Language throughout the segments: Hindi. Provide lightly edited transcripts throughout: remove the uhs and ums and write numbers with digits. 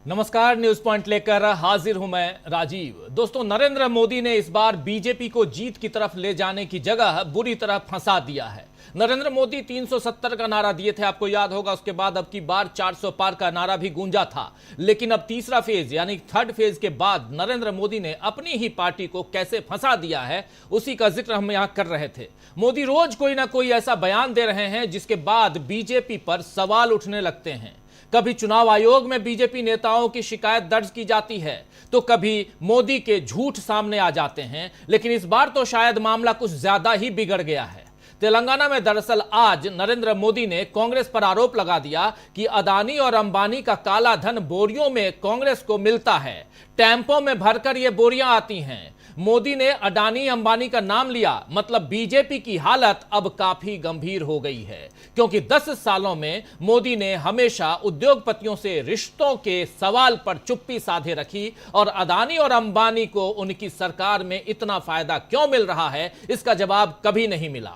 नमस्कार, न्यूज पॉइंट लेकर हाजिर हूं मैं राजीव। दोस्तों, नरेंद्र मोदी ने इस बार बीजेपी को जीत की तरफ ले जाने की जगह बुरी तरह फंसा दिया है। नरेंद्र मोदी 370 का नारा दिए थे, आपको याद होगा। उसके बाद अब की बार 400 पार का नारा भी गूंजा था। लेकिन अब तीसरा फेज यानी थर्ड फेज के बाद नरेंद्र मोदी ने अपनी ही पार्टी को कैसे फंसा दिया है, उसी का जिक्र हम यहां कर रहे थे। मोदी रोज कोई ना कोई ऐसा बयान दे रहे हैं जिसके बाद बीजेपी पर सवाल उठने लगते हैं। कभी चुनाव आयोग में बीजेपी नेताओं की शिकायत दर्ज की जाती है, तो कभी मोदी के झूठ सामने आ जाते हैं। लेकिन इस बार तो शायद मामला कुछ ज्यादा ही बिगड़ गया है। तेलंगाना में दरअसल आज नरेंद्र मोदी ने कांग्रेस पर आरोप लगा दिया कि अदानी और अंबानी का काला धन बोरियों में कांग्रेस को मिलता है। टेम्पो में भरकर ये बोरियां आती हैं। मोदी ने अडानी अंबानी का नाम लिया, मतलब बीजेपी की हालत अब काफी गंभीर हो गई है। क्योंकि 10 सालों में मोदी ने हमेशा उद्योगपतियों से रिश्तों के सवाल पर चुप्पी साधे रखी और अडानी और अंबानी को उनकी सरकार में इतना फायदा क्यों मिल रहा है, इसका जवाब कभी नहीं मिला।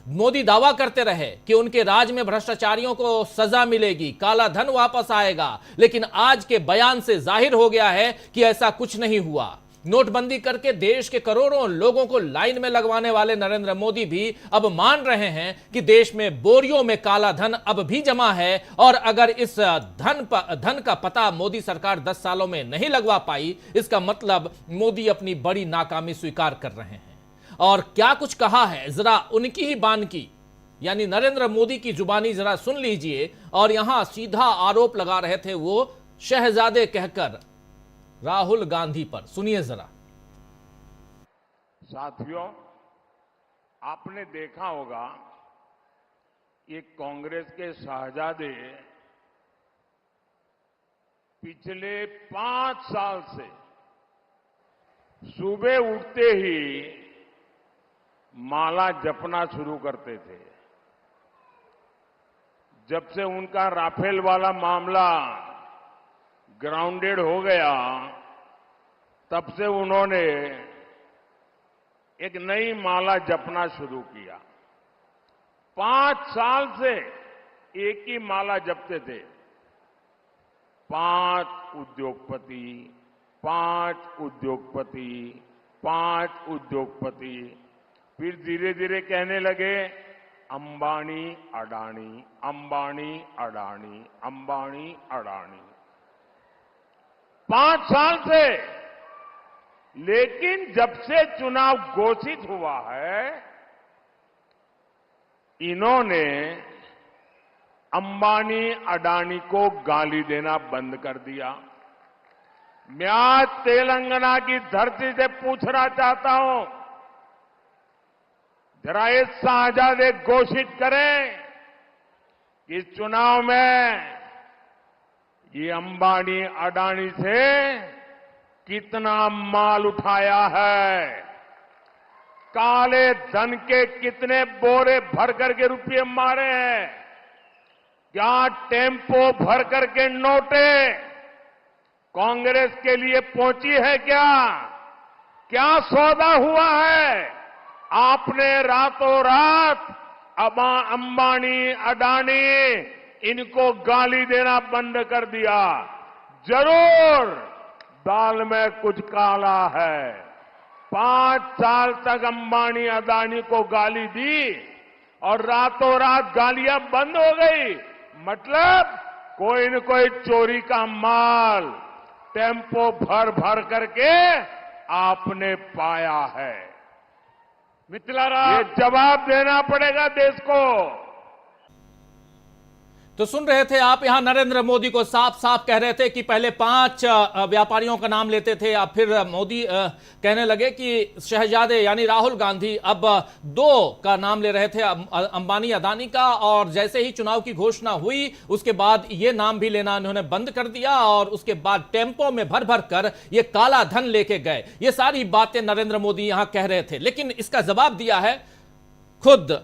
मोदी दावा करते रहे कि उनके राज में भ्रष्टाचारियों को सजा मिलेगी, काला धन वापस आएगा। लेकिन आज के बयान से जाहिर हो गया है कि ऐसा कुछ नहीं हुआ। नोटबंदी करके देश के करोड़ों लोगों को लाइन में लगवाने वाले नरेंद्र मोदी भी अब मान रहे हैं कि देश में बोरियों में काला धन अब भी जमा है। और अगर इस धन का पता मोदी सरकार 10 सालों में नहीं लगवा पाई, इसका मतलब मोदी अपनी बड़ी नाकामी स्वीकार कर रहे हैं। और क्या कुछ कहा है, जरा उनकी ही बान की यानी नरेंद्र मोदी की जुबानी जरा सुन लीजिए। और यहां सीधा आरोप लगा रहे थे वो शहजादे कहकर राहुल गांधी पर, सुनिए जरा। साथियों, आपने देखा होगा ये कांग्रेस के शहजादे पिछले 5 साल से सुबह उठते ही माला जपना शुरू करते थे। जब से उनका राफेल वाला मामला ग्राउंडेड हो गया, तब से उन्होंने एक नई माला जपना शुरू किया। 5 साल से एक ही माला जपते थे, 5 उद्योगपति, 5 उद्योगपति, 5 उद्योगपति। फिर धीरे धीरे कहने लगे अंबानी अडानी, अंबानी अडानी, अंबानी अडानी। 5 साल से। लेकिन जब से चुनाव घोषित हुआ है, इन्होंने अंबानी अडानी को गाली देना बंद कर दिया। मैं आज तेलंगाना की धरती से पूछना चाहता हूं, जरा ये शहजादे घोषित करें कि इस चुनाव में ये अंबानी अडानी से कितना माल उठाया है, काले धन के कितने बोरे भर करके रुपये मारे हैं, क्या टेम्पो भर करके नोटे कांग्रेस के लिए पहुंची है, क्या सौदा हुआ है। आपने रातों रात अंबानी अडानी इनको गाली देना बंद कर दिया। जरूर दाल में कुछ काला है। 5 साल तक अंबानी अडानी को गाली दी और रातों रात गालियां बंद हो गई। मतलब कोई न कोई चोरी का माल टेम्पो भर भर करके आपने पाया है। ये जवाब देना पड़ेगा देश को। तो सुन रहे थे आप, यहां नरेंद्र मोदी को साफ साफ कह रहे थे कि पहले 5 व्यापारियों का नाम लेते थे, अब फिर मोदी कहने लगे कि शहजादे यानी राहुल गांधी अब 2 का नाम ले रहे थे, अंबानी अदानी का। और जैसे ही चुनाव की घोषणा हुई, उसके बाद ये नाम भी लेना उन्होंने बंद कर दिया और उसके बाद टेम्पो में भर भर कर ये काला धन लेके गए। ये सारी बातें नरेंद्र मोदी यहां कह रहे थे। लेकिन इसका जवाब दिया है खुद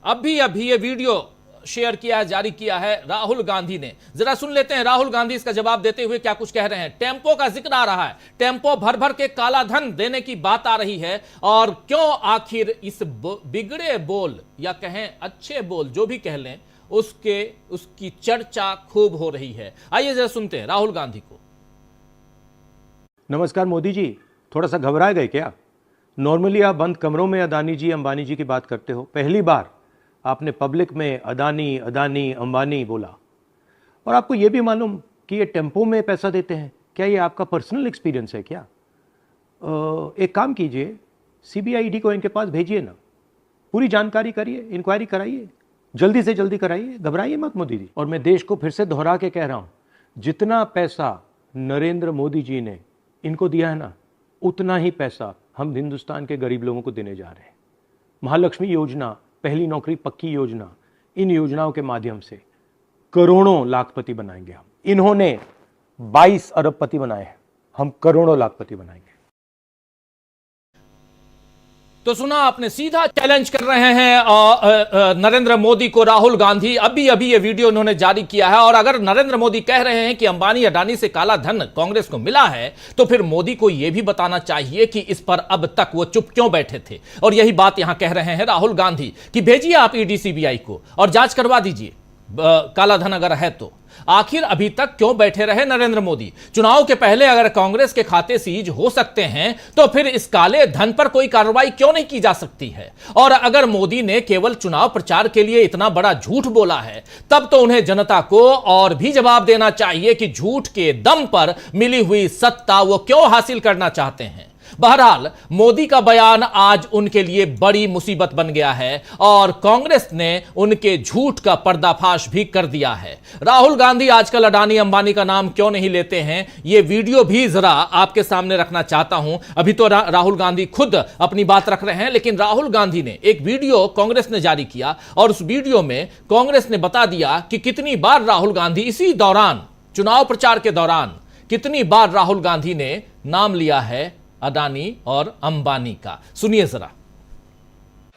अभी ये वीडियो शेयर किया, जारी किया है राहुल गांधी ने। जरा सुन लेते हैं राहुल गांधी इसका जवाब देते हुए क्या कुछ कह रहे हैं। टेम्पो का जिक्र आ रहा है, टेम्पो भर भर के काला धन देने की बात आ रही है। और क्यों आखिर इस बिगड़े बोल या कहें अच्छे बोल, जो भी कह लें, उसकी चर्चा खूब हो रही है। आइए जरा सुनते हैं राहुल गांधी को। नमस्कार मोदी जी, थोड़ा सा घबरा गए क्या? नॉर्मली आप बंद कमरों में अदानी जी अंबानी जी की बात करते हो, पहली बार आपने पब्लिक में अदानी अदानी अंबानी बोला। और आपको यह भी मालूम कि ये टेम्पो में पैसा देते हैं, क्या ये आपका पर्सनल एक्सपीरियंस है क्या? एक काम कीजिए, सीबीआईडी को इनके पास भेजिए ना, पूरी जानकारी करिए, इंक्वायरी कराइए, जल्दी से जल्दी कराइए, घबराइए मत मोदी जी। और मैं देश को फिर से दोहरा के कह रहा हूं, जितना पैसा नरेंद्र मोदी जी ने इनको दिया है ना, उतना ही पैसा हम हिंदुस्तान के गरीब लोगों को देने जा रहे हैं। महालक्ष्मी योजना, पहली नौकरी पक्की योजना, इन योजनाओं के माध्यम से करोड़ों लाखपति बनाएंगे हम। इन्होंने 22 अरबपति बनाए हैं, हम करोड़ों लाखपति बनाएंगे। तो सुना आपने, सीधा चैलेंज कर रहे हैं नरेंद्र मोदी को राहुल गांधी। अभी अभी ये वीडियो उन्होंने जारी किया है। और अगर नरेंद्र मोदी कह रहे हैं कि अंबानी अडानी से काला धन कांग्रेस को मिला है, तो फिर मोदी को यह भी बताना चाहिए कि इस पर अब तक वो चुप क्यों बैठे थे। और यही बात यहां कह रहे हैं राहुल गांधी कि भेजिए आप ईडी सीबीआई को और जांच करवा दीजिए, काला धन अगर है तो। आखिर अभी तक क्यों बैठे रहे नरेंद्र मोदी? चुनाव के पहले अगर कांग्रेस के खाते सीज हो सकते हैं, तो फिर इस काले धन पर कोई कार्रवाई क्यों नहीं की जा सकती है? और अगर मोदी ने केवल चुनाव प्रचार के लिए इतना बड़ा झूठ बोला है, तब तो उन्हें जनता को और भी जवाब देना चाहिए कि झूठ के दम पर मिली हुई सत्ता वो क्यों हासिल करना चाहते हैं। बहरहाल मोदी का बयान आज उनके लिए बड़ी मुसीबत बन गया है और कांग्रेस ने उनके झूठ का पर्दाफाश भी कर दिया है। राहुल गांधी आजकल अडानी अंबानी का नाम क्यों नहीं लेते हैं, यह वीडियो भी जरा आपके सामने रखना चाहता हूं। अभी तो राहुल गांधी खुद अपनी बात रख रहे हैं, लेकिन राहुल गांधी ने एक वीडियो कांग्रेस ने जारी किया और उस वीडियो में कांग्रेस ने बता दिया कि कितनी बार राहुल गांधी इसी दौरान, चुनाव प्रचार के दौरान, कितनी बार राहुल गांधी ने नाम लिया है अडानी और अंबानी का। सुनिए जरा।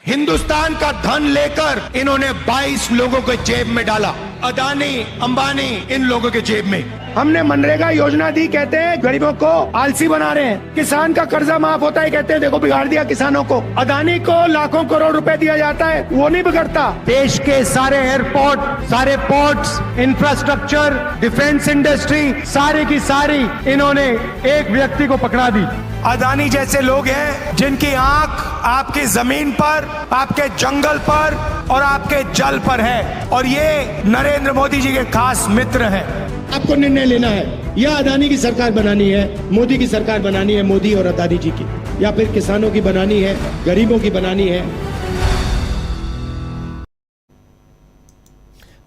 हिंदुस्तान का धन लेकर इन्होंने 22 लोगों के जेब में डाला, अडानी अंबानी इन लोगों के जेब में। हमने मनरेगा योजना दी, कहते हैं गरीबों को आलसी बना रहे हैं। किसान का कर्जा माफ होता है, कहते हैं देखो बिगाड़ दिया किसानों को। अडानी को लाखों करोड़ रुपए दिया जाता है, वो नहीं बिगड़ता। देश के सारे एयरपोर्ट, सारे पोर्ट्स, इंफ्रास्ट्रक्चर, डिफेंस इंडस्ट्री, सारी की सारी इन्होंने एक व्यक्ति को पकड़ा दी। अडानी जैसे लोग हैं जिनकी आंख आपकी जमीन पर, आपके जंगल पर और आपके जल पर है, और ये नरेंद्र मोदी जी के खास मित्र हैं। आपको निर्णय लेना है, या अडानी की सरकार बनानी है, मोदी की सरकार बनानी है, मोदी और अडानी जी की, या फिर किसानों की बनानी है, गरीबों की बनानी है।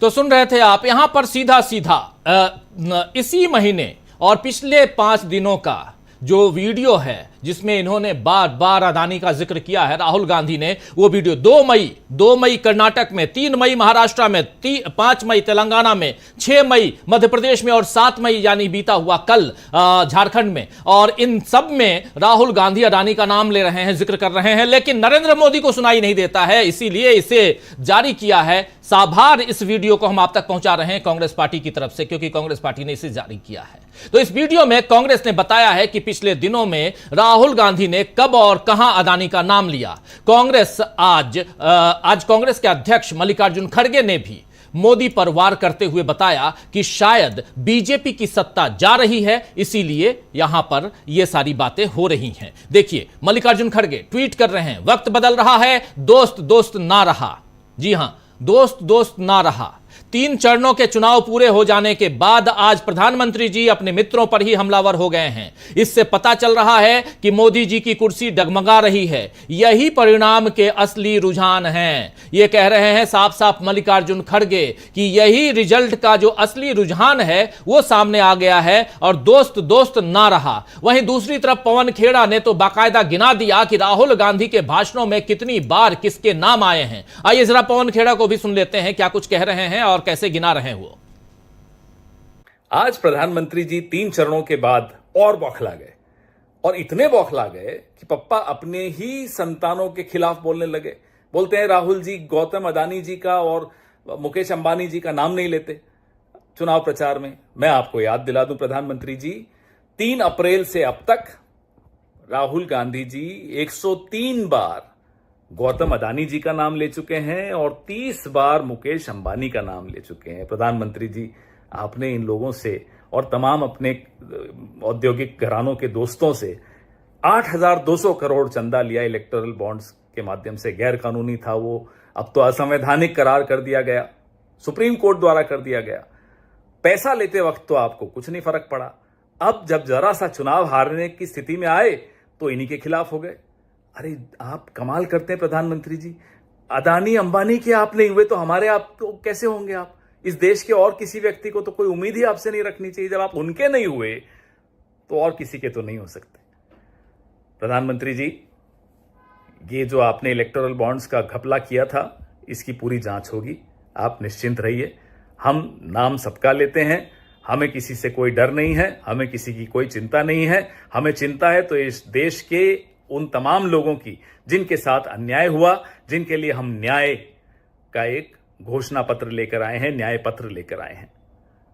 तो सुन रहे थे आप, यहां पर सीधा सीधा इसी महीने और पिछले 5 दिनों का जो वीडियो है जिसमें इन्होंने बार बार अडानी का जिक्र किया है राहुल गांधी ने, वो वीडियो 2 मई कर्नाटक में, 3 मई महाराष्ट्र में, 5 मई तेलंगाना में, 6 मई मध्य प्रदेश में और 7 मई यानी बीता हुआ कल झारखंड में। और इन सब में राहुल गांधी अडानी का नाम ले रहे हैं, जिक्र कर रहे हैं, लेकिन नरेंद्र मोदी को सुनाई नहीं देता है, इसीलिए इसे जारी किया है। साभार इस वीडियो को हम आप तक पहुंचा रहे हैं कांग्रेस पार्टी की तरफ से, क्योंकि कांग्रेस पार्टी ने इसे जारी किया है। तो इस वीडियो में कांग्रेस ने बताया है कि पिछले दिनों में राहुल गांधी ने कब और कहां अडानी का नाम लिया। कांग्रेस आज कांग्रेस के अध्यक्ष मल्लिकार्जुन खड़गे ने भी मोदी पर वार करते हुए बताया कि शायद बीजेपी की सत्ता जा रही है, इसीलिए यहां पर यह सारी बातें हो रही हैं। देखिए, मल्लिकार्जुन खड़गे ट्वीट कर रहे हैं, वक्त बदल रहा है, दोस्त दोस्त ना रहा। जी हां, दोस्त दोस्त ना रहा। 3 चरणों के चुनाव पूरे हो जाने के बाद आज प्रधानमंत्री जी अपने मित्रों पर ही हमलावर हो गए हैं। इससे पता चल रहा है कि मोदी जी की कुर्सी डगमगा रही है। यही परिणाम के असली रुझान हैं। ये कह रहे हैं साफ साफ मल्लिकार्जुन खड़गे कि यही रिजल्ट का जो असली रुझान है वो सामने आ गया है और दोस्त दोस्त ना रहा। वहीं दूसरी तरफ पवन खेड़ा ने तो बाकायदा गिना दिया कि राहुल गांधी के भाषणों में कितनी बार किसके नाम आए हैं। आइए जरा पवन खेड़ा को भी सुन लेते हैं क्या कुछ कह रहे हैं और कैसे गिना रहे हैं वो। आज प्रधानमंत्री जी 3 चरणों के बाद और बौखला गए, और इतने बौखला गए कि पप्पा अपने ही संतानों के खिलाफ बोलने लगे। बोलते हैं राहुल जी गौतम अडानी जी का और मुकेश अंबानी जी का नाम नहीं लेते चुनाव प्रचार में। मैं आपको याद दिला दूं प्रधानमंत्री जी, 3 अप्रैल से अब तक राहुल गांधी जी 103 बार गौतम अडानी जी का नाम ले चुके हैं और 30 बार मुकेश अंबानी का नाम ले चुके हैं। प्रधानमंत्री जी, आपने इन लोगों से और तमाम अपने औद्योगिक घरानों के दोस्तों से 8,200 करोड़ चंदा लिया इलेक्टोरल बॉन्ड्स के माध्यम से। गैर कानूनी था वो, अब तो असंवैधानिक करार कर दिया गया, सुप्रीम कोर्ट द्वारा कर दिया गया। पैसा लेते वक्त तो आपको कुछ नहीं फर्क पड़ा, अब जब जरा सा चुनाव हारने की स्थिति में आए तो इन्हीं के खिलाफ हो गए। अरे आप कमाल करते हैं प्रधानमंत्री जी, अदानी अंबानी के आप नहीं हुए तो हमारे आप तो कैसे होंगे आप? इस देश के और किसी व्यक्ति को तो कोई उम्मीद ही आपसे नहीं रखनी चाहिए। जब आप उनके नहीं हुए तो और किसी के तो नहीं हो सकते। प्रधानमंत्री जी, ये जो आपने इलेक्टोरल बॉन्ड्स का घपला किया था, इसकी पूरी जांच होगी, आप निश्चिंत रहिए। हम नाम सबका लेते हैं, हमें किसी से कोई डर नहीं है, हमें किसी की कोई चिंता नहीं है। हमें चिंता है तो इस देश के उन तमाम लोगों की जिनके साथ अन्याय हुआ, जिनके लिए हम न्याय का एक घोषणा पत्र लेकर आए हैं, न्याय पत्र लेकर आए हैं।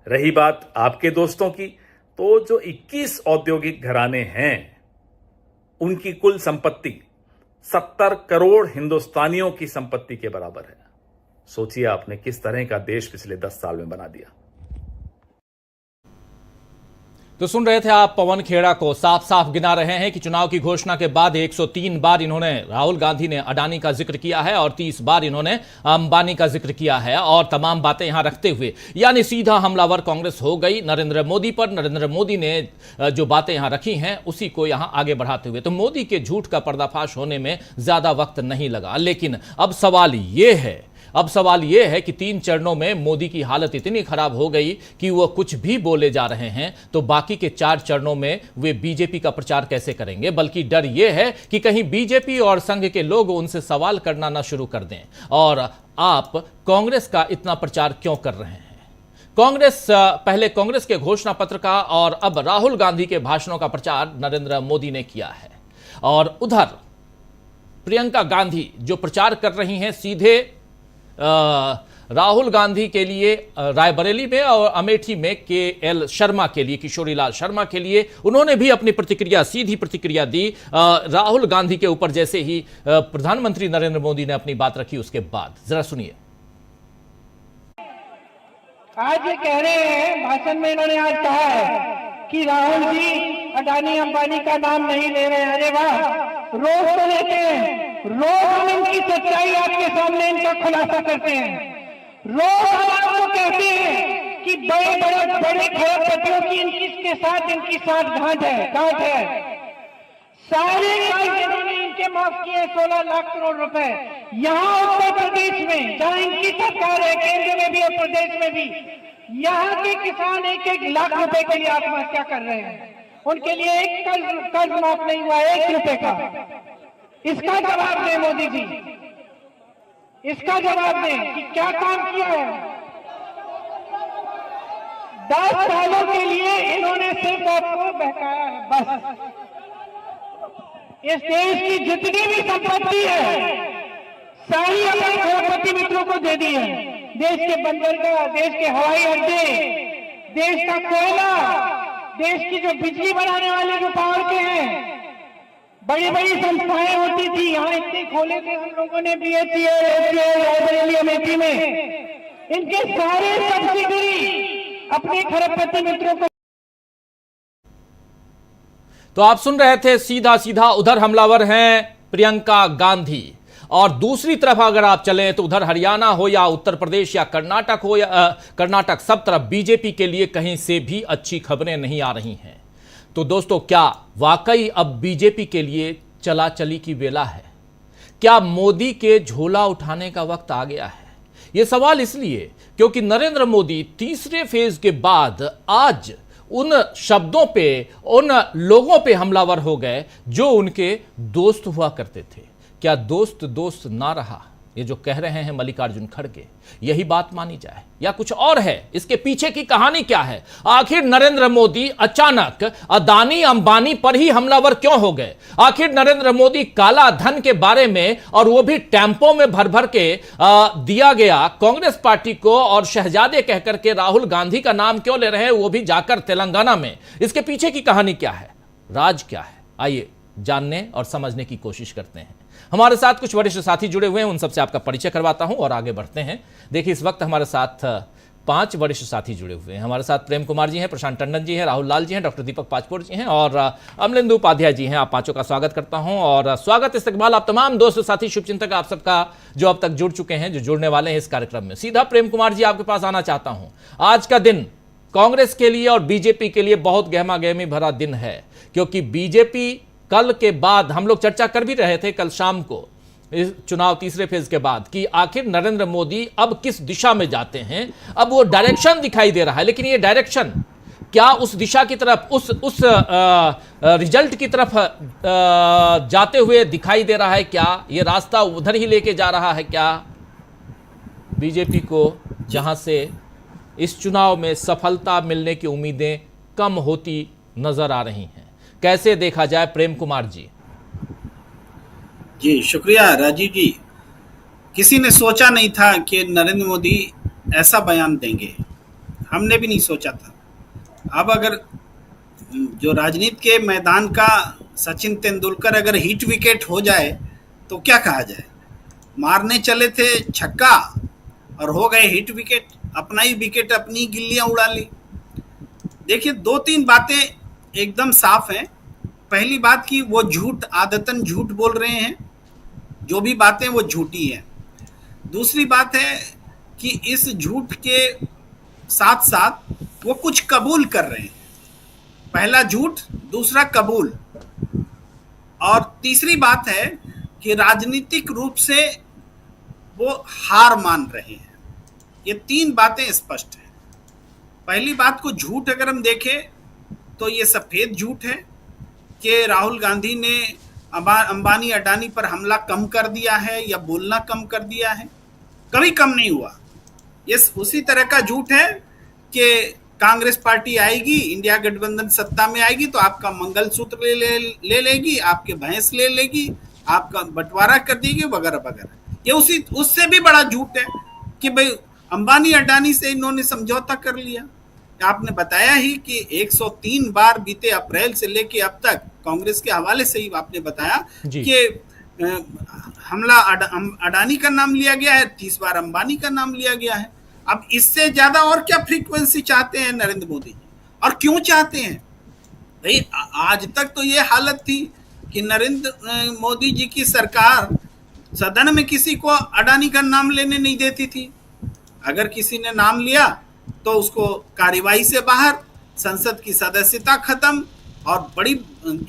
रही बात आपके दोस्तों की, तो जो 21 औद्योगिक घराने हैं उनकी कुल संपत्ति 70 करोड़ हिंदुस्तानियों की संपत्ति के बराबर है। सोचिए आपने किस तरह का देश पिछले 10 साल में बना दिया। तो सुन रहे थे आप पवन खेड़ा को, साफ साफ गिना रहे हैं कि चुनाव की घोषणा के बाद 103 बार इन्होंने, राहुल गांधी ने अडानी का जिक्र किया है और 30 बार इन्होंने अंबानी का जिक्र किया है। और तमाम बातें यहां रखते हुए यानी सीधा हमलावर कांग्रेस हो गई नरेंद्र मोदी पर। नरेंद्र मोदी ने जो बातें यहां रखी हैं उसी को यहां आगे बढ़ाते हुए तो मोदी के झूठ का पर्दाफाश होने में ज्यादा वक्त नहीं लगा। लेकिन अब सवाल यह है कि 3 चरणों में मोदी की हालत इतनी खराब हो गई कि वो कुछ भी बोले जा रहे हैं तो बाकी के 4 चरणों में वे बीजेपी का प्रचार कैसे करेंगे। बल्कि डर यह है कि कहीं बीजेपी और संघ के लोग उनसे सवाल करना ना शुरू कर दें। और आप कांग्रेस का इतना प्रचार क्यों कर रहे हैं? पहले कांग्रेस के घोषणा पत्र का और अब राहुल गांधी के भाषणों का प्रचार नरेंद्र मोदी ने किया है। और उधर प्रियंका गांधी जो प्रचार कर रही हैं सीधे राहुल गांधी के लिए रायबरेली में और अमेठी में KL शर्मा के लिए, किशोरीलाल शर्मा के लिए उन्होंने भी अपनी सीधी प्रतिक्रिया दी राहुल गांधी के ऊपर जैसे ही प्रधानमंत्री नरेंद्र मोदी ने अपनी बात रखी उसके बाद। जरा सुनिए। आज ये कह रहे हैं, भाषण में इन्होंने आज कहा है कि राहुल जी अडानी अंबानी का नाम नहीं ले रहे हैं। अरे वाह, रोज तो लेते हैं, रोज हम इनकी सच्चाई आपके सामने इनका खुलासा करते हैं। रोज हम आपको कहते हैं कि बड़े खरबपतियों की इनके साथ गांठ है। सारे कर्ज इन्होंने इनके माफ किए 16 लाख करोड़ रुपए। यहाँ उत्तर प्रदेश में जहाँ इनकी सरकार है, केंद्र में भी और प्रदेश में भी, यहाँ के किसान 1-1 लाख रुपए के लिए आत्महत्या कर रहे हैं। उनके लिए एक कर्ज माफ नहीं हुआ, 1 रुपए का। इसका जवाब दें मोदी जी, इसका जवाब दें कि क्या काम किया है। 10 सालों के लिए इन्होंने सिर्फ आपको बहकाया है बस। इस देश की जितनी भी संपत्ति है सारी अपने खरबपति मित्रों को दे दी है। देश के बंदरगाह, देश के हवाई अड्डे, देश का कोयला, देश की जो बिजली बनाने वाले जो पावर के हैं, बड़ी बड़ी संस्थाएं होती थी, यहाँ इतने खोले थे हम लोगों ने BHEL, रायबरेली, अमेठी में। इनके सारे सब्सिडरी अपने खरबपति मित्रों को। तो आप सुन रहे थे सीधा उधर हमलावर हैं प्रियंका गांधी और दूसरी तरफ अगर आप चलें तो उधर हरियाणा हो या उत्तर प्रदेश या कर्नाटक हो या कर्नाटक, सब तरफ बीजेपी के लिए कहीं से भी अच्छी खबरें नहीं आ रही हैं। तो दोस्तों, क्या वाकई अब बीजेपी के लिए चला-चली की वेला है? क्या मोदी के झोला उठाने का वक्त आ गया है? यह सवाल इसलिए क्योंकि नरेंद्र मोदी तीसरे फेज के बाद आज उन शब्दों पे, उन लोगों पे हमलावर हो गए जो उनके दोस्त हुआ करते थे। क्या दोस्त ना रहा? ये जो कह रहे हैं मल्लिकार्जुन खड़गे, यही बात मानी जाए या कुछ और है? इसके पीछे की कहानी क्या है? आखिर नरेंद्र मोदी अचानक अदानी अंबानी पर ही हमलावर क्यों हो गए? आखिर नरेंद्र मोदी काला धन के बारे में, और वो भी टेम्पो में भर भर के दिया गया कांग्रेस पार्टी को, और शहजादे कहकर के राहुल गांधी का नाम क्यों ले रहे हैं, वो भी जाकर तेलंगाना में? इसके पीछे की कहानी क्या है, राज क्या है? आइए जानने और समझने की कोशिश करते हैं। हमारे साथ कुछ वरिष्ठ साथी जुड़े हुए हैं, उन सबसे आपका परिचय करवाता हूं और आगे बढ़ते हैं। देखिए, इस वक्त हमारे साथ 5 वरिष्ठ साथी जुड़े हुए हैं। हमारे साथ प्रेम कुमार जी हैं, प्रशांत टंडन जी हैं, राहुल लाल जी हैं, डॉक्टर दीपक पाचपुर जी हैं और अमलेंदु उपाध्याय जी हैं। आप पांचों का स्वागत करता हूं और स्वागत इस्तकबाल आप तमाम दोस्त साथी शुभचिंतक आप सबका जो अब तक जुड़ चुके हैं, जो जुड़ने वाले हैं इस कार्यक्रम में। सीधा प्रेम कुमार जी आपके पास आना चाहता हूं। आज का दिन कांग्रेस के लिए और बीजेपी के लिए बहुत गहमा गहमी भरा दिन है, क्योंकि बीजेपी कल के बाद, हम लोग चर्चा कर भी रहे थे कल शाम को इस चुनाव तीसरे फेज के बाद, कि आखिर नरेंद्र मोदी अब किस दिशा में जाते हैं। अब वो डायरेक्शन दिखाई दे रहा है, लेकिन ये डायरेक्शन क्या उस दिशा की तरफ, उस रिजल्ट की तरफ जाते हुए दिखाई दे रहा है? क्या ये रास्ता उधर ही लेके जा रहा है क्या बीजेपी को, जहां से इस चुनाव में सफलता मिलने की उम्मीदें कम होती नजर आ रही हैं? कैसे देखा जाए प्रेम कुमार जी? जी शुक्रिया राजीव जी। किसी ने सोचा नहीं था कि नरेंद्र मोदी ऐसा बयान देंगे, हमने भी नहीं सोचा था। अब अगर जो राजनीति के मैदान का सचिन तेंदुलकर अगर हिट विकेट हो जाए तो क्या कहा जाए। मारने चले थे छक्का और हो गए हिट विकेट, अपना ही विकेट, अपनी गिल्लियां उड़ा ली। देखिए, 2-3 बातें एकदम साफ हैं। पहली बात कि वो झूठ, आदतन झूठ बोल रहे हैं, जो भी बातें वो झूठी हैं। दूसरी बात है कि इस झूठ के साथ साथ वो कुछ कबूल कर रहे हैं। पहला झूठ, दूसरा कबूल, और तीसरी बात है कि राजनीतिक रूप से वो हार मान रहे हैं। ये 3 बातें स्पष्ट हैं। पहली बात को झूठ अगर हम देखें तो ये सफेद झूठ है कि राहुल गांधी ने अंबानी अडानी पर हमला कम कर दिया है या बोलना कम कर दिया है। कभी कम नहीं हुआ। ये उसी तरह का झूठ है कि कांग्रेस पार्टी आएगी, इंडिया गठबंधन सत्ता में आएगी तो आपका मंगलसूत्र ले लेगी, आपके भैंस ले लेगी, आपका बंटवारा कर देगी, वगैरह वगैरह। ये उससे भी बड़ा झूठ है कि भाई अंबानी अडानी से इन्होंने समझौता कर लिया। आपने बताया ही कि 103 बार बीते अप्रैल से लेके अब तक, कांग्रेस के हवाले से ही आपने बताया कि हमला अडानी का नाम लिया गया है, 30 बार अंबानी का नाम लिया गया है। अब इससे ज्यादा और क्या फ्रीक्वेंसी चाहते हैं नरेंद्र मोदी, और क्यों चाहते हैं भाई? आज तक तो ये हालत थी कि नरेंद्र मोदी जी की सरकार सदन में किसी को अडानी का नाम लेने नहीं देती थी। अगर किसी ने नाम लिया तो उसको कार्यवाही से बाहर, संसद की सदस्यता खत्म, और बड़ी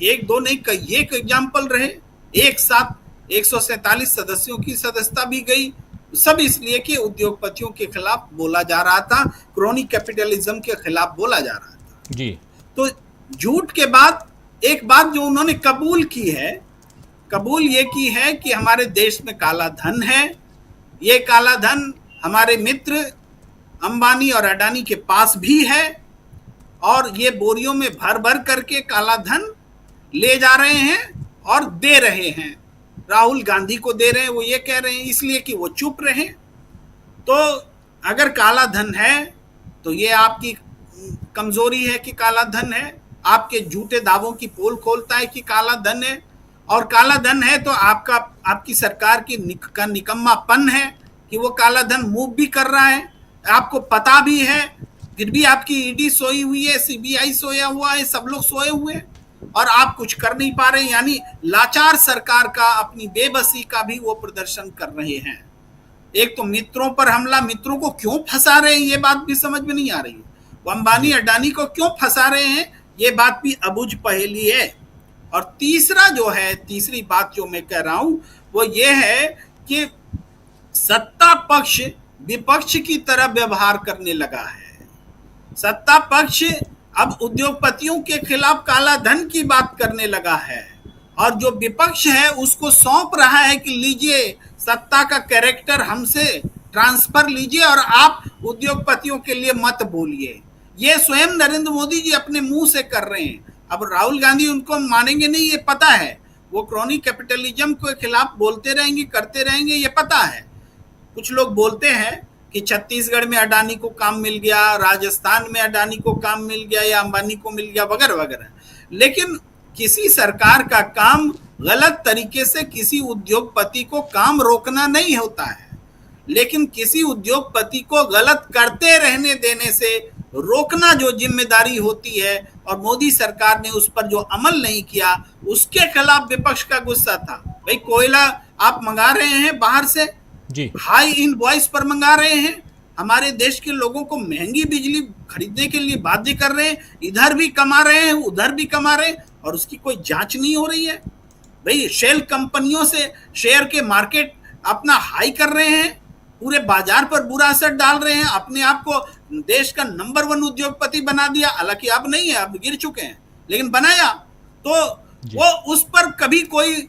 1-2 नहीं कई एक एग्जाम्पल रहे, एक साथ 147 सदस्यों की सदस्यता भी गई। सब इसलिए कि उद्योगपतियों के खिलाफ बोला जा रहा था, क्रोनी कैपिटलिज्म के खिलाफ बोला जा रहा था जी। तो झूठ के बाद एक बात जो उन्होंने कबूल की है, कबूल ये की है कि हमारे देश में काला धन है। ये काला धन हमारे मित्र अंबानी और अडानी के पास भी है, और ये बोरियों में भर भर करके काला धन ले जा रहे हैं और दे रहे हैं। राहुल गांधी को दे रहे हैं, वो ये कह रहे हैं इसलिए कि वो चुप रहे। तो अगर काला धन है तो ये आपकी कमजोरी है कि काला धन है, आपके झूठे दावों की पोल खोलता है कि काला धन है। और काला धन है तो आपकी सरकार का निकम्मापन है कि वो काला धन मूव भी कर रहा है, आपको पता भी है, फिर भी आपकी ईडी सोई हुई है, सीबीआई सोया हुआ है, सब लोग सोए हुए हैं और आप कुछ कर नहीं पा रहे। यानी लाचार सरकार का, अपनी बेबसी का भी वो प्रदर्शन कर रहे हैं। एक तो मित्रों पर हमला, मित्रों को क्यों फंसा रहे हैं ये बात भी समझ में नहीं आ रही है। वो अंबानी अडानी को क्यों फंसा रहे हैं ये बात भी अबुझ पहेली है। और तीसरा जो है, तीसरी बात जो मैं कह रहा हूं वो ये है कि सत्ता पक्ष विपक्ष की तरह व्यवहार करने लगा है। सत्ता पक्ष अब उद्योगपतियों के खिलाफ काला धन की बात करने लगा है, और जो विपक्ष है उसको सौंप रहा है कि लीजिए सत्ता का कैरेक्टर हमसे ट्रांसफर लीजिए और आप उद्योगपतियों के लिए मत बोलिए। ये स्वयं नरेंद्र मोदी जी अपने मुंह से कर रहे हैं। अब राहुल गांधी उनको मानेंगे नहीं, ये पता है। वो क्रोनी कैपिटलिज्म के खिलाफ बोलते रहेंगे, करते रहेंगे, ये पता है। कुछ लोग बोलते हैं कि छत्तीसगढ़ में अडानी को काम मिल गया, राजस्थान में अडानी को काम मिल गया या अंबानी को मिल गया, वगैरह वगैरह। लेकिन किसी सरकार का काम गलत तरीके से किसी उद्योगपति को काम रोकना नहीं होता है, लेकिन किसी उद्योगपति को गलत करते रहने देने से रोकना जो जिम्मेदारी होती है, और मोदी सरकार ने उस पर जो अमल नहीं किया उसके खिलाफ विपक्ष का गुस्सा था। भाई कोयला आप मंगा रहे हैं बाहर से जी, हाई इनवॉइस पर मंगा रहे हैं, हमारे देश के लोगों को महंगी बिजली खरीदने के लिए बाध्य कर रहे हैं, इधर भी कमा रहे हैं उधर भी कमा रहे हैं, और उसकी कोई जांच नहीं हो रही है। भाई शेल कंपनियों से शेयर के मार्केट अपना हाई कर रहे हैं, पूरे बाजार पर बुरा असर डाल रहे हैं, अपने आप को देश का नंबर 1 उद्योगपति बना दिया। हालांकि अब नहीं है, अब गिर चुके हैं, लेकिन बनाया तो वो उस पर कभी कोई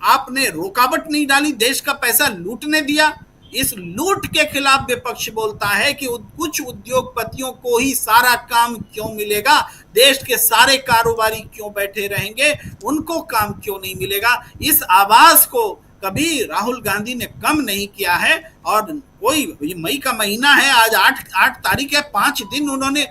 आपने रुकावट नहीं डाली, देश का पैसा लूटने दिया। इस लूट के खिलाफ विपक्ष बोलता है कि कुछ उद्योगपतियों को ही सारा काम क्यों मिलेगा, देश के सारे कारोबारी क्यों बैठे रहेंगे, उनको काम क्यों नहीं मिलेगा। इस आवाज को कभी राहुल गांधी ने कम नहीं किया है। और कोई मई का महीना है, आज 8 तारीख है, 5 दिन उन्होंने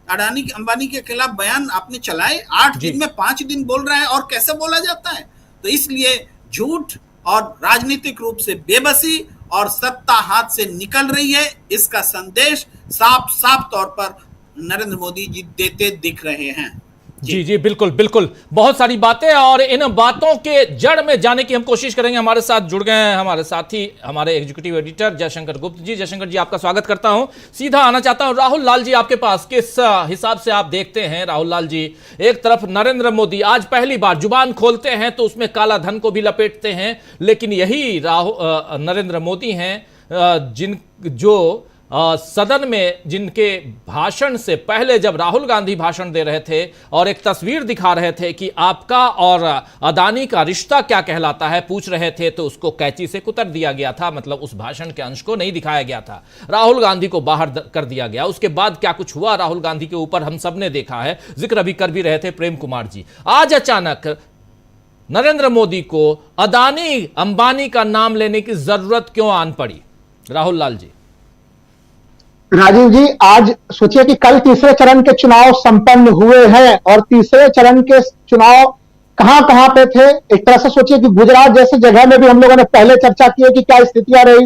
अडानी अंबानी के खिलाफ बयान आपने चलाए, 8 दिन में 5 दिन बोल रहा है, और कैसे बोला जाता है। तो इसलिए झूठ और राजनीतिक रूप से बेबसी और सत्ता हाथ से निकल रही है, इसका संदेश साफ साफ तौर पर नरेंद्र मोदी जी देते दिख रहे हैं। जी जी, बिल्कुल बिल्कुल, बहुत सारी बातें, और इन बातों के जड़ में जाने की हम कोशिश करेंगे। हमारे साथ जुड़ गए हैं हमारे साथी, हमारे एग्जीक्यूटिव एडिटर जयशंकर गुप्त जी। जयशंकर जी, आपका स्वागत करता हूं। सीधा आना चाहता हूं राहुल लाल जी आपके पास, किस हिसाब से आप देखते हैं राहुल लाल जी, एक तरफ नरेंद्र मोदी आज पहली बार जुबान खोलते हैं तो उसमें काला धन को भी लपेटते हैं, लेकिन यही नरेंद्र मोदी हैं जो सदन में जिनके भाषण से पहले जब राहुल गांधी भाषण दे रहे थे और एक तस्वीर दिखा रहे थे कि आपका और अदानी का रिश्ता क्या कहलाता है पूछ रहे थे, तो उसको कैंची से कुतर दिया गया था, मतलब उस भाषण के अंश को नहीं दिखाया गया था, राहुल गांधी को बाहर कर दिया गया। उसके बाद क्या कुछ हुआ राहुल गांधी के ऊपर हम सब ने देखा है, जिक्र अभी कर भी रहे थे प्रेम कुमार जी। आज अचानक नरेंद्र मोदी को अदानी अंबानी का नाम लेने की जरूरत क्यों आन पड़ी, राहुल लाल जी? राजीव जी, आज सोचिए कि कल तीसरे चरण के चुनाव संपन्न हुए हैं, और तीसरे चरण के चुनाव कहां पे थे। एक तरह से सोचिए कि गुजरात जैसी जगह में भी हम लोगों ने पहले चर्चा की है कि क्या स्थितियां रही,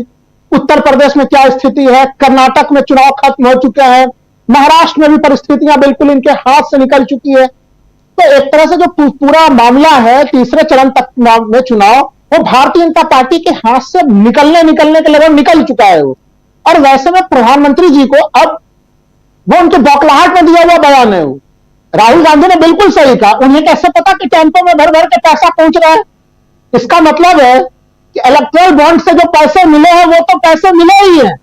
उत्तर प्रदेश में क्या स्थिति है, कर्नाटक में चुनाव खत्म हो चुके हैं, महाराष्ट्र में भी परिस्थितियां बिल्कुल इनके हाथ से निकल चुकी है। तो एक तरह से जो पूरा मामला है तीसरे चरण तक में चुनाव, वो भारतीय जनता पार्टी के हाथ से निकलने के लगभग निकल चुका है वो। और वैसे में प्रधानमंत्री जी को अब वो उनके बौखलाहट में दिया हुआ बयान है। राहुल गांधी ने बिल्कुल सही कहा, उन्हें कैसे पता कि टेम्पो में भर भर के पैसा पहुंच रहा है। इसका मतलब है कि इलेक्ट्रल बॉन्ड से जो पैसे मिले हैं वो तो पैसे मिले ही हैं,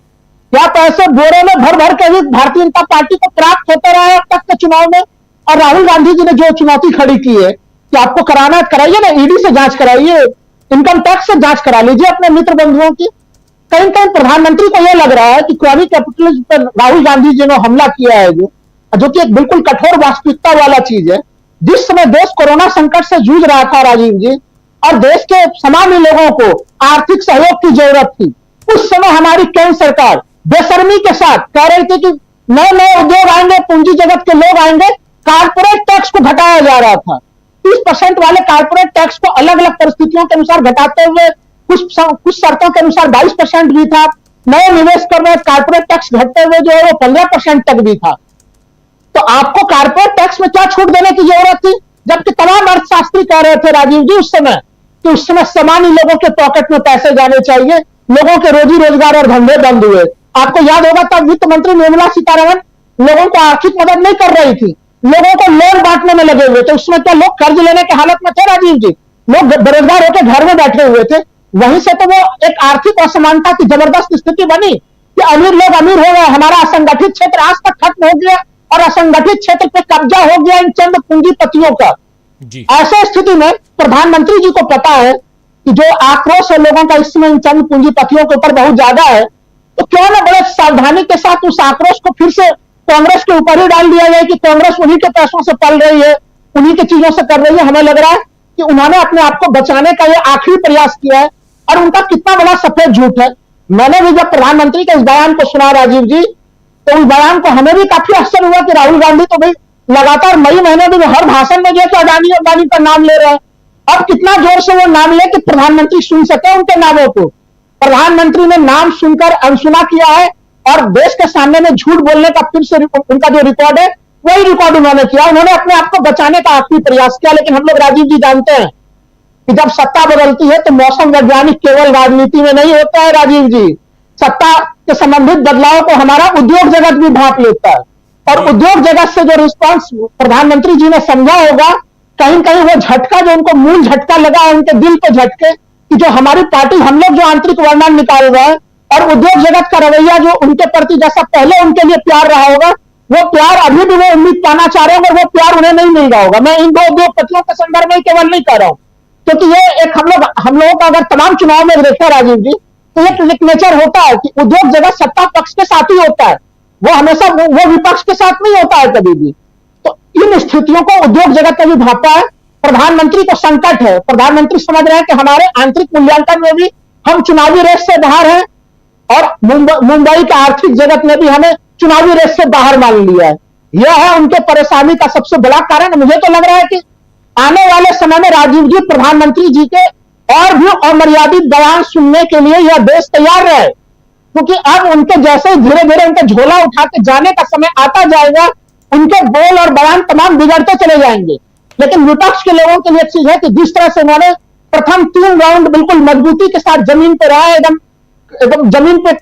क्या पैसे बोरे में भर भर के भी भारतीय जनता पार्टी को प्राप्त होते रहे अब तक के चुनाव में। और राहुल गांधी जी ने जो चुनौती खड़ी की है कि आपको कराना कराइए ना, ईडी से जांच कराइए, इनकम टैक्स से जांच करा लीजिए अपने मित्र बंधुओं की। कहीं कहीं प्रधानमंत्री को यह लग रहा है कि क्रॉनी कैपिटलिज्म पर राहुल गांधी जी ने हमला किया है, जो कि एक बिल्कुल कठोर वास्तविकता वाला चीज है। जिस समय देश कोरोना संकट से जूझ रहा था राजीव जी, और देश के सामान्य लोगों को आर्थिक सहयोग की जरूरत थी, उस समय हमारी केंद्र सरकार बेशर्मी के साथ कह रही थी कि नए नए उद्योग आएंगे, पूंजी जगत के लोग आएंगे, कारपोरेट टैक्स को घटाया जा रहा था। 30% वाले कारपोरेट टैक्स को अलग अलग परिस्थितियों के अनुसार घटाते हुए कुछ शर्तों के अनुसार 22% भी था, नए निवेश कर रहे कारपोरेट टैक्स घटते हुए जो है वो 15% तक भी था। तो आपको कारपोरेट टैक्स में क्या छूट देने की जरूरत थी, जबकि तमाम अर्थशास्त्री कह रहे थे राजीव जी उस समय कि उस समय सामान्य लोगों के पॉकेट में पैसे जाने चाहिए, लोगों के रोजी रोजगार और धंधे बंद हुए। आपको याद होगा तब वित्त मंत्री निर्मला सीतारमण लोगों को आर्थिक मदद नहीं कर रही थी, लोगों को लोन बांटने में लगे हुए थे। उसमें क्या लोग कर्ज लेने की हालत में थे राजीव जी, लोग बेरोजगार होकर घर में बैठे हुए थे। वहीं से तो वो एक आर्थिक असमानता की जबरदस्त स्थिति बनी कि अमीर लोग अमीर हो गए, हमारा असंगठित क्षेत्र आज तक खत्म हो गया और असंगठित क्षेत्र पे कब्जा हो गया इन चंद पूंजीपतियों का। ऐसे स्थिति में प्रधानमंत्री जी को पता है कि जो आक्रोश है लोगों का इस समय इन चंद पूंजीपतियों के ऊपर बहुत ज्यादा है, तो क्यों ना बड़े सावधानी के साथ उस आक्रोश को फिर से कांग्रेस के ऊपर ही डाल दिया जाए कि कांग्रेस उन्हीं के पैसों से पल रही है, उन्हीं की चीजों से कर रही है। हमें लग रहा है कि उन्होंने अपने आप को बचाने का यह आखिरी प्रयास किया है, और उनका कितना बड़ा सफेद झूठ है। मैंने भी जब प्रधानमंत्री के इस बयान को सुना राजीव जी, तो उस बयान को हमें भी काफी आश्चर्य हुआ कि राहुल गांधी तो भाई लगातार मई महीने में हर भाषण में जो अडानी अंबानी का नाम ले रहे हैं, अब कितना जोर से वो नाम ले कि प्रधानमंत्री सुन सके उनके नामों को। प्रधानमंत्री ने नाम सुनकर अनसुना किया है और देश के सामने में झूठ बोलने का फिर से उनका जो रिकॉर्ड है वही रिकॉर्ड उन्होंने किया। उन्होंने अपने आप को बचाने का आखिरी प्रयास किया, लेकिन हम लोग राजीव जी जानते हैं कि जब सत्ता बदलती है तो मौसम वैज्ञानिक केवल राजनीति में नहीं होता है राजीव जी। सत्ता के संबंधित बदलाव को हमारा उद्योग जगत भी भांप लेता है और उद्योग जगत से जो रिस्पांस प्रधानमंत्री जी ने समझा होगा, कहीं कहीं वो झटका जो उनको मूल झटका लगा है उनके दिल पे झटके कि जो हमारी पार्टी हम लोग जो आंतरिक वर्णन निकाल रहे हैं और उद्योग जगत का रवैया जो उनके प्रति जैसा पहले उनके लिए प्यार रहा होगा वो प्यार अभी भी वो उम्मीद पाना चाह रहे हैं और वो प्यार उन्हें नहीं मिल रहा होगा। मैं इन दो उद्योगपतियों के संदर्भ में केवल नहीं कह रहा हूं, क्योंकि ये एक हम लोगों का अगर तमाम चुनाव में देखें राजीव जी तो एक नेचर होता है कि उद्योग जगत सत्ता पक्ष के साथ ही होता है, वो हमेशा वो विपक्ष के साथ नहीं होता है कभी भी। तो इन स्थितियों को उद्योग जगत ने भी भांपा है। प्रधानमंत्री को संकट है, प्रधानमंत्री समझ रहे हैं कि हमारे आंतरिक मूल्यांकन में भी हम चुनावी रेस से बाहर हैं और मुंबई के आर्थिक जगत ने भी हमें चुनावी रेस से बाहर मान लिया है। यह है उनके परेशानी का सबसे बड़ा कारण। मुझे तो लग रहा है कि आने वाले समय में राजीव जी प्रधानमंत्री जी के और भी अमर्यादित बयान सुनने के लिए यह देश तैयार रहे, क्योंकि अब उनके जैसे धीरे धीरे उनका झोला उठा के जाने का समय आता जाएगा, उनके बोल और बयान तमाम बिगड़ते चले जाएंगे। लेकिन विपक्ष के लोगों के लिए एक चीज है कि जिस तरह से उन्होंने प्रथम 3 राउंड बिल्कुल मजबूती के साथ जमीन पे रहा, एकदम जमीन पे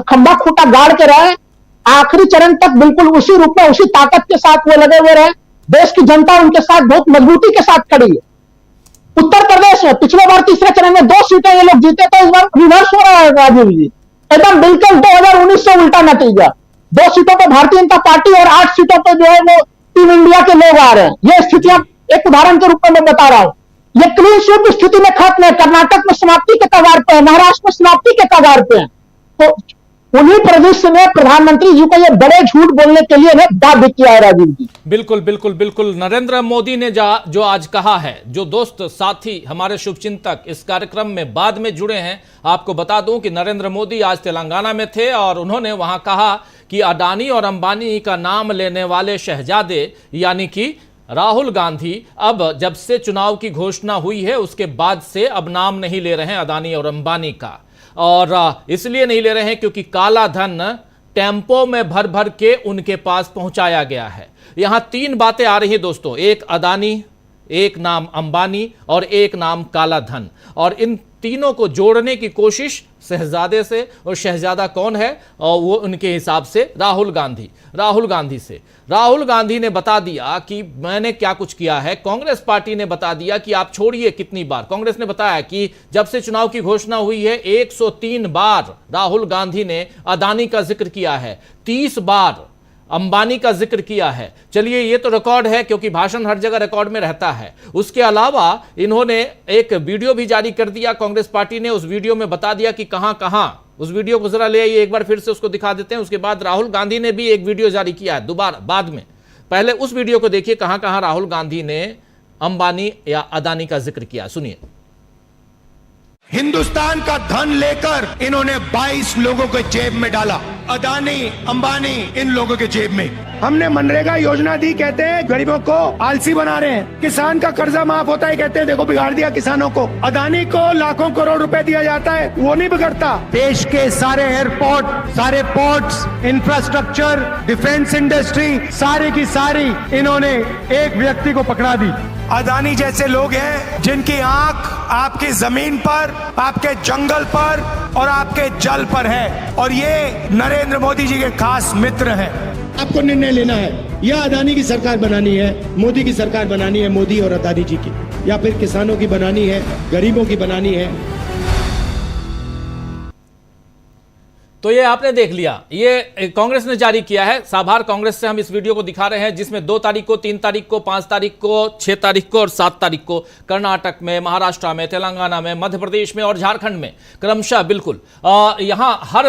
खंभा खूंटा गाड़ के रहे, आखिरी चरण तक बिल्कुल उसी रूप में उसी ताकत के साथ वो लगे हुए रहे। देश की जनता उनके साथ बहुत मजबूती के साथ खड़ी है। उत्तर प्रदेश में पिछले बार तीसरे चरण में 2 सीटें ये लोग जीते, तो इस बार रिवर्स हो रहा है राजीव जी, एकदम बिल्कुल 2019 से उल्टा नतीजा। 2 सीटों पर भारतीय जनता पार्टी और 8 सीटों पर जो है वो टीम इंडिया के लोग आ रहे हैं। ये स्थितियां एक उदाहरण के रूप में मैं बता रहा हूं। ये क्लीन स्वीप स्थिति में खत्म है, कर्नाटक में समाप्ति के कगार पे है, महाराष्ट्र में समाप्ति के कगार पे है। तो उन्हीं प्रदेश ने प्रधानमंत्री जी को ये बड़े झूठ बोलने के लिए बाध्य किया है राजीव जी। बिल्कुल बिल्कुल बिल्कुल। नरेंद्र मोदी ने जो आज कहा है, जो दोस्त साथी हमारे शुभचिंतक इस कार्यक्रम में बाद में जुड़े हैं, आपको बता दूं कि नरेंद्र मोदी आज तेलंगाना में थे और उन्होंने वहां कहा कि अडानी और अंबानी का नाम लेने वाले शहजादे यानी कि राहुल गांधी अब जब से चुनाव की घोषणा हुई है उसके बाद से अब नाम नहीं ले रहे हैं अडानी और अंबानी का, और इसलिए नहीं ले रहे हैं क्योंकि काला धन टेम्पो में भर भर के उनके पास पहुंचाया गया है। यहां 3 बातें आ रही है दोस्तों, एक अडानी, एक नाम अंबानी और एक नाम काला धन, और इन तीनों को जोड़ने की कोशिश शहजादे से, और शहजादा कौन है, और वो उनके हिसाब से राहुल गांधी से। राहुल गांधी ने बता दिया कि मैंने क्या कुछ किया है। कांग्रेस पार्टी ने बता दिया कि आप छोड़िए कितनी बार, कांग्रेस ने बताया कि जब से चुनाव की घोषणा हुई है 103 बार राहुल गांधी ने अडानी का जिक्र किया है, 30 बार अंबानी का जिक्र किया है। चलिए ये तो रिकॉर्ड है क्योंकि भाषण हर जगह रिकॉर्ड में रहता है। उसके अलावा इन्होंने एक वीडियो भी जारी कर दिया, कांग्रेस पार्टी ने उस वीडियो में बता दिया कि कहां कहां, उस वीडियो को जरा ले आइए एक बार फिर से उसको दिखा देते हैं। उसके बाद राहुल गांधी ने भी एक वीडियो जारी किया है दोबारा बाद में, पहले उस वीडियो को देखिए कहां कहां राहुल गांधी ने अंबानी या अडानी का जिक्र किया, सुनिए। हिंदुस्तान का धन लेकर इन्होंने 22 लोगों के जेब में डाला, अडानी अंबानी इन लोगों के जेब में। हमने मनरेगा योजना दी, कहते हैं गरीबों को आलसी बना रहे हैं, किसान का कर्जा माफ होता है, कहते हैं देखो बिगाड़ दिया किसानों को। अडानी को लाखों करोड़ रुपए दिया जाता है, वो नहीं बिगड़ता। देश के सारे एयरपोर्ट, सारे पोर्ट्स, इंफ्रास्ट्रक्चर, डिफेंस इंडस्ट्री, सारी की सारी इन्होंने एक व्यक्ति को पकड़ा दी। अडानी जैसे लोग हैं जिनकी आंख आपकी जमीन पर, आपके जंगल पर और आपके जल पर है, और ये नरेंद्र मोदी जी के खास मित्र हैं। आपको निर्णय लेना है, या अडानी की सरकार बनानी है, मोदी की सरकार बनानी है, मोदी और अडानी जी की, या फिर किसानों की बनानी है, गरीबों की बनानी है। तो ये आपने देख लिया, ये कांग्रेस ने जारी किया है। साभार कांग्रेस से हम इस वीडियो को दिखा रहे हैं जिसमें 2 तारीख को, 3 तारीख को, 5 तारीख को, 6 तारीख को और 7 तारीख को कर्नाटक में, महाराष्ट्र में, तेलंगाना में, मध्य प्रदेश में और झारखंड में क्रमशः बिल्कुल यहां हर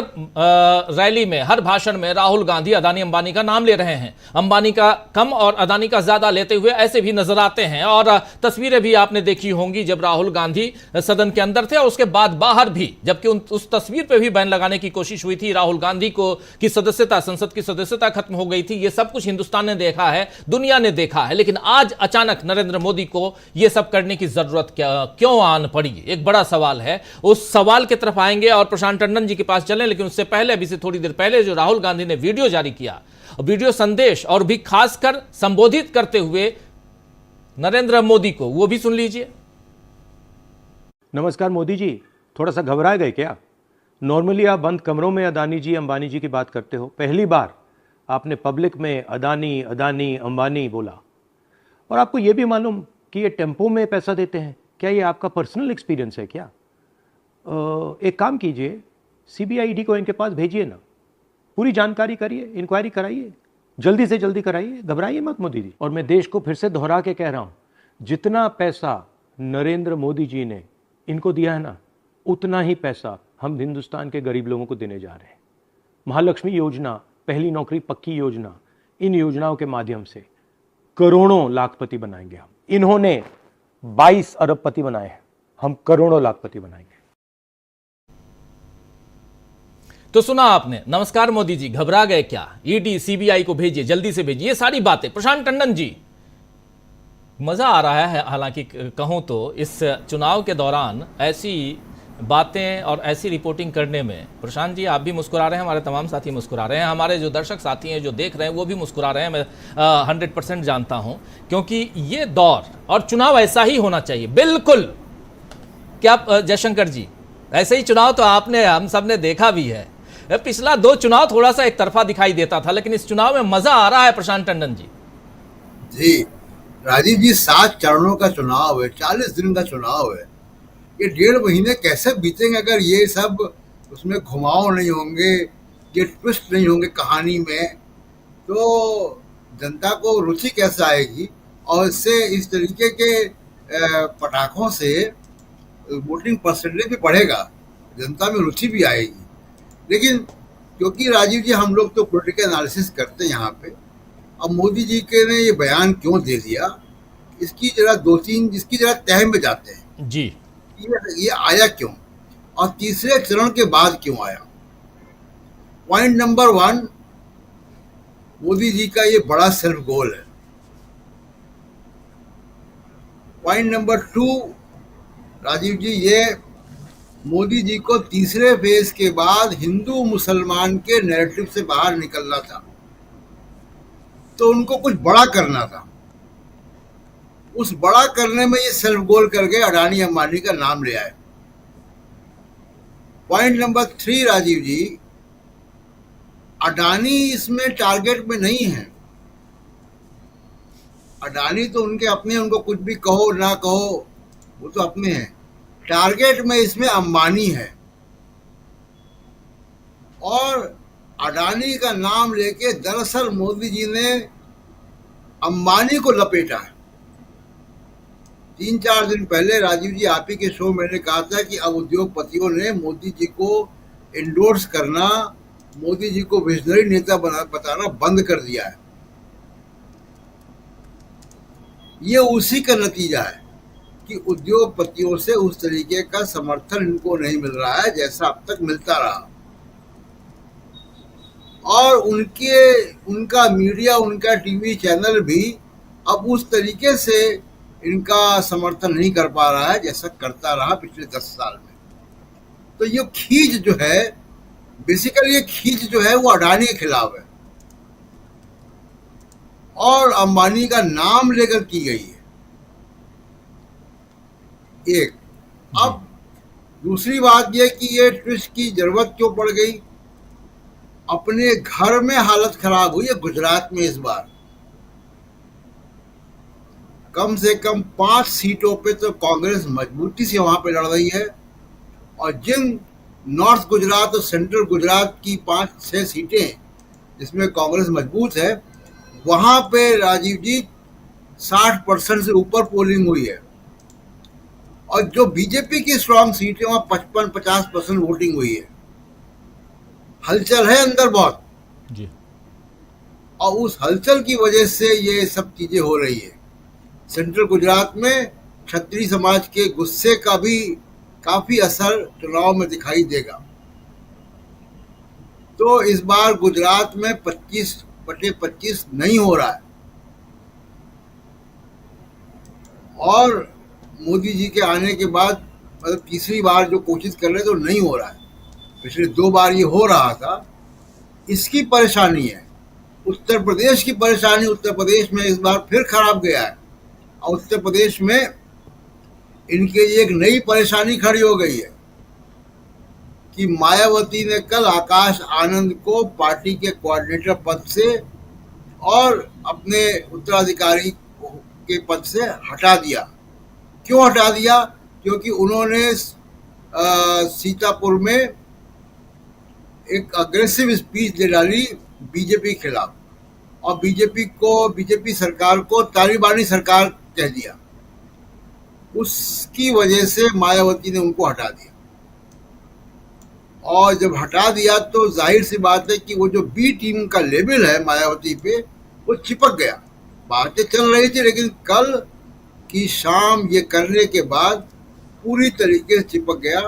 रैली में, हर भाषण में राहुल गांधी अडानी अंबानी का नाम ले रहे हैं। अंबानी का कम और अडानी का ज्यादा लेते हुए ऐसे भी नजर आते हैं, और तस्वीरें भी आपने देखी होंगी जब राहुल गांधी सदन के अंदर थे और उसके बाद बाहर भी, जबकि उस तस्वीर पर भी बैन लगाने की कोशिश कोशिश हुई थी, राहुल गांधी को की सदस्यता, संसद की सदस्यता खत्म हो गई थी, ये सब कुछ हिंदुस्तान ने देखा है, दुनिया ने देखा है। लेकिन आज अचानक नरेंद्र मोदी को ये सब करने की जरूरत क्यों आन पड़ी, एक बड़ा सवाल है। उस सवाल की तरफ आएंगे और प्रशांत टंडन जी के पास चलें, लेकिन उससे पहले, अभी से थोड़ी देर पहले जो राहुल गांधी ने वीडियो जारी किया, वीडियो संदेश और भी खासकर संबोधित करते हुए नरेंद्र मोदी को, वो भी सुन लीजिए। नमस्कार मोदी जी, थोड़ा सा घबरा गए क्या? नॉर्मली आप बंद कमरों में अदानी जी अंबानी जी की बात करते हो, पहली बार आपने पब्लिक में अदानी अदानी अंबानी बोला। और आपको यह भी मालूम कि ये टेम्पो में पैसा देते हैं, क्या ये आपका पर्सनल एक्सपीरियंस है क्या? एक काम कीजिए, CBID को इनके पास भेजिए ना, पूरी जानकारी करिए, इंक्वायरी कराइए, जल्दी से जल्दी कराइए, घबराइए मत मोदी जी। और मैं देश को फिर से दोहरा के कह रहा हूं, जितना पैसा नरेंद्र मोदी जी ने इनको दिया है ना, उतना ही पैसा हम हिंदुस्तान के गरीब लोगों को देने जा रहे हैं। महालक्ष्मी योजना, पहली नौकरी पक्की योजना, इन योजनाओं के माध्यम से करोड़ों लाखपति बनाएंगे हम। इन्होंने 22 अरबपति बनाए हैं, हम करोड़ों लाखपति बनाएंगे। तो सुना आपने। नमस्कार मोदी जी, घबरा गए क्या? ED CBI को भेजिए, जल्दी से भेजिए, ये सारी बातें। प्रशांत टंडन जी, मजा आ रहा है, हालांकि कहूं तो इस चुनाव के दौरान ऐसी बातें और ऐसी रिपोर्टिंग करने में। प्रशांत जी, आप भी मुस्कुरा रहे हैं, हमारे तमाम साथी मुस्कुरा रहे हैं, हमारे जो दर्शक साथी हैं जो देख रहे हैं वो भी मुस्कुरा रहे हैं, मैं 100% जानता हूं, क्योंकि ये दौर और चुनाव ऐसा ही होना चाहिए। बिल्कुल। क्या जयशंकर जी, ऐसे ही चुनाव तो आपने, हम सब ने देखा भी है। पिछला 2 चुनाव थोड़ा सा एक तरफा दिखाई देता था, लेकिन इस चुनाव में मजा आ रहा है। प्रशांत टंडन जी जी, राजीव जी, 7 चरणों का चुनाव है, 40 दिन का चुनाव है। ये 1.5 महीने कैसे बीतेंगे अगर ये सब उसमें घुमाव नहीं होंगे, ये ट्विस्ट नहीं होंगे कहानी में, तो जनता को रुचि कैसे आएगी? और इससे, इस तरीके के पटाखों से वोटिंग परसेंटेज भी बढ़ेगा, जनता में रुचि भी आएगी। लेकिन क्योंकि राजीव जी, हम लोग तो पॉलिटिकल एनालिसिस करते हैं यहाँ पे, अब मोदी जी के ने ये बयान क्यों दे दिया, इसकी जरा तह में जाते हैं जी। ये आया क्यों और तीसरे चरण के बाद क्यों आया? पॉइंट नंबर 1, मोदी जी का ये बड़ा सेल्फ गोल है। पॉइंट नंबर 2, राजीव जी, ये मोदी जी को तीसरे फेज के बाद हिंदू मुसलमान के नैरेटिव से बाहर निकलना था, तो उनको कुछ बड़ा करना था। उस बड़ा करने में ये सेल्फ गोल करके अडानी अंबानी का नाम ले आए। पॉइंट नंबर 3, राजीव जी, अडानी इसमें टारगेट में नहीं है। अडानी तो उनके अपने, उनको कुछ भी कहो ना कहो, वो तो अपने हैं। टारगेट में इसमें अंबानी है, और अडानी का नाम लेके दरअसल मोदी जी ने अंबानी को लपेटा है। 3-4 दिन पहले राजीव जी, आप ही के शो मैंने कहा था कि अब उद्योगपतियों ने मोदी जी को एंडोर्स करना, मोदी जी को विजनरी नेता बताना बंद कर दिया है। ये उसी का नतीजा है कि उद्योगपतियों से उस तरीके का समर्थन इनको नहीं मिल रहा है जैसा अब तक मिलता रहा, और उनका मीडिया, उनका टीवी चैनल भी अब उस तरीके से इनका समर्थन नहीं कर पा रहा है जैसा करता रहा पिछले 10 साल में। तो ये खींच जो है, बेसिकली ये खींच जो है वो अडानी के खिलाफ है और अंबानी का नाम लेकर की गई है। एक, अब दूसरी बात यह कि ये ट्विस्ट की जरूरत क्यों पड़ गई? अपने घर में हालत खराब हुई है गुजरात में इस बार। कम से कम 5 सीटों पे तो कांग्रेस मजबूती से वहां पे लड़ रही है, और जिन नॉर्थ गुजरात और सेंट्रल गुजरात की 5-6 सीटें जिसमें कांग्रेस मजबूत है, वहां पे राजीव जी 60% से ऊपर पोलिंग हुई है, और जो बीजेपी की स्ट्रांग सीट है वहां 55-50% वोटिंग हुई है। हलचल है अंदर बहुत जी, और उस हलचल की वजह से ये सब चीजें हो रही है। सेंट्रल गुजरात में क्षत्रिय समाज के गुस्से का भी काफी असर चुनाव में दिखाई देगा। तो इस बार गुजरात में 25/25 नहीं हो रहा है। और मोदी जी के आने के बाद मतलब तीसरी बार जो कोशिश कर रहे तो नहीं हो रहा है। पिछले 2 बार ये हो रहा था। इसकी परेशानी है। उत्तर प्रदेश की परेशानी, उत्तर प्रदेश में इस बार फिर खराब गया है और उत्तर प्रदेश में इनके लिए एक नई परेशानी खड़ी हो गई है कि मायावती ने कल आकाश आनंद को पार्टी के कोऑर्डिनेटर पद से और अपने उत्तराधिकारी के पद से हटा दिया। क्यों हटा दिया? क्योंकि उन्होंने सीतापुर में एक अग्रेसिव स्पीच दे डाली बीजेपी के खिलाफ और बीजेपी सरकार को तालिबानी सरकार कह दिया। उसकी वजह से मायावती ने उनको हटा दिया और जब हटा दिया तो जाहिर सी बात है कि वो जो बी टीम का लेबल है मायावती पे वो चिपक गया। बातें चल रही थी लेकिन कल की शाम ये करने के बाद पूरी तरीके से चिपक गया।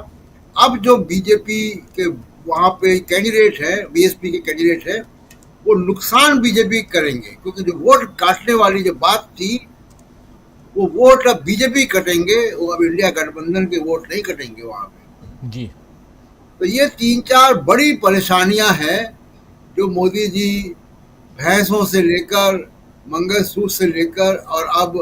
अब जो बीजेपी के वहाँ पे कैंडिडेट है, बीएसपी के कैंडिडेट है, वो नुकसान बीजेपी करेंगे क्योंकि जो वोट काटने वाली जो बात थी वो वोट अब बीजेपी कटेंगे, वो अब इंडिया गठबंधन के वोट नहीं कटेंगे वहाँ पे जी। तो ये 3-4 बड़ी परेशानियां हैं जो मोदी जी भैंसों से लेकर मंगलसूत्र से लेकर और अब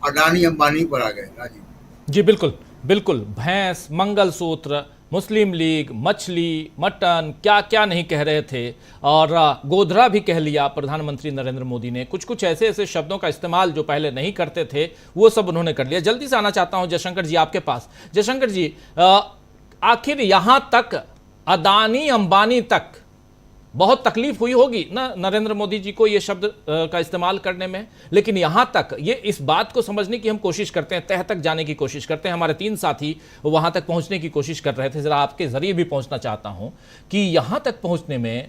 अडानी अंबानी पर आ गए। राजीव जी बिल्कुल बिल्कुल, भैंस, मंगलसूत्र, मुस्लिम लीग, मछली, मटन, क्या क्या नहीं कह रहे थे और गोधरा भी कह लिया प्रधानमंत्री नरेंद्र मोदी ने। कुछ कुछ ऐसे ऐसे शब्दों का इस्तेमाल जो पहले नहीं करते थे वो सब उन्होंने कर लिया। जल्दी से आना चाहता हूं जयशंकर जी आपके पास। जयशंकर जी, आखिर यहां तक अदानी अंबानी तक बहुत तकलीफ हुई होगी ना नरेंद्र मोदी जी को ये शब्द का इस्तेमाल करने में, लेकिन यहां तक ये इस बात को समझने की हम कोशिश करते हैं, तह तक जाने की कोशिश करते हैं। हमारे 3 साथी वहां तक पहुंचने की कोशिश कर रहे थे। जरा आपके जरिए भी पहुंचना चाहता हूं कि यहां तक पहुंचने में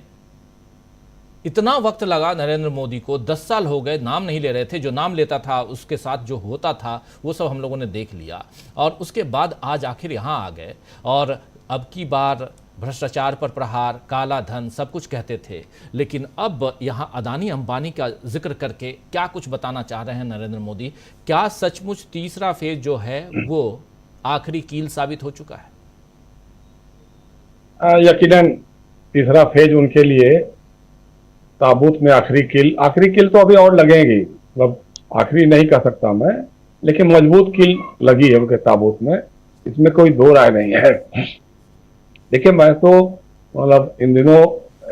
इतना वक्त लगा नरेंद्र मोदी को। 10 साल हो गए, नाम नहीं ले रहे थे। जो नाम लेता था उसके साथ जो होता था वो सब हम लोगों ने देख लिया और उसके बाद आज आखिर यहां आ गए और अब की बार भ्रष्टाचार पर प्रहार, काला धन, सब कुछ कहते थे, लेकिन अब यहां अदानी अंबानी का जिक्र करके क्या कुछ बताना चाह रहे हैं नरेंद्र मोदी? क्या सचमुच तीसरा फेज जो है वो आखिरी कील साबित हो चुका है? यकीनन तीसरा फेज उनके लिए ताबूत में आखिरी कील तो अभी और लगेंगी, मतलब आखिरी नहीं कह सकता मैं, लेकिन मजबूत कील लगी है उनके ताबूत में, इसमें कोई दो राय नहीं है। देखिए, मैं तो मतलब इन दिनों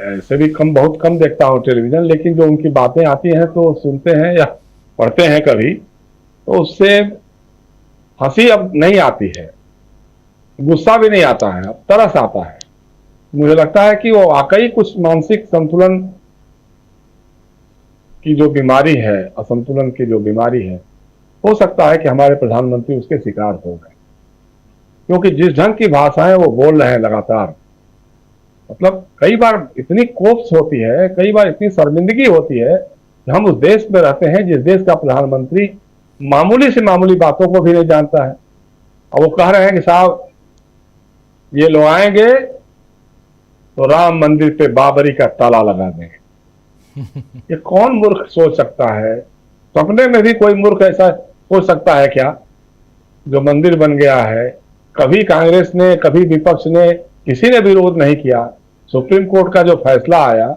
ऐसे भी बहुत कम देखता हूँ टेलीविजन, लेकिन जो उनकी बातें आती हैं तो सुनते हैं या पढ़ते हैं कभी, तो उससे हंसी अब नहीं आती है, गुस्सा भी नहीं आता है, अब तरस आता है। मुझे लगता है कि वो वाकई कुछ मानसिक संतुलन की जो बीमारी है, असंतुलन की जो बीमारी है, हो सकता है कि हमारे प्रधानमंत्री उसके शिकार हो गए, क्योंकि जिस ढंग की भाषाएं वो बोल रहे हैं लगातार, मतलब कई बार इतनी कोप्स होती है, कई बार इतनी शर्मिंदगी होती है कि हम उस देश में रहते हैं जिस देश का प्रधानमंत्री मामूली से मामूली बातों को भी नहीं जानता है, और वो कह रहे हैं कि साहब ये लोग आएंगे तो राम मंदिर पे बाबरी का ताला लगा देंगे। ये कौन मूर्ख सोच सकता है? सपने में भी कोई मूर्ख ऐसा सोच सकता है क्या? जो मंदिर बन गया है, कभी कांग्रेस ने, कभी विपक्ष ने, किसी ने विरोध नहीं किया। सुप्रीम कोर्ट का जो फैसला आया,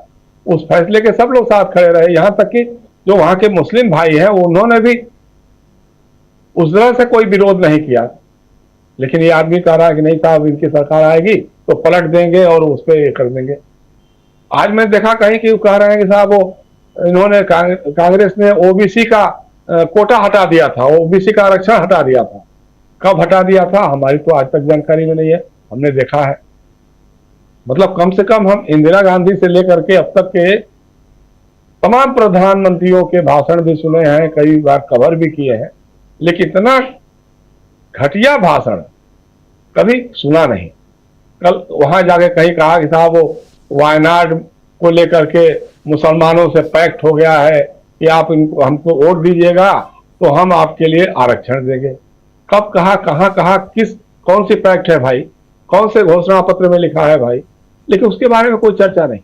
उस फैसले के सब लोग साथ खड़े रहे, यहां तक कि जो वहां के मुस्लिम भाई हैं उन्होंने भी उस तरह से कोई विरोध नहीं किया। लेकिन ये आदमी कह रहा है कि नहीं साहब, इनकी सरकार आएगी तो पलट देंगे और उस पर ये कर देंगे। आज मैं देखा कहीं कि कह रहे हैं कि साहब वो इन्होंने कांग्रेस ने ओबीसी का कोटा हटा दिया था, ओबीसी का आरक्षण हटा दिया था। कब हटा दिया था हमारी तो आज तक जानकारी में नहीं है, हमने देखा है। मतलब कम से कम हम इंदिरा गांधी से लेकर के अब तक के तमाम प्रधानमंत्रियों के भाषण भी सुने हैं, कई बार कवर भी किए हैं, लेकिन इतना घटिया भाषण कभी सुना नहीं। कल वहां जाके कहीं कहा कि साहब वो वायनाड को लेकर के मुसलमानों से पैक्ट हो गया है कि आप इनको हमको वोट दीजिएगा तो हम आपके लिए आरक्षण देंगे। कब कहा, कहां कहा, कौन सी पैक्ट है भाई, कौन से घोषणा पत्र में लिखा है भाई? लेकिन उसके बारे में कोई चर्चा नहीं।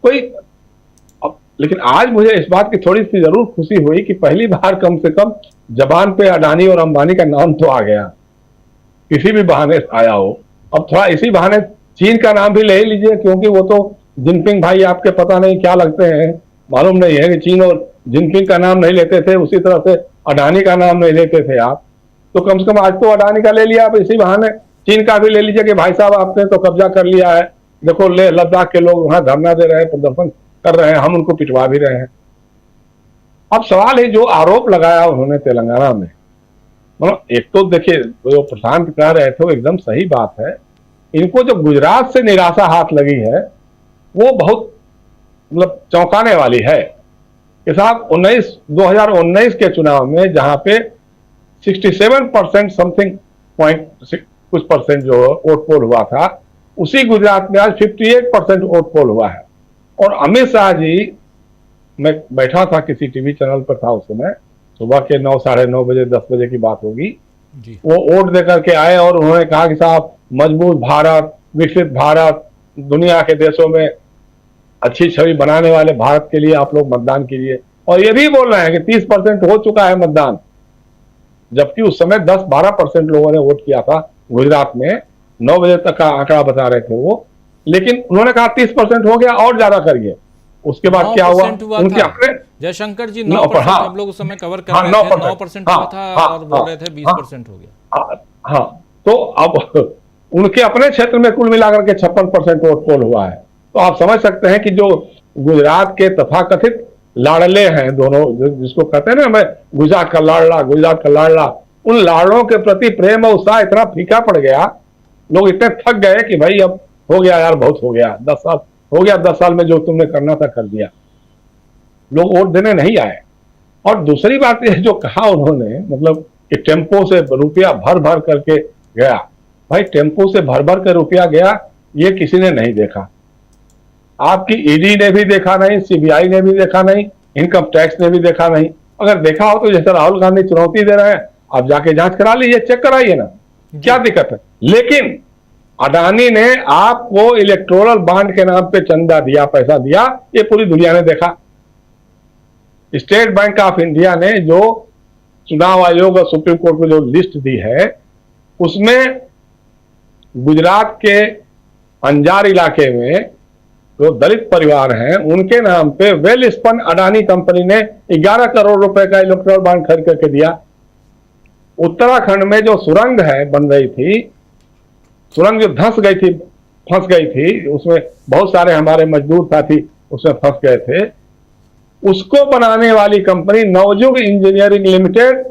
कोई लेकिन आज मुझे इस बात की थोड़ी सी जरूर खुशी हुई कि पहली बार कम से कम जबान पे अडानी और अंबानी का नाम तो आ गया, किसी भी बहाने से आया हो। अब थोड़ा इसी बहाने चीन का नाम भी ले ही लीजिए, क्योंकि वो तो जिनपिंग भाई आपके पता नहीं क्या लगते हैं, मालूम नहीं है कि चीन और जिनपिंग का नाम नहीं लेते थे, उसी तरह से अडानी का नाम नहीं लेते थे आप। तो कम से कम आज तो अडानी का ले लिया, आप इसी बहाने चीन का भी ले लीजिए कि भाई साहब आपने तो कब्जा कर लिया है, देखो ले लद्दाख के लोग वहां धरना दे रहे हैं, प्रदर्शन कर रहे हैं, हम उनको पिटवा भी रहे हैं। अब सवाल है जो आरोप लगाया उन्होंने तेलंगाना में, मतलब एक तो देखिए जो प्रशांत कह रहे थे वो एकदम सही बात है, इनको जो गुजरात से निराशा हाथ लगी है वो बहुत मतलब चौंकाने वाली है कि साहब 2019 के चुनाव में जहां पे 67% समथिंग कुछ परसेंट जो वोट पोल हुआ था, उसी गुजरात में आज 58% वोट पोल हुआ है। और अमित शाह जी, मैं बैठा था किसी टीवी चैनल पर था उस समय, सुबह के 9, साढ़े 9 बजे 10 बजे की बात होगी, वो वोट देकर के आए और उन्होंने कहा कि साहब मजबूत भारत, विकसित भारत, दुनिया के देशों में अच्छी छवि बनाने वाले भारत के लिए आप लोग मतदान कीजिए। और ये भी बोल रहे हैं कि 30% हो चुका है मतदान, जबकि उस समय 10-12% लोगों ने वोट किया था गुजरात में। 9 बजे तक का आंकड़ा बता रहे थे वो, लेकिन उन्होंने कहा 30% हो गया और ज्यादा करिए। उसके बाद क्या हुआ, उनके अपने जयशंकर जी 9% हम लोग उस समय कवर कर रहे थे, 9% हुआ था और बोल रहे थे 20% हो गया। हाँ, तो अब उनके अपने क्षेत्र में कुल मिलाकर के 56% वोट पोल हुआ है। तो आप समझ सकते हैं कि जो गुजरात के तथाकथित लाडले हैं दोनों, जिसको कहते हैं ना मैं गुजरात का लाडला, गुजरात का लाडला, उन लाडलों के प्रति प्रेम और उत्साह इतना फीका पड़ गया, लोग इतने थक गए कि भाई अब हो गया यार, बहुत हो गया, 10 साल हो गया, 10 साल में जो तुमने करना था कर दिया, लोग वोट देने नहीं आए। और दूसरी बात यह जो कहा उन्होंने, मतलब कि टेम्पो से रुपया भर भर करके गया, भाई टेम्पो से भर भर कर रुपया गया ये किसी ने नहीं देखा, आपकी ईडी ने भी देखा नहीं, सीबीआई ने भी देखा नहीं, इनकम टैक्स ने भी देखा नहीं। अगर देखा हो तो जैसे राहुल गांधी चुनौती दे रहे हैं, आप जाके जांच करा लीजिए, चेक कराइए ना, क्या दिक्कत है। लेकिन अडानी ने आपको इलेक्टोरल बॉन्ड के नाम पे चंदा दिया, पैसा दिया, ये पूरी दुनिया ने देखा। स्टेट बैंक ऑफ इंडिया ने जो चुनाव आयोग और सुप्रीम कोर्ट में जो लिस्ट दी है, उसमें गुजरात के अंजार इलाके में जो दलित परिवार हैं उनके नाम पे वेल स्पन अडानी कंपनी ने 11 करोड़ रुपए का इलेक्टोरल बॉन्ड खरीद करके दिया। उत्तराखंड में जो सुरंग है बन रही थी, सुरंग जो फंस गई थी, उसमें बहुत सारे हमारे मजदूर साथी उसमें फंस गए थे, उसको बनाने वाली कंपनी नवयुग इंजीनियरिंग लिमिटेड,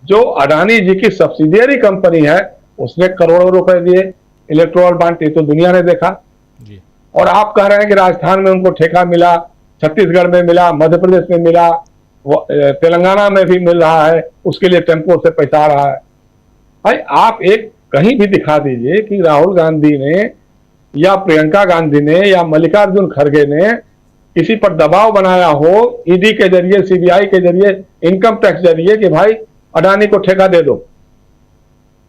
जो अडानी जी की सब्सिडियरी कंपनी है, उसने करोड़ों रुपए दिए इलेक्टोरल बॉन्ड। ये तो दुनिया ने देखा जी। और आप कह रहे हैं कि राजस्थान में उनको ठेका मिला, छत्तीसगढ़ में मिला, मध्य प्रदेश में मिला, तेलंगाना में भी मिल रहा है, उसके लिए टेम्पो से पैसा आ रहा है। भाई आप एक कहीं भी दिखा दीजिए कि राहुल गांधी ने या प्रियंका गांधी ने या मल्लिकार्जुन खड़गे ने किसी पर दबाव बनाया हो, ईडी के जरिए, सीबीआई के जरिए, इनकम टैक्स जरिए, कि भाई अडानी को ठेका दे दो।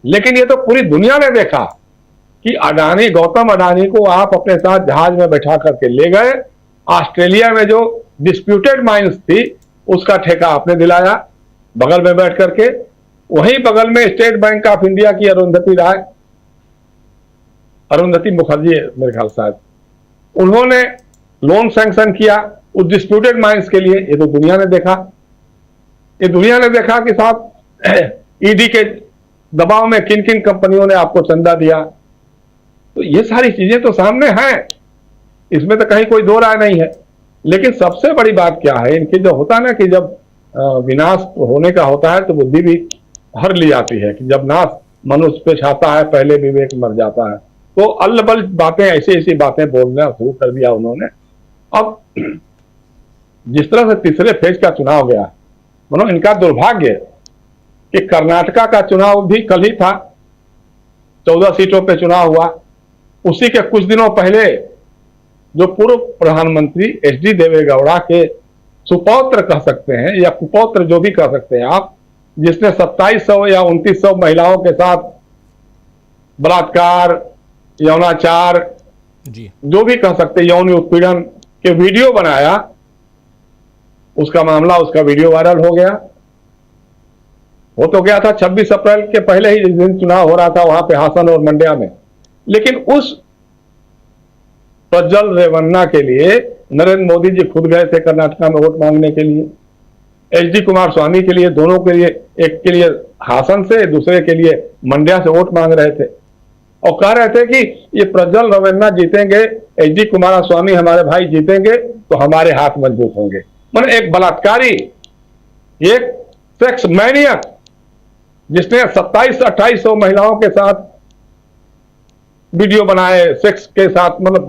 लेकिन ये तो पूरी दुनिया ने देखा कि अडानी, गौतम अडानी को आप अपने साथ जहाज में बैठा करके ले गए, ऑस्ट्रेलिया में जो डिस्प्यूटेड माइंस थी उसका ठेका आपने दिलाया बगल में बैठ करके। वहीं बगल में स्टेट बैंक ऑफ इंडिया की अरुंधति मुखर्जी मेरे ख्याल शायद, उन्होंने लोन सैंक्शन किया उस डिस्प्यूटेड माइंस के लिए। ये तो दुनिया ने देखा, ये दुनिया ने देखा कि साहब ईडी के दबाव में किन किन कंपनियों ने आपको चंदा दिया। तो ये सारी चीजें तो सामने हैं, इसमें तो कहीं कोई दो राय नहीं है। लेकिन सबसे बड़ी बात क्या है, इनकी जो होता है ना कि जब विनाश होने का होता है तो बुद्धि भी हर ली जाती है, कि जब नाश मनुष्य पे छाता है पहले विवेक मर जाता है। तो अल्लबल बातें, ऐसी बातें बोलना शुरू कर दिया उन्होंने। अब जिस तरह से तीसरे फेज का चुनाव गया, मतलब इनका दुर्भाग्य कि कर्नाटका का चुनाव भी कल ही था, 14 सीटों पे चुनाव हुआ। उसी के कुछ दिनों पहले जो पूर्व प्रधानमंत्री एचडी देवेगौड़ा के सुपौत्र कह सकते हैं या कुपौत्र जो भी कह सकते हैं आप, जिसने 2700 या 2900 महिलाओं के साथ बलात्कार, यौनाचार, जो भी कह सकते हैं, यौन उत्पीड़न कि वीडियो बनाया, उसका मामला, उसका वीडियो वायरल हो गया। वो तो गया था 26 अप्रैल के पहले ही, जिस दिन चुनाव हो रहा था वहां पे हासन और मंड्या में। लेकिन उस प्रज्वल रेवन्ना के लिए नरेंद्र मोदी जी खुद गए थे कर्नाटका में वोट मांगने के लिए। एचडी कुमारस्वामी के लिए, दोनों के लिए, एक के लिए हासन से, दूसरे के लिए मंड्या से वोट मांग रहे थे और कह रहे थे कि ये प्रज्वल रेवन्ना जीतेंगे, एचडी कुमारस्वामी हमारे भाई जीतेंगे तो हमारे हाथ मजबूत होंगे। मतलब एक बलात्कारी, एक सेक्स मैनियक, जिसने 2700-2800 महिलाओं के साथ वीडियो बनाए, सेक्स के साथ, मतलब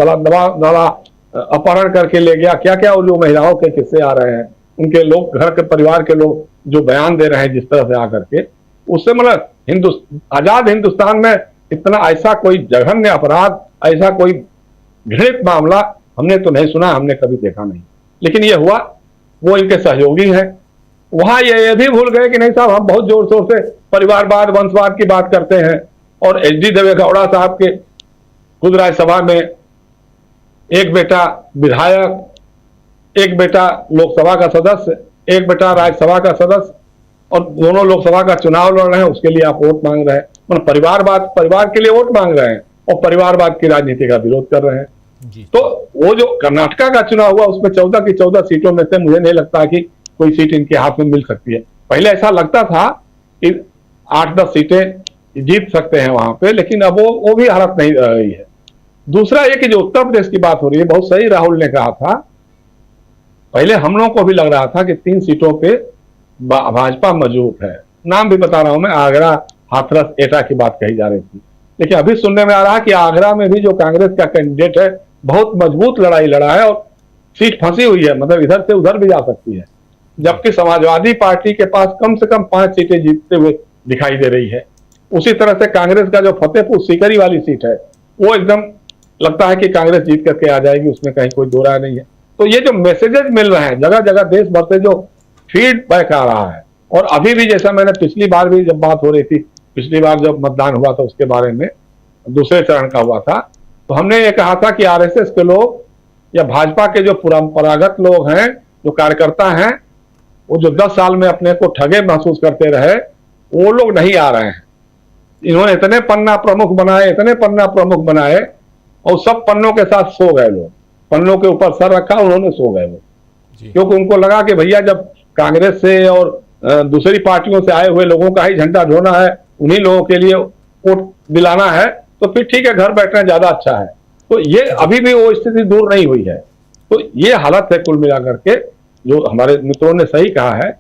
दबा अपहरण करके ले गया। क्या क्या वो महिलाओं के किस्से आ रहे हैं, उनके लोग, घर के परिवार के लोग जो बयान दे रहे हैं जिस तरह से आकर के, उससे मतलब आजाद हिंदुस्तान में इतना ऐसा कोई जघन्य अपराध, ऐसा कोई घृणित मामला हमने तो नहीं सुना, हमने कभी देखा नहीं। लेकिन ये हुआ, वो इनके सहयोगी हैं। वहां ये भी भूल गए कि नहीं साहब, हम बहुत जोर शोर से परिवारवाद, वंशवाद की बात करते हैं और एचडी देवेगौड़ा साहब के खुद राज्यसभा में एक बेटा विधायक, एक बेटा लोकसभा का सदस्य, एक बेटा राज्यसभा का सदस्य, और दोनों लोकसभा का चुनाव लड़ रहे हैं, उसके लिए आप वोट मांग रहे हैं। मतलब परिवारवाद, परिवार के लिए वोट मांग रहे हैं और परिवारवाद की राजनीति का विरोध कर रहे हैं। तो वो जो कर्नाटका का चुनाव हुआ, उसमें 14 की 14 सीटों में से मुझे नहीं लगता कि कोई सीट इनके हाथ में मिल सकती है। पहले ऐसा लगता था कि 8-10 सीटें जीत सकते हैं वहां पे, लेकिन अब वो भी हालत नहीं रह रही है। दूसरा ये कि जो उत्तर प्रदेश की बात हो रही है, बहुत सही राहुल ने कहा था। पहले हम लोगों को भी लग रहा था कि 3 सीटों पे भाजपा मजबूत है। नाम भी बता रहा हूं मैं, आगरा, हाथरस, एटा की बात कही जा रही थी। लेकिन अभी सुनने में आ रहा है कि आगरा में भी जो कांग्रेस का कैंडिडेट है, बहुत मजबूत लड़ाई लड़ा है और सीट फंसी हुई है, मतलब इधर से उधर भी जा सकती है। जबकि समाजवादी पार्टी के पास कम से कम 5 सीटें जीतते हुए दिखाई दे रही है। उसी तरह से कांग्रेस का जो फतेहपुर सीकरी वाली सीट है, वो एकदम लगता है कि कांग्रेस जीत करके आ जाएगी, उसमें कहीं कोई दो राय नहीं है। तो ये जो मैसेजेस मिल रहे हैं जगह जगह देश भर से, जो फीडबैक आ रहा है, और अभी भी जैसा मैंने पिछली बार भी जब बात हो रही थी, पिछली बार जब मतदान हुआ था उसके बारे में, दूसरे चरण का हुआ था, तो हमने ये कहा था कि आरएसएस के लोग या भाजपा के जो परंपरागत लोग हैं, जो कार्यकर्ता हैं, वो जो 10 साल में अपने को ठगे महसूस करते रहे, वो लोग नहीं आ रहे हैं। इन्होंने इतने पन्ना प्रमुख बनाए, इतने पन्ना प्रमुख बनाए, और सब पन्नों के साथ सो गए लोग। पन्नों के ऊपर सर रखा, उन्होंने सो गए वो, क्योंकि उनको लगा कि भैया जब कांग्रेस से और दूसरी पार्टियों से आए हुए लोगों का ही झंडा ढोना है, उन्हीं लोगों के लिए वोट दिलाना है, तो फिर ठीक है, घर बैठना ज्यादा अच्छा है। तो ये अभी भी वो स्थिति दूर नहीं हुई है। तो ये हालत है कुल मिलाकर के, जो हमारे मित्रों ने सही कहा है,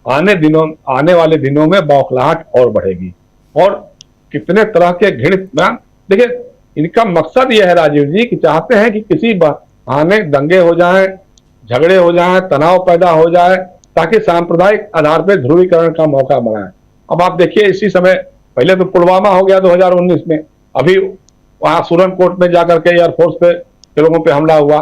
आने वाले दिनों में बौखलाहट और बढ़ेगी। और कितने तरह के घृणित बयान, देखिए इनका मकसद यह है राजीव जी, कि चाहते हैं कि किसी बहाने दंगे हो जाएं, झगड़े हो जाएं, तनाव पैदा हो जाए, ताकि सांप्रदायिक आधार पर ध्रुवीकरण का मौका बनाए। अब आप देखिए, इसी समय पहले तो पुलवामा हो गया 2019 में, अभी वहां सुरनकोट में जाकर के एयरफोर्स के लोगों पे हमला हुआ।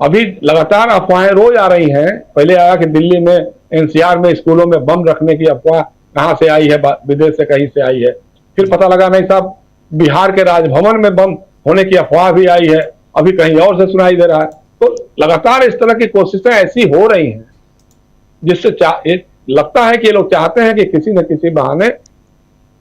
अभी लगातार अफवाहें रोज आ रही हैं। पहले आया कि दिल्ली में एनसीआर में स्कूलों में बम रखने की अफवाह कहां से आई है, विदेश से कहीं से आई है। फिर पता लगा नहीं साहब, बिहार के राजभवन में बम होने की अफवाह भी आई है, अभी कहीं और से सुनाई दे रहा है। तो लगातार इस तरह की कोशिशें ऐसी हो रही हैं, जिससे लगता है कि ये लोग चाहते हैं कि किसी न किसी बहाने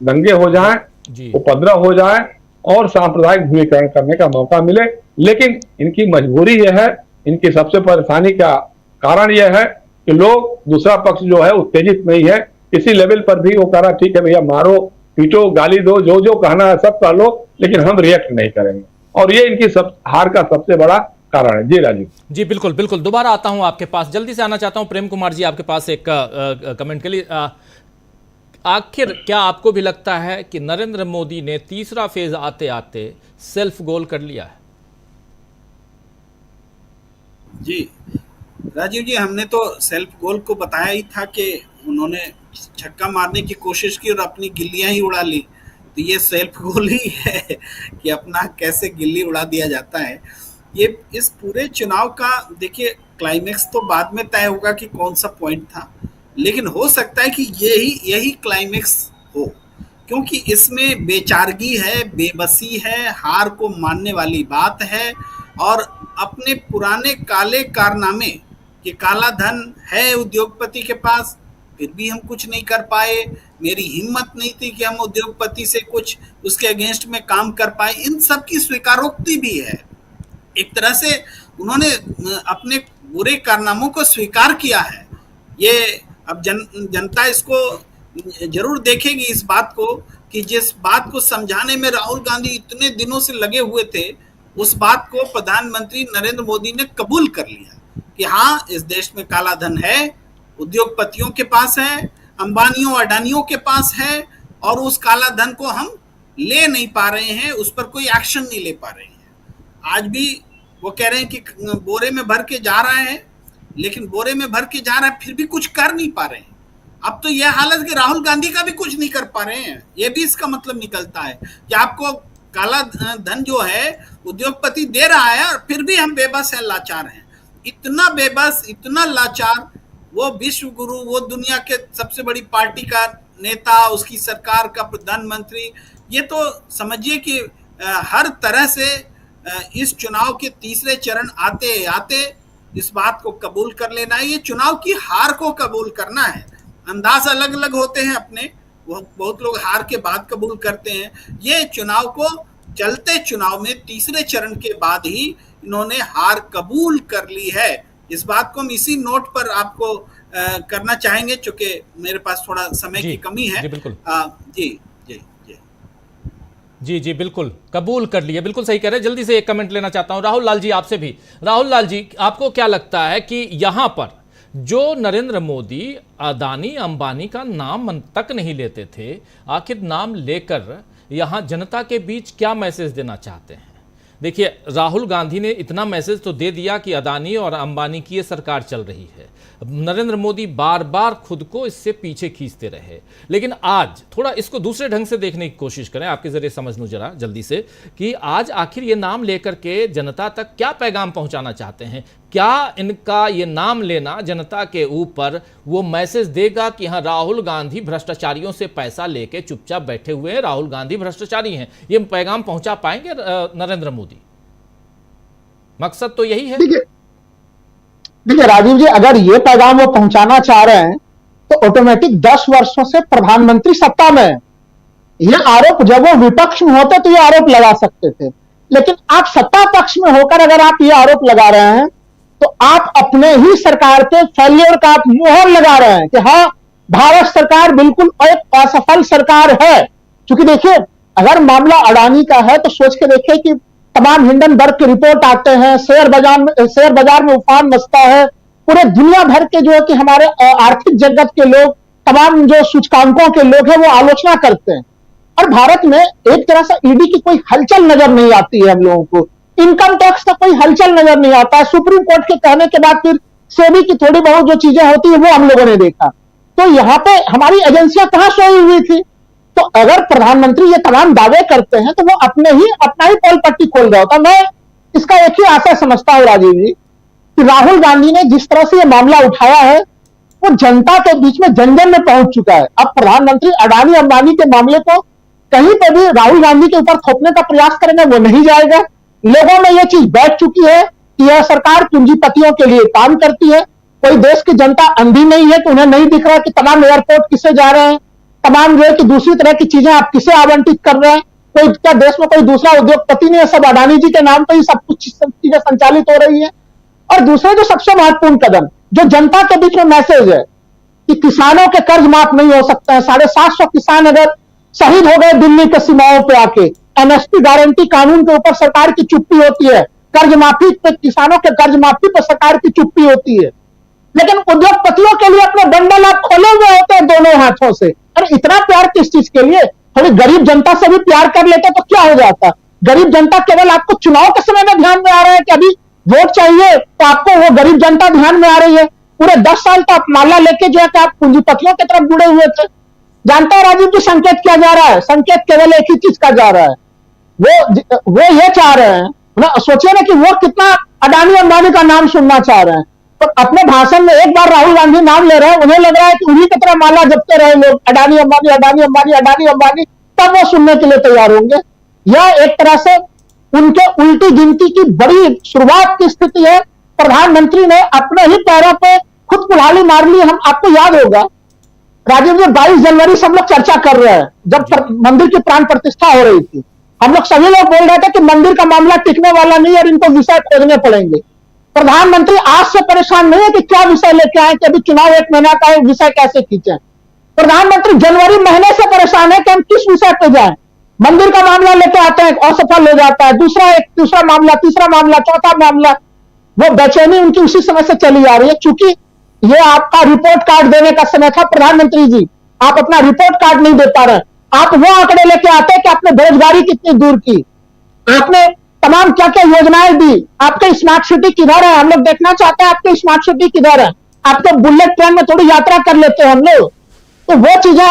दंगे हो जाएं, उपद्रव हो जाए और सांप्रदायिक ध्रुवीकरण करने का मौका मिले। लेकिन इनकी मजबूरी यह है, इनकी सबसे परेशानी का कारण यह है कि लोग, दूसरा पक्ष जो है उत्तेजित नहीं है। किसी लेवल पर भी वो कह रहा ठीक है भैया, मारो पीटो गाली दो, जो जो कहना है सब कर लो, लेकिन हम रिएक्ट नहीं करेंगे। और ये इनकी हार का सबसे बड़ा कारण है। जी राजीव जी, बिल्कुल बिल्कुल। दोबारा आता हूं आपके पास, जल्दी से आना चाहता हूं प्रेम कुमार जी आपके पास एक कमेंट के लिए। आखिर क्या आपको भी लगता है कि नरेंद्र मोदी ने तीसरा फेज आते आते सेल्फ गोल कर लिया है? जी राजीव जी, हमने तो सेल्फ गोल को बताया ही था कि उन्होंने छक्का मारने की कोशिश की और अपनी गिल्लियां ही उड़ा ली। तो ये सेल्फ गोल ही है कि अपना कैसे गिल्ली उड़ा दिया जाता है। ये इस पूरे चुनाव का देखिए, क्लाइमेक्स तो बाद में तय होगा कि कौन सा पॉइंट था, लेकिन हो सकता है कि यही क्लाइमेक्स हो, क्योंकि इसमें बेचारगी है, बेबसी है, हार को मानने वाली बात है। और अपने पुराने काले कारनामे, कि काला धन है उद्योगपति के पास, फिर भी हम कुछ नहीं कर पाए, मेरी हिम्मत नहीं थी कि हम उद्योगपति से कुछ उसके अगेंस्ट में काम कर पाए, इन सब की स्वीकारोक्ति भी है। एक तरह से उन्होंने अपने बुरे कारनामों को स्वीकार किया है। ये अब जनता इसको जरूर देखेगी, इस बात को, कि जिस बात को समझाने में राहुल गांधी इतने दिनों से लगे हुए थे, उस बात को प्रधानमंत्री नरेंद्र मोदी ने कबूल कर लिया कि हाँ, इस देश में काला धन है, उद्योगपतियों के पास है, अंबानियों अडानियों के पास है, और उस काला धन को हम ले नहीं पा रहे हैं, उस पर कोई एक्शन नहीं ले पा रहे हैं। आज भी वो कह रहे हैं कि बोरे में भर के जा रहा है, लेकिन बोरे में भर के जा रहा है फिर भी कुछ कर नहीं पा रहे हैं। अब तो यह हालत कि राहुल गांधी का भी कुछ नहीं कर पा रहे हैं। ये भी इसका मतलब निकलता है कि आपको काला धन जो है उद्योगपति दे रहा है, और फिर भी हम बेबस है, लाचार हैं। इतना बेबस, इतना लाचार, वो विश्व गुरु, वो दुनिया के सबसे बड़ी पार्टी का नेता, उसकी सरकार का प्रधानमंत्री, ये तो समझिए कि हर तरह से इस चुनाव के तीसरे चरण आते आते इस बात को कबूल कर लेना है, ये चुनाव की हार को कबूल करना है। अंदाज अलग अलग होते हैं अपने, बहुत लोग हार के बाद कबूल करते हैं। ये चुनाव को, चलते चुनाव में तीसरे चरण के बाद ही इन्होंने हार कबूल कर ली है। इस बात को हम इसी नोट पर आपको करना चाहेंगे, चूंकि मेरे पास थोड़ा समय की कमी है। जी बिल्कुल। जी जी जी जी जी बिल्कुल, कबूल कर लिया, बिल्कुल सही कह रहे हैं। जल्दी से एक कमेंट लेना चाहता हूं राहुल लाल जी आपसे भी। राहुल लाल जी, आपको क्या लगता है कि यहां पर जो नरेंद्र मोदी अदानी अंबानी का नाम तक नहीं लेते थे, आखिर नाम लेकर यहां जनता के बीच क्या मैसेज देना चाहते हैं? देखिए, राहुल गांधी ने इतना मैसेज तो दे दिया कि अदानी और अंबानी की ये सरकार चल रही है। नरेंद्र मोदी बार बार खुद को इससे पीछे खींचते रहे, लेकिन आज थोड़ा इसको दूसरे ढंग से देखने की कोशिश करें, आपके जरिए समझ लूं जरा जल्दी से, कि आज आखिर ये नाम लेकर के जनता तक क्या पैगाम पहुंचाना चाहते हैं? क्या इनका ये नाम लेना जनता के ऊपर वो मैसेज देगा कि हाँ, राहुल गांधी भ्रष्टाचारियों से पैसा लेके चुपचाप बैठे हुए हैं, राहुल गांधी भ्रष्टाचारी हैं? ये पैगाम पहुंचा पाएंगे नरेंद्र मोदी? मकसद तो यही है। देखिए राजीव जी, अगर ये पैगाम वो पहुंचाना चाह रहे हैं तो ऑटोमेटिक 10 वर्षों से प्रधानमंत्री सत्ता में है। ये आरोप जब वो विपक्ष में होते तो ये आरोप लगा सकते थे, लेकिन आप सत्ता पक्ष में होकर अगर आप ये आरोप लगा रहे हैं तो आप अपने ही सरकार के फेलियर का आप मुहर लगा रहे हैं कि हाँ, भारत सरकार बिल्कुल एक असफल सरकार है। क्योंकि देखिए, अगर मामला अडानी का है तो सोच के देखिए कि तमाम हिंडनबर्ग के रिपोर्ट आते हैं, शेयर बाजार में उफान मचता है, पूरे दुनिया भर के जो है कि हमारे आर्थिक जगत के लोग, तमाम जो सूचकांकों के लोग हैं वो आलोचना करते हैं, और भारत में एक तरह से ईडी की कोई हलचल नजर नहीं आती है हम लोगों को, इनकम टैक्स का कोई हलचल नजर नहीं आता है। सुप्रीम कोर्ट के कहने के बाद फिर सेबी की थोड़ी बहुत जो चीजें होती है वो हम लोगों ने देखा। तो यहाँ पे हमारी एजेंसियां कहां सोई हुई थी? तो अगर प्रधानमंत्री ये तमाम दावे करते हैं तो वो अपना ही पोल पट्टी खोल रहा होता। मैं इसका एक ही आशा समझता हूं राजीव जी, कि राहुल गांधी ने जिस तरह से ये मामला उठाया है वो जनता के बीच में जन जन में पहुंच चुका है। अब प्रधानमंत्री अडानी अंबानी के मामले को कहीं पे भी राहुल गांधी के ऊपर थोपने का प्रयास करेंगे वो नहीं जाएगा। लोगों में यह चीज बैठ चुकी है कि यह सरकार पूंजीपतियों के लिए काम करती है। कोई देश की जनता अंधी नहीं है कि उन्हें नहीं दिख रहा कि तमाम एयरपोर्ट किसे जा रहे हैं, तमाम जो है कि दूसरी तरह की चीजें आप किसे आवंटित कर रहे हैं। कोई क्या देश में कोई दूसरा उद्योगपति नहीं है, सब अडानी जी के नाम पर ही सब कुछ चीजें संचालित हो रही है। और दूसरा जो सबसे महत्वपूर्ण कदम जो जनता के बीच में मैसेज है कि किसानों के कर्ज माफ नहीं हो सकते हैं। 750 किसान अगर शहीद हो गए दिल्ली के सीमाओं पे आके, एमएसपी गारंटी कानून के ऊपर सरकार की चुप्पी होती है, कर्ज माफी पे, किसानों के कर्ज माफी पर सरकार की चुप्पी होती है, लेकिन उद्योगपतियों के लिए अपने बंडल आप खोले हुए होते हैं दोनों हाथों से। अरे इतना प्यार किस चीज के लिए? थोड़ी गरीब जनता से भी प्यार कर लेते तो क्या हो जाता? गरीब जनता केवल आपको चुनाव के समय में ध्यान में आ रहा है कि अभी वोट चाहिए तो आपको वो गरीब जनता ध्यान में आ रही है। पूरे 10 साल तो आप माला लेके जो है कि आप पूंजीपतियों की तरफ जुड़े हुए थे। जानते हैं राजीव जी संकेत क्या जा रहा है? संकेत केवल एक ही चीज का जा रहा है, वो ये चाह रहे हैं ना, सोचिए ना कि वो कितना अडानी अंबानी का नाम सुनना चाह रहे हैं, तो अपने भाषण में एक बार राहुल गांधी नाम ले रहे हैं, उन्हें लग रहा है कि उन्हीं की तरह माला जपते रहे लोग, अडानी अंबानी अडानी अंबानी अडानी अंबानी, तब वो सुनने के लिए तैयार होंगे। यह एक तरह से उनके उल्टी गिनती की बड़ी शुरुआत की स्थिति है। प्रधानमंत्री ने अपने ही पैरों पे खुद कुल्हाड़ी मार ली। हम आपको याद होगा राजीव जी, 22 जनवरी से हम लोग चर्चा कर रहे हैं जब मंदिर की प्राण प्रतिष्ठा हो रही थी। हम लोग सभी लोग बोल रहे थे कि मंदिर का मामला टिकने वाला नहीं और इनको विषय खोजने पड़ेंगे। प्रधानमंत्री आज से परेशान नहीं है कि क्या विषय लेके आए, कि अभी चुनाव 1 महीना का है, विषय कैसे खींचे। प्रधानमंत्री जनवरी महीने से परेशान है कि हम किस विषय पे जाएं। मंदिर का मामला लेके आते हैं, असफल हो जाता है, दूसरा मामला, तीसरा मामला, चौथा मामला। वो बेचैनी उनकी उसी समय से चली आ रही है। चूंकि ये आपका रिपोर्ट कार्ड देने का समय था प्रधानमंत्री जी, आप अपना रिपोर्ट कार्ड नहीं दे पा रहे। आप वो आंकड़े लेके आते हैं कि आपने बेरोजगारी कितनी दूर की, आपने तमाम क्या क्या योजनाएं दी, आपके स्मार्ट सिटी किधर है। हम लोग देखना चाहते हैं आपके स्मार्ट सिटी किधर है। आप तो बुलेट ट्रेन में थोड़ी यात्रा कर लेते हैं हम लोग। तो वो चीजें,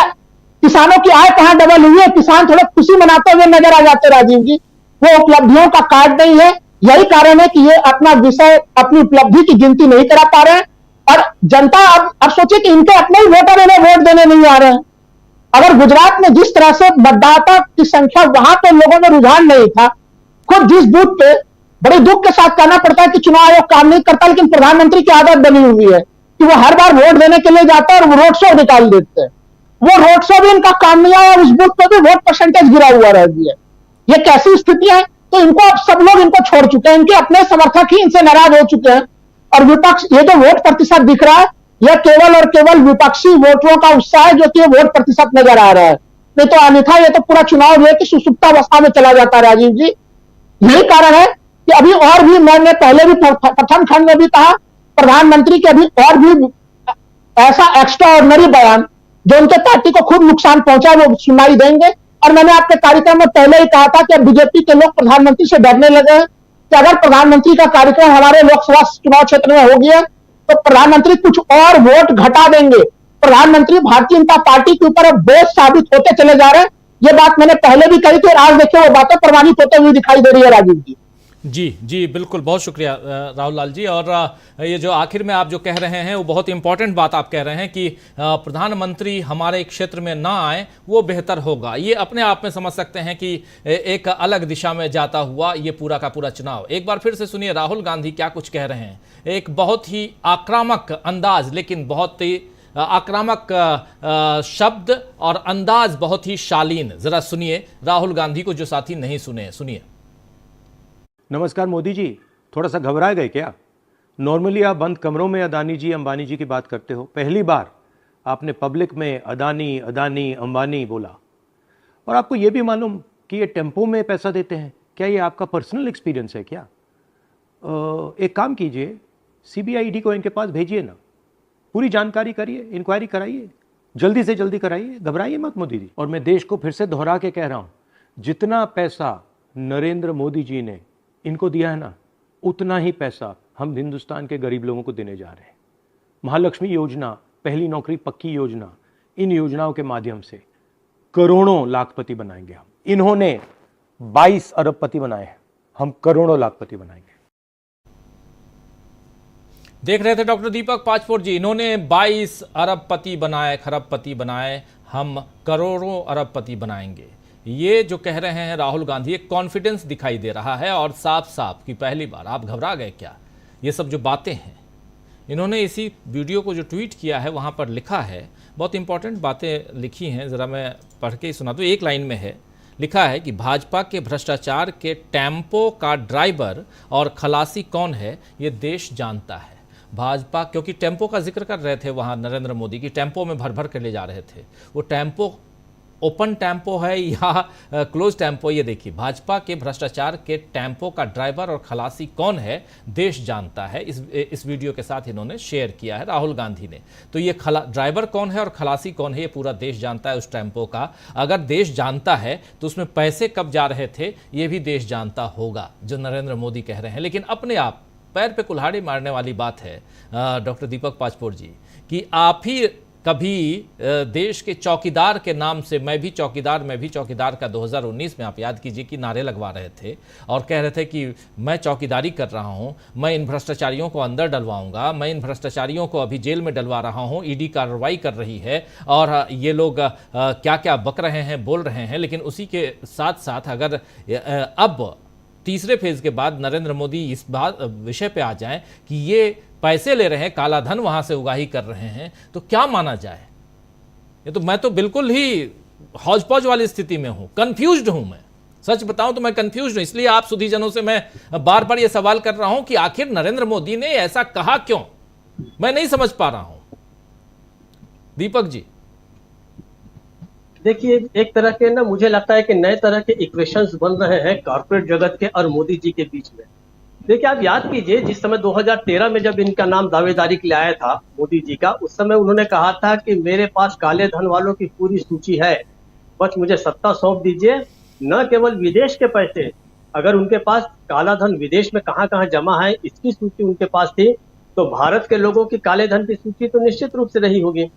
किसानों की आय कहां डबल हुई है, किसान थोड़ा खुशी मनाते हुए नजर आ जाते राजीव जी। वो उपलब्धियों का कार्ड नहीं है। यही कारण है कि ये अपना विषय, अपनी उपलब्धि की गिनती नहीं करा पा रहे हैं। और जनता अब सोचे कि इनके अपने ही वोटर इन्हें वोट देने नहीं आ रहे हैं। अगर गुजरात में जिस तरह से मतदाता की संख्या, वहां पे लोगों में रुझान नहीं था, खुद जिस बूथ पे बड़े दुख के साथ कहना पड़ता है कि चुनाव आयोग काम नहीं करता, लेकिन प्रधानमंत्री की आदत बनी हुई है कि वो हर बार वोट देने के लिए जाते हैं और रोड शो निकाल देते हैं। वो रोड शो भी इनका काम नहीं आया, उस बूथ पे भी वोट परसेंटेज गिरा हुआ रह गया। ये कैसी स्थिति है? तो इनको अब सब लोग इनको छोड़ चुके हैं, इनके अपने समर्थक ही इनसे नाराज हो चुके हैं। और विपक्ष, ये जो वोट प्रतिशत दिख रहा है, यह केवल और केवल विपक्षी वोटरों का उत्साह है जो कि वोट प्रतिशत नजर आ रहा है। नहीं तो अन्यथा ये तो पूरा चुनाव जो है कि सुसुप्तावस्था में चला जाता है राजीव जी। यही कारण है कि अभी और भी, मैंने पहले भी प्रथम खंड में भी कहा, प्रधानमंत्री के अभी और भी ऐसा एक्स्ट्रा ऑर्डिनरी बयान जो उनके पार्टी को खुद नुकसान पहुंचा वो सुनाई देंगे। और मैंने आपके कार्यक्रम में पहले ही कहा था कि बीजेपी के लोग प्रधानमंत्री से डरने लगे हैं कि अगर प्रधानमंत्री का कार्यक्रम हमारे लोकसभा चुनाव क्षेत्र में हो गया तो प्रधानमंत्री कुछ और वोट घटा देंगे। प्रधानमंत्री भारतीय जनता पार्टी के ऊपर अब बोझ साबित होते चले जा रहे हैं। ये बात मैंने पहले भी कही थी और आज देखिए वो बातें प्रमाणित होते हुए दिखाई दे रही है राजीव जी। जी बिल्कुल, बहुत शुक्रिया राहुल लाल जी। और ये जो आखिर में आप जो कह रहे हैं वो बहुत इंपॉर्टेंट बात आप कह रहे हैं कि प्रधानमंत्री हमारे क्षेत्र में ना आए वो बेहतर होगा। ये अपने आप में समझ सकते हैं कि एक अलग दिशा में जाता हुआ ये पूरा का पूरा चुनाव। एक बार फिर से सुनिए राहुल गांधी क्या कुछ कह रहे हैं। एक बहुत ही आक्रामक अंदाज, लेकिन बहुत ही आक्रामक शब्द और अंदाज बहुत ही शालीन। जरा सुनिए राहुल गांधी को जो साथी नहीं सुने, सुनिए। नमस्कार मोदी जी, थोड़ा सा घबरा गए क्या? नॉर्मली आप बंद कमरों में अदानी जी अंबानी जी की बात करते हो, पहली बार आपने पब्लिक में अदानी अंबानी बोला। और आपको ये भी मालूम कि ये टेम्पो में पैसा देते हैं। क्या ये आपका पर्सनल एक्सपीरियंस है क्या? एक काम कीजिए, CBID को इनके पास भेजिए ना, पूरी जानकारी करिए, इंक्वायरी कराइए, जल्दी से जल्दी कराइए, घबराइए मत मोदी जी। और मैं देश को फिर से दोहरा के कह रहा हूँ, जितना पैसा नरेंद्र मोदी जी ने इनको दिया है ना, उतना ही पैसा हम हिंदुस्तान के गरीब लोगों को देने जा रहे हैं। महालक्ष्मी योजना, पहली नौकरी पक्की योजना, इन योजनाओं के माध्यम से करोड़ों लाखपति बनाएंगे हम। इन्होंने 22 अरबपति बनाए हैं, हम करोड़ों लाखपति बनाएंगे। देख रहे थे डॉक्टर दीपक पाचपोर जी। इन्होंने 22 अरबपति बनाए, खरबपति बनाए, हम करोड़ों अरबपति बनाएंगे। ये जो कह रहे हैं राहुल गांधी, एक कॉन्फिडेंस दिखाई दे रहा है और साफ साफ कि पहली बार। आप घबरा गए क्या? ये सब जो बातें हैं, इन्होंने इसी वीडियो को जो ट्वीट किया है वहाँ पर लिखा है, बहुत इंपॉर्टेंट बातें लिखी हैं। ज़रा मैं पढ़ के ही सुना दूँ। एक लाइन में है, लिखा है कि भाजपा के भ्रष्टाचार के टेम्पो का ड्राइवर और खलासी कौन है ये देश जानता है। भाजपा, क्योंकि टेम्पो का जिक्र कर रहे थे वहाँ नरेंद्र मोदी की, टेम्पो में भर भर के ले जा रहे थे। वो टेम्पो ओपन टेम्पो है या क्लोज टेम्पो, ये देखिए। भाजपा के भ्रष्टाचार के टेम्पो का ड्राइवर और खलासी कौन है देश जानता है। इस वीडियो के साथ इन्होंने शेयर किया है राहुल गांधी ने। तो ये ड्राइवर कौन है और खलासी कौन है ये पूरा देश जानता है उस टेम्पो का। अगर देश जानता है तो उसमें पैसे कब जा रहे थे ये भी देश जानता होगा, जो नरेंद्र मोदी कह रहे हैं। लेकिन अपने आप पैर पे कुल्हाड़ी मारने वाली बात है डॉक्टर दीपक पाचपोर जी, कि आप ही कभी देश के चौकीदार के नाम से मैं भी चौकीदार का 2019 में आप याद कीजिए कि नारे लगवा रहे थे और कह रहे थे कि मैं चौकीदारी कर रहा हूं, मैं इन भ्रष्टाचारियों को अंदर डलवाऊंगा, मैं इन भ्रष्टाचारियों को अभी जेल में डलवा रहा हूं, ईडी कार्रवाई कर रही है और ये लोग क्या क्या बक रहे हैं, बोल रहे हैं। लेकिन उसी के साथ साथ अगर अब तीसरे फेज के बाद नरेंद्र मोदी इस बात विषय पे आ जाएं कि ये पैसे ले रहे हैं, काला धन वहां से उगाही कर रहे हैं, तो क्या माना जाए? ये तो मैं तो बिल्कुल ही हौज पौज वाली स्थिति में हूं, कंफ्यूज्ड हूं। मैं सच बताऊं तो मैं कंफ्यूज्ड हूं। इसलिए आप सुधीजनों से मैं बार बार ये सवाल कर रहा हूं कि आखिर नरेंद्र मोदी ने ऐसा कहा क्यों, मैं नहीं समझ पा रहा हूं। दीपक जी, देखिए, एक तरह के ना मुझे लगता है कि नए तरह के इक्वेशंस बन रहे हैं कॉर्पोरेट जगत के और मोदी जी के बीच में। देखिए, आप याद कीजिए, जिस समय 2013 में जब इनका नाम दावेदारी के लिए आया था मोदी जी का, उस समय उन्होंने कहा था कि मेरे पास काले धन वालों की पूरी सूची है, बस मुझे सत्ता सौंप दीजिए। न केवल विदेश के पैसे, अगर उनके पास काला धन विदेश में कहाँ कहाँ जमा है इसकी सूची उनके पास थी, तो भारत के लोगों की काले धन की सूची तो निश्चित रूप से रही होगी।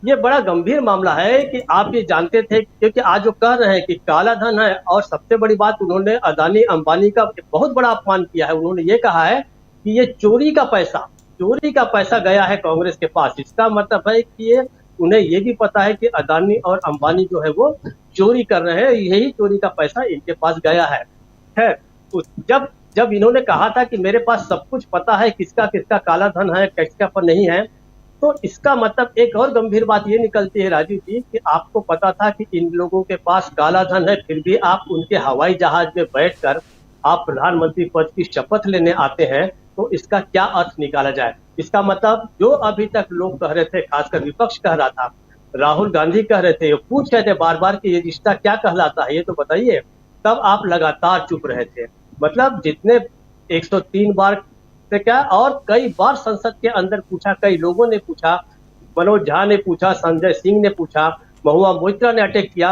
ये बड़ा गंभीर मामला है कि आप ये जानते थे, क्योंकि आज जो कह रहे हैं कि काला धन है, और सबसे बड़ी बात, उन्होंने अदानी अंबानी का बहुत बड़ा अपमान किया है। उन्होंने ये कहा है कि ये चोरी का पैसा गया है कांग्रेस के पास। इसका मतलब है कि ये उन्हें ये भी पता है कि अदानी और अंबानी जो है वो चोरी कर रहे हैं, यही चोरी का पैसा इनके पास गया है। खैर, जब इन्होंने कहा था कि मेरे पास सब कुछ पता है, किसका किसका काला धन है, किसका पर नहीं है, तो इसका मतलब एक और गंभीर बात ये निकलती है राजीव जी कि आपको पता था कि इन लोगों के पास काला धन है, फिर भी आप उनके हवाई जहाज में बैठकर आप प्रधानमंत्री पद की शपथ लेने आते हैं, तो इसका क्या अर्थ निकाला जाए? इसका मतलब जो अभी तक लोग कह रहे थे, खासकर विपक्ष कह रहा था, राहुल गांधी कह रहे थे, पूछ रहे थे बार बार कि ये रिश्ता क्या कहलाता है, ये तो बताइए, तब आप लगातार चुप रहे थे। मतलब जितने 103 बार से क्या, और कई बार संसद के अंदर पूछा, कई लोगों ने पूछा, मनोज झा ने पूछा, संजय सिंह ने पूछा, महुआ मोइत्रा ने अटैक किया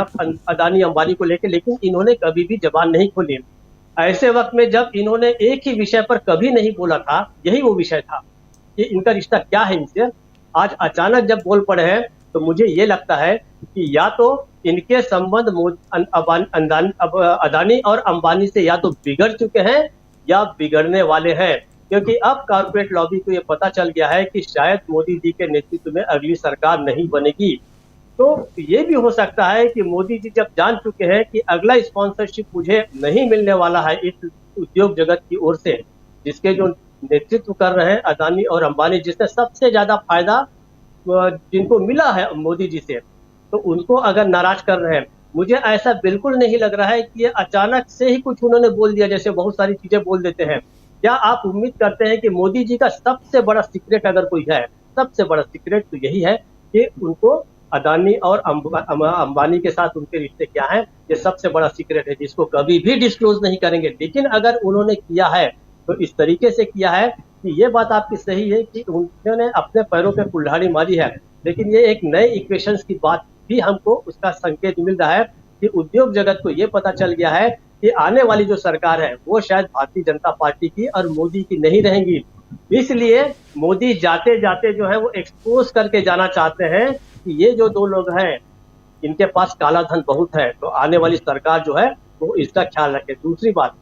अदानी अंबानी को लेकर, लेकिन इन्होंने कभी भी जबान नहीं खोली। ऐसे वक्त में जब इन्होंने एक ही विषय पर कभी नहीं बोला था, यही वो विषय था कि इनका रिश्ता क्या है इनसे, आज अचानक जब बोल पड़े हैं, तो मुझे ये लगता है कि या तो इनके संबंध अदानी और अंबानी से या तो बिगड़ चुके हैं या बिगड़ने वाले हैं, क्योंकि अब कॉर्पोरेट लॉबी को ये पता चल गया है कि शायद मोदी जी के नेतृत्व में अगली सरकार नहीं बनेगी। तो ये भी हो सकता है कि मोदी जी जब जान चुके हैं कि अगला स्पॉन्सरशिप मुझे नहीं मिलने वाला है इस उद्योग जगत की ओर से, जिसके जो नेतृत्व कर रहे हैं अदानी और अंबानी, जिसने सबसे ज्यादा फायदा जिनको मिला है मोदी जी से, तो उनको अगर नाराज कर रहे हैं, मुझे ऐसा बिल्कुल नहीं लग रहा है कि ये अचानक से ही कुछ उन्होंने बोल दिया, जैसे बहुत सारी चीजें बोल देते हैं। क्या आप उम्मीद करते हैं कि मोदी जी का सबसे बड़ा सीक्रेट अगर कोई है, सबसे बड़ा सीक्रेट तो यही है कि उनको अदानी और अंबानी के साथ उनके रिश्ते क्या हैं, ये सबसे बड़ा सीक्रेट है जिसको कभी भी डिस्क्लोज नहीं करेंगे। लेकिन अगर उन्होंने किया है तो इस तरीके से किया है कि ये बात आपकी सही है कि उन्होंने अपने पैरों पे कुल्हाड़ी मारी है, लेकिन ये एक नए इक्वेशंस की बात भी हमको उसका संकेत मिल रहा है कि उद्योग जगत को ये पता चल गया है कि आने वाली जो सरकार है वो शायद भारतीय जनता पार्टी की और मोदी की नहीं रहेंगी। इसलिए मोदी जाते जाते जो है वो एक्सपोज करके जाना चाहते हैं कि ये जो दो लोग हैं इनके पास काला धन बहुत है, तो आने वाली सरकार जो है वो इसका ख्याल रखे। दूसरी बात,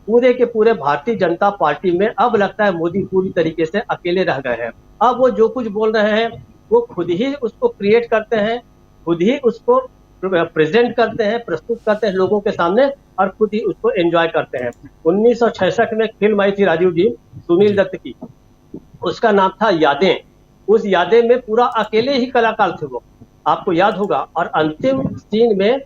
पूरे के पूरे भारतीय जनता पार्टी में अब लगता है मोदी पूरी तरीके से अकेले रह गए हैं। अब वो जो कुछ बोल रहे हैं वो खुद ही उसको क्रिएट करते हैं, खुद ही उसको प्रेजेंट करते हैं, प्रस्तुत करते हैं लोगों के सामने, और खुद ही उसको एंजॉय करते हैं। 1966 में एक फिल्म आई थी राजीव जी, सुनील दत्त की, उसका नाम था यादें। उस यादें में पूरा अकेले ही कलाकार थे वो, आपको याद होगा। और अंतिम सीन में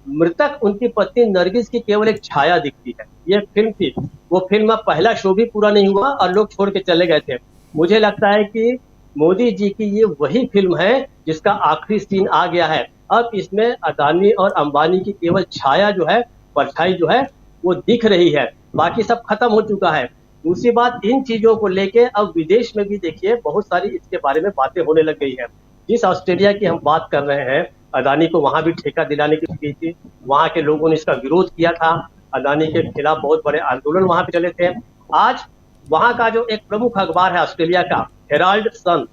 मृतक उनकी पत्नी नरगिस की केवल एक छाया दिखती है। ये फिल्म थी, वो फिल्म का पहला शो भी पूरा नहीं हुआ और लोग छोड़ के चले गए थे। मुझे लगता है कि मोदी जी की ये वही फिल्म है जिसका आखिरी सीन आ गया है। अब इसमें अदानी और अंबानी की केवल छाया जो है, परछाई जो है वो दिख रही है, बाकी सब खत्म हो चुका है। दूसरी बात, इन चीजों को लेके अब विदेश में भी देखिए बहुत सारी इसके बारे में बातें होने लग गई है। जिस ऑस्ट्रेलिया की हम बात कर रहे हैं, अदानी को वहां भी ठेका दिलाने की की थी, वहां के लोगों ने इसका विरोध किया था, अदानी के खिलाफ बहुत बड़े आंदोलन वहां पे चले थे। आज वहां का जो एक प्रमुख अखबार है ऑस्ट्रेलिया का, हेराल्ड सन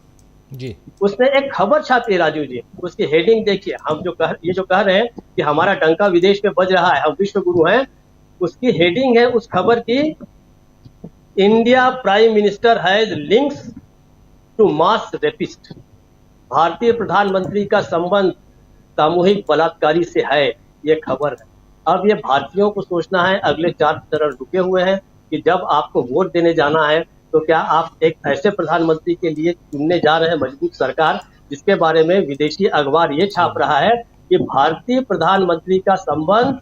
जी, उसने एक खबर छापी है राजीव जी। उसकी हेडिंग देखिए, हम जो कह रहे हैं कि हमारा डंका विदेश में बज रहा है, हम विश्व गुरु हैं, उसकी हेडिंग है उस खबर की, India prime minister has links to mass rapist. भारतीय प्रधानमंत्री का संबंध सामूहिक बलात्कारी से है, ये खबर है। अब ये भारतीयों को सोचना है, अगले 4 चरण रुके हुए हैं कि जब आपको वोट देने जाना है तो क्या आप एक ऐसे प्रधानमंत्री के लिए चुनने जा रहे हैं मजबूत सरकार, जिसके बारे में विदेशी अखबार ये छाप रहा है कि भारतीय प्रधानमंत्री का संबंध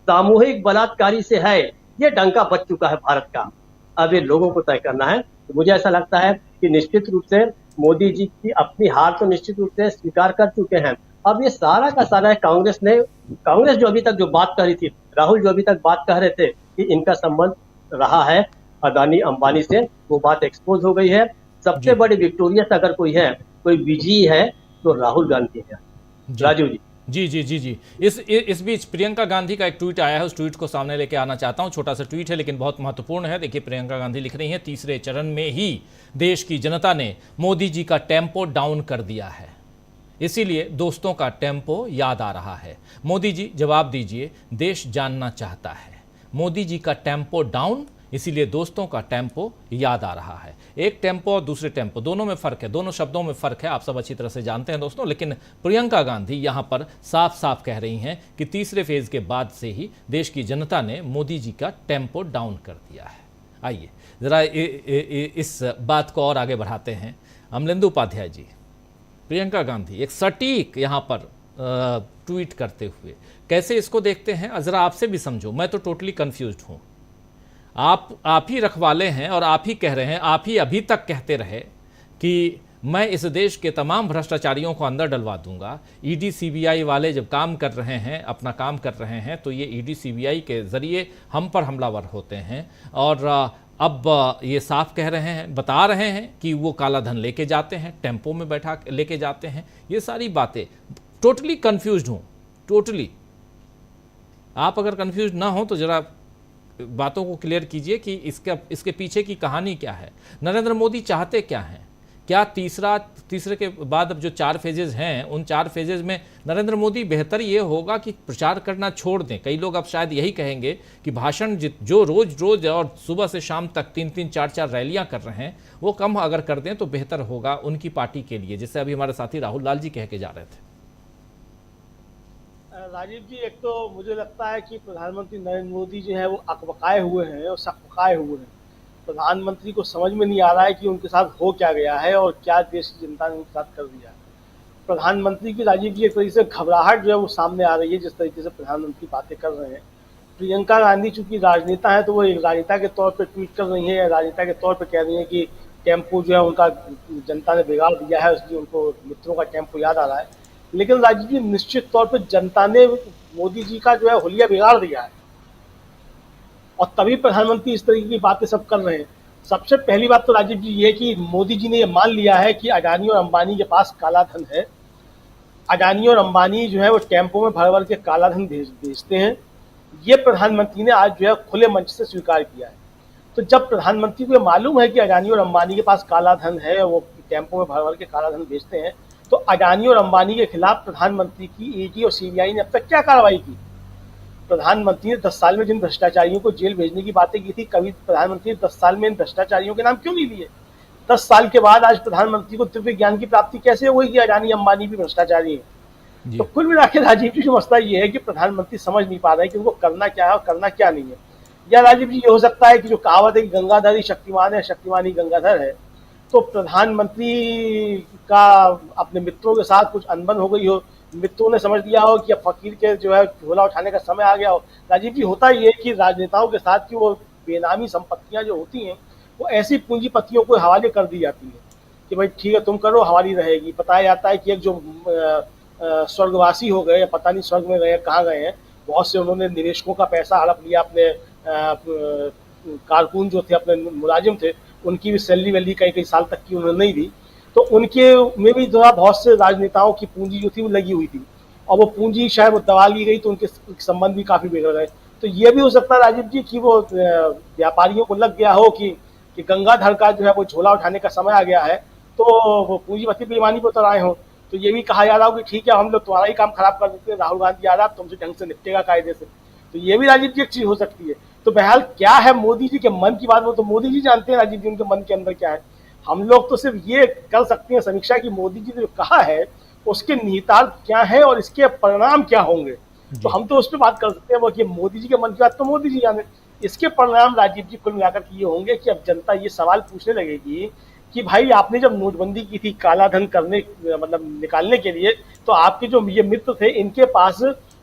सामूहिक बलात्कारी से है। ये डंका बज चुका है भारत का। अब ये लोगों को तय करना है। तो मुझे ऐसा लगता है कि निश्चित रूप से मोदी जी की अपनी हार तो निश्चित रूप से स्वीकार कर चुके हैं। अब ये सारा का सारा कांग्रेस जो अभी तक जो बात कर रही थी, राहुल जो अभी तक बात कह रहे थे कि इनका संबंध रहा है अदानी अंबानी से, वो बात एक्सपोज हो गई है। सबसे बड़ी विक्टोरियस अगर कोई है, कोई विजयी है तो राहुल गांधी है। राजीव जी। इस बीच प्रियंका गांधी का एक ट्वीट आया है, उस ट्वीट को सामने लेके आना चाहता हूं। छोटा सा ट्वीट है लेकिन बहुत महत्वपूर्ण है। देखिए, प्रियंका गांधी लिख रही हैं, तीसरे चरण में ही देश की जनता ने मोदी जी का टेम्पो डाउन कर दिया है, इसीलिए दोस्तों का टेम्पो याद आ रहा है। मोदी जी जवाब दीजिए, देश जानना चाहता है। मोदी जी का टेम्पो डाउन, इसीलिए दोस्तों का टेम्पो याद आ रहा है। एक टेम्पो और दूसरे टेम्पो, दोनों में फर्क है, दोनों शब्दों में फर्क है, आप सब अच्छी तरह से जानते हैं दोस्तों। लेकिन प्रियंका गांधी यहां पर साफ साफ कह रही हैं कि तीसरे फेज के बाद से ही देश की जनता ने मोदी जी का टेम्पो डाउन कर दिया है। आइए जरा इस बात को और आगे बढ़ाते हैं। अमलेंदु उपाध्याय जी, प्रियंका गांधी एक सटीक यहां पर ट्वीट करते हुए कैसे इसको देखते हैं, जरा आपसे भी समझो। मैं तो टोटली कंफ्यूज्ड हूं। आप ही रखवाले हैं और आप ही कह रहे हैं, आप ही अभी तक कहते रहे कि मैं इस देश के तमाम भ्रष्टाचारियों को अंदर डलवा दूंगा। ईडी सीबीआई वाले जब काम कर रहे हैं, अपना काम कर रहे हैं, तो ये ईडी सीबीआई के जरिए हम पर हमलावर होते हैं। और अब ये साफ कह रहे हैं, बता रहे हैं कि वो काला धन लेके जाते हैं, टेम्पो में बैठा लेके जाते हैं। ये सारी बातें टोटली कंफ्यूज्ड हूँ, टोटली। आप अगर कंफ्यूज ना हो तो जरा बातों को क्लियर कीजिए कि इसके पीछे की कहानी क्या है। नरेंद्र मोदी चाहते क्या हैं? क्या तीसरे के बाद अब जो 4 फेजेज हैं, उन 4 फेजेज में नरेंद्र मोदी बेहतर ये होगा कि प्रचार करना छोड़ दें। कई लोग अब शायद यही कहेंगे कि भाषण जो रोज और सुबह से शाम तक 3-3, 4-4 रैलियां कर रहे हैं, वो कम अगर कर दें तो बेहतर होगा उनकी पार्टी के लिए, जैसे अभी हमारे साथी राहुल लाल जी कह के जा रहे थे। राजीव जी, एक तो मुझे लगता है कि प्रधानमंत्री नरेंद्र मोदी जो है वो अकबकाए हुए हैं और सकबकाए हुए हैं। प्रधानमंत्री को समझ में नहीं आ रहा है कि उनके साथ हो क्या गया है और क्या देश की जनता ने उनके साथ कर दिया है। प्रधानमंत्री की, राजीव जी, एक तरीके से घबराहट जो है वो सामने आ रही है जिस तरीके से प्रधानमंत्री बातें कर रहे हैं। प्रियंका गांधी चूंकि राजनेता है तो वो एक राजनेता के तौर पर ट्वीट कर रही है, या राजनेता के तौर पर कह रही है कि टेम्पो जो है उनका जनता ने बिगाड़ दिया है, इसलिए उनको मित्रों का टेम्पो याद आ रहा है। लेकिन राजीव जी, निश्चित तौर पर जनता ने मोदी जी का जो है हुलिया बिगाड़ दिया है और तभी प्रधानमंत्री इस तरीके की बातें सब कर रहे हैं। सबसे पहली बात तो राजीव जी ये कि मोदी जी ने ये मान लिया है कि अडानी और अंबानी के पास काला धन है। अडानी और अंबानी जो है वो टेम्पो में भर भर के काला धन भेजते हैं। ये प्रधानमंत्री ने आज जो है खुले मंच से स्वीकार किया है। तो जब प्रधानमंत्री को मालूम है कि अडानी और अंबानी के पास काला धन है, वो टेम्पो में भर भर के काला धन भेजते हैं, तो अडानी और अंबानी के खिलाफ प्रधानमंत्री की ईडी और सीबीआई ने अब तक क्या कार्रवाई की? प्रधानमंत्री ने 10 साल में जिन भ्रष्टाचारियों को जेल भेजने की बातें की थी, कभी प्रधानमंत्री ने 10 साल में इन भ्रष्टाचारियों के नाम क्यों नहीं लिए? 10 साल के बाद आज प्रधानमंत्री को दिव्य ज्ञान की प्राप्ति कैसे हुई कि अडानी अंबानी भी भ्रष्टाचारी है? तो कुल मिला के राजीव जी, जो मसला ये है कि प्रधानमंत्री समझ नहीं पा रहे कि उनको करना क्या है और करना क्या नहीं है। या राजीव जी, ये हो सकता है कि जो कहावत है कि गंगाधर ही शक्तिमान है, शक्तिमान ही गंगाधर है, तो प्रधानमंत्री का अपने मित्रों के साथ कुछ अनबन हो गई हो, मित्रों ने समझ लिया हो कि अब फकीर के जो है झोला उठाने का समय आ गया हो। राजीव जी, होता ये कि राजनेताओं के साथ की वो बेनामी संपत्तियां जो होती हैं, वो ऐसी पूंजीपतियों को हवाले कर दी जाती है कि भाई ठीक है, तुम करो, हमारी रहेगी। बताया जाता है कि एक जो स्वर्गवासी हो गए, पता नहीं स्वर्ग में गए कहाँ गए हैं, बहुत से उन्होंने निवेशकों का पैसा हड़प लिया। अपने कारकुन जो थे, अपने मुलाजिम थे, उनकी भी सैलरी वैलरी कई साल तक की उन्होंने नहीं दी। तो उनके में भी जो है बहुत से राजनेताओं की पूंजी जो थी वो लगी हुई थी, और वो पूंजी शायद वो दबा ली गई, तो उनके संबंध भी काफी बिगड़ गए। तो ये भी हो सकता है राजीव जी कि वो व्यापारियों को लग गया हो कि गंगाधर का जो है वो झोला उठाने का समय आ गया है, तो वो पूंजीपति बेईमानी पर तो आए हो। तो ये भी कहा जा रहा हो कि ठीक है, हम लोग तुम्हारा ही काम खराब कर देते हैं, राहुल गांधी आ रहा है, तुमसे ढंग से निपटेगा कायदे से। तो ये भी राजीव जी एक चीज हो सकती है। तो बहरहाल क्या है मोदी जी के मन की बात, वो तो मोदी जी जानते हैं राजीव जी उनके मन के अंदर क्या है। हम लोग तो सिर्फ ये कर सकते हैं समीक्षा की मोदी जी ने जो कहा है उसके निहितार्थ क्या है और इसके परिणाम क्या होंगे। तो हम तो उस पर बात कर सकते हैं, वो कि मोदी जी के मन की बात तो मोदी जी जाने। इसके परिणाम राजीव जी कुल मिलाकर के ये होंगे कि अब जनता ये सवाल पूछने लगेगी कि भाई आपने जब नोटबंदी की थी काला धन करने मतलब निकालने के लिए, तो आपके जो ये मित्र थे इनके पास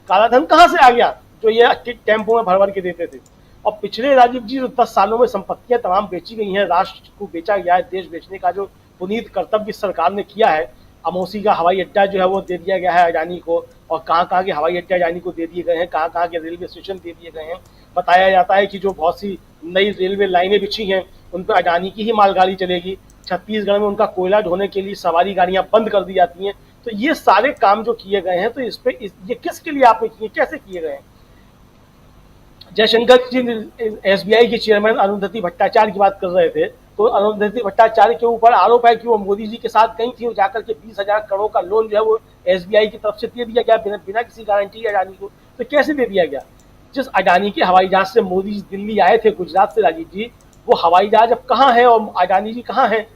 काला धन कहाँ से आ गया जो ये टेम्पो में भर भर के देते थे। और पिछले राजीव जी 10 सालों में संपत्तियां तमाम बेची गई हैं, राष्ट्र को बेचा गया है, देश बेचने का जो पुनीत कर्तव्य सरकार ने किया है। अमौसी का हवाई अड्डा जो है वो दे दिया गया है अडानी को, और कहाँ के हवाई अड्डा अडानी को दे दिए गए हैं, कहाँ के रेलवे स्टेशन दे दिए गए हैं। बताया जाता है कि जो बहुत सी नई रेलवे लाइनें बिछी हैं उन पर अडानी की ही मालगाड़ी चलेगी। छत्तीसगढ़ में उनका कोयला ढोने के लिए सवारी गाड़ियां बंद कर दी जाती हैं। तो ये सारे काम जो किए गए हैं, तो इस पे ये किसके लिए आपने किए, कैसे किए गए हैं? जयशंकर जी एसबीआई के चेयरमैन अरुंधति भट्टाचार्य की बात कर रहे थे, तो अरुंधति भट्टाचार्य के ऊपर आरोप है कि वो मोदी जी के साथ गई थी, वो जाकर के 20,000 करोड़ का लोन जो है वो एसबीआई की तरफ से दे दिया गया बिना किसी गारंटी अडानी को। तो कैसे दे दिया गया? जिस अडानी के हवाई जहाज से मोदी जी दिल्ली आए थे गुजरात से राजीव जी, वो हवाई जहाज अब कहाँ है और अडानी जी कहाँ है?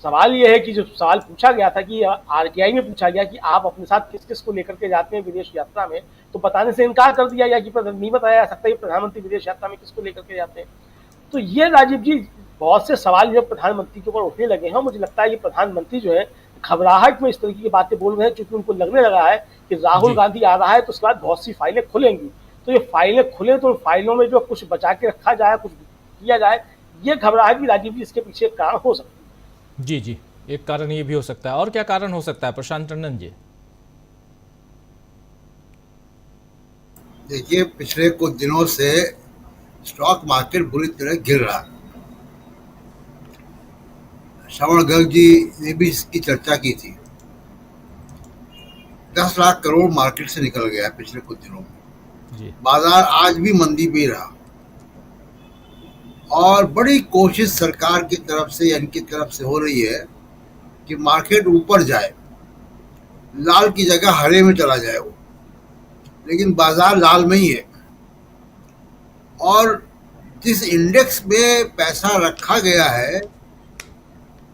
सवाल ये है कि जो सवाल पूछा गया था कि आरटीआई में पूछा गया कि आप अपने साथ किस किस को लेकर के जाते हैं विदेश यात्रा में, तो बताने से इनकार कर दिया गया कि नहीं बताया जा सकता कि प्रधानमंत्री विदेश यात्रा में किसको लेकर के जाते हैं। तो ये राजीव जी बहुत से सवाल जो प्रधानमंत्री के ऊपर उठने लगे हैं। मुझे लगता है ये प्रधानमंत्री जो है घबराहट में इस तरीके की बातें बोल रहे हैं, क्योंकि उनको लगने लगा है कि राहुल गांधी आ रहा है तो उसके बाद बहुत सी फाइलें खुलेंगी। तो ये फाइलें खुले तो फाइलों में जो कुछ बचा के रखा जाए, कुछ किया जाए, ये घबराहट भी राजीव जी इसके पीछे कारण हो सकती है। जी जी, एक कारण ये भी हो सकता है। और क्या कारण हो सकता है प्रशांत टंडन जी? देखिए, पिछले कुछ दिनों से स्टॉक मार्केट बुरी तरह गिर रहा है। श्रवण गर्ग जी ने भी इसकी चर्चा की थी। 10 लाख करोड़ मार्केट से निकल गया पिछले कुछ दिनों में जी। बाजार आज भी मंदी में रहा, और बड़ी कोशिश सरकार की तरफ से या इनकी तरफ से हो रही है कि मार्केट ऊपर जाए, लाल की जगह हरे में चला जाए वो, लेकिन बाजार लाल में ही है। और जिस इंडेक्स में पैसा रखा गया है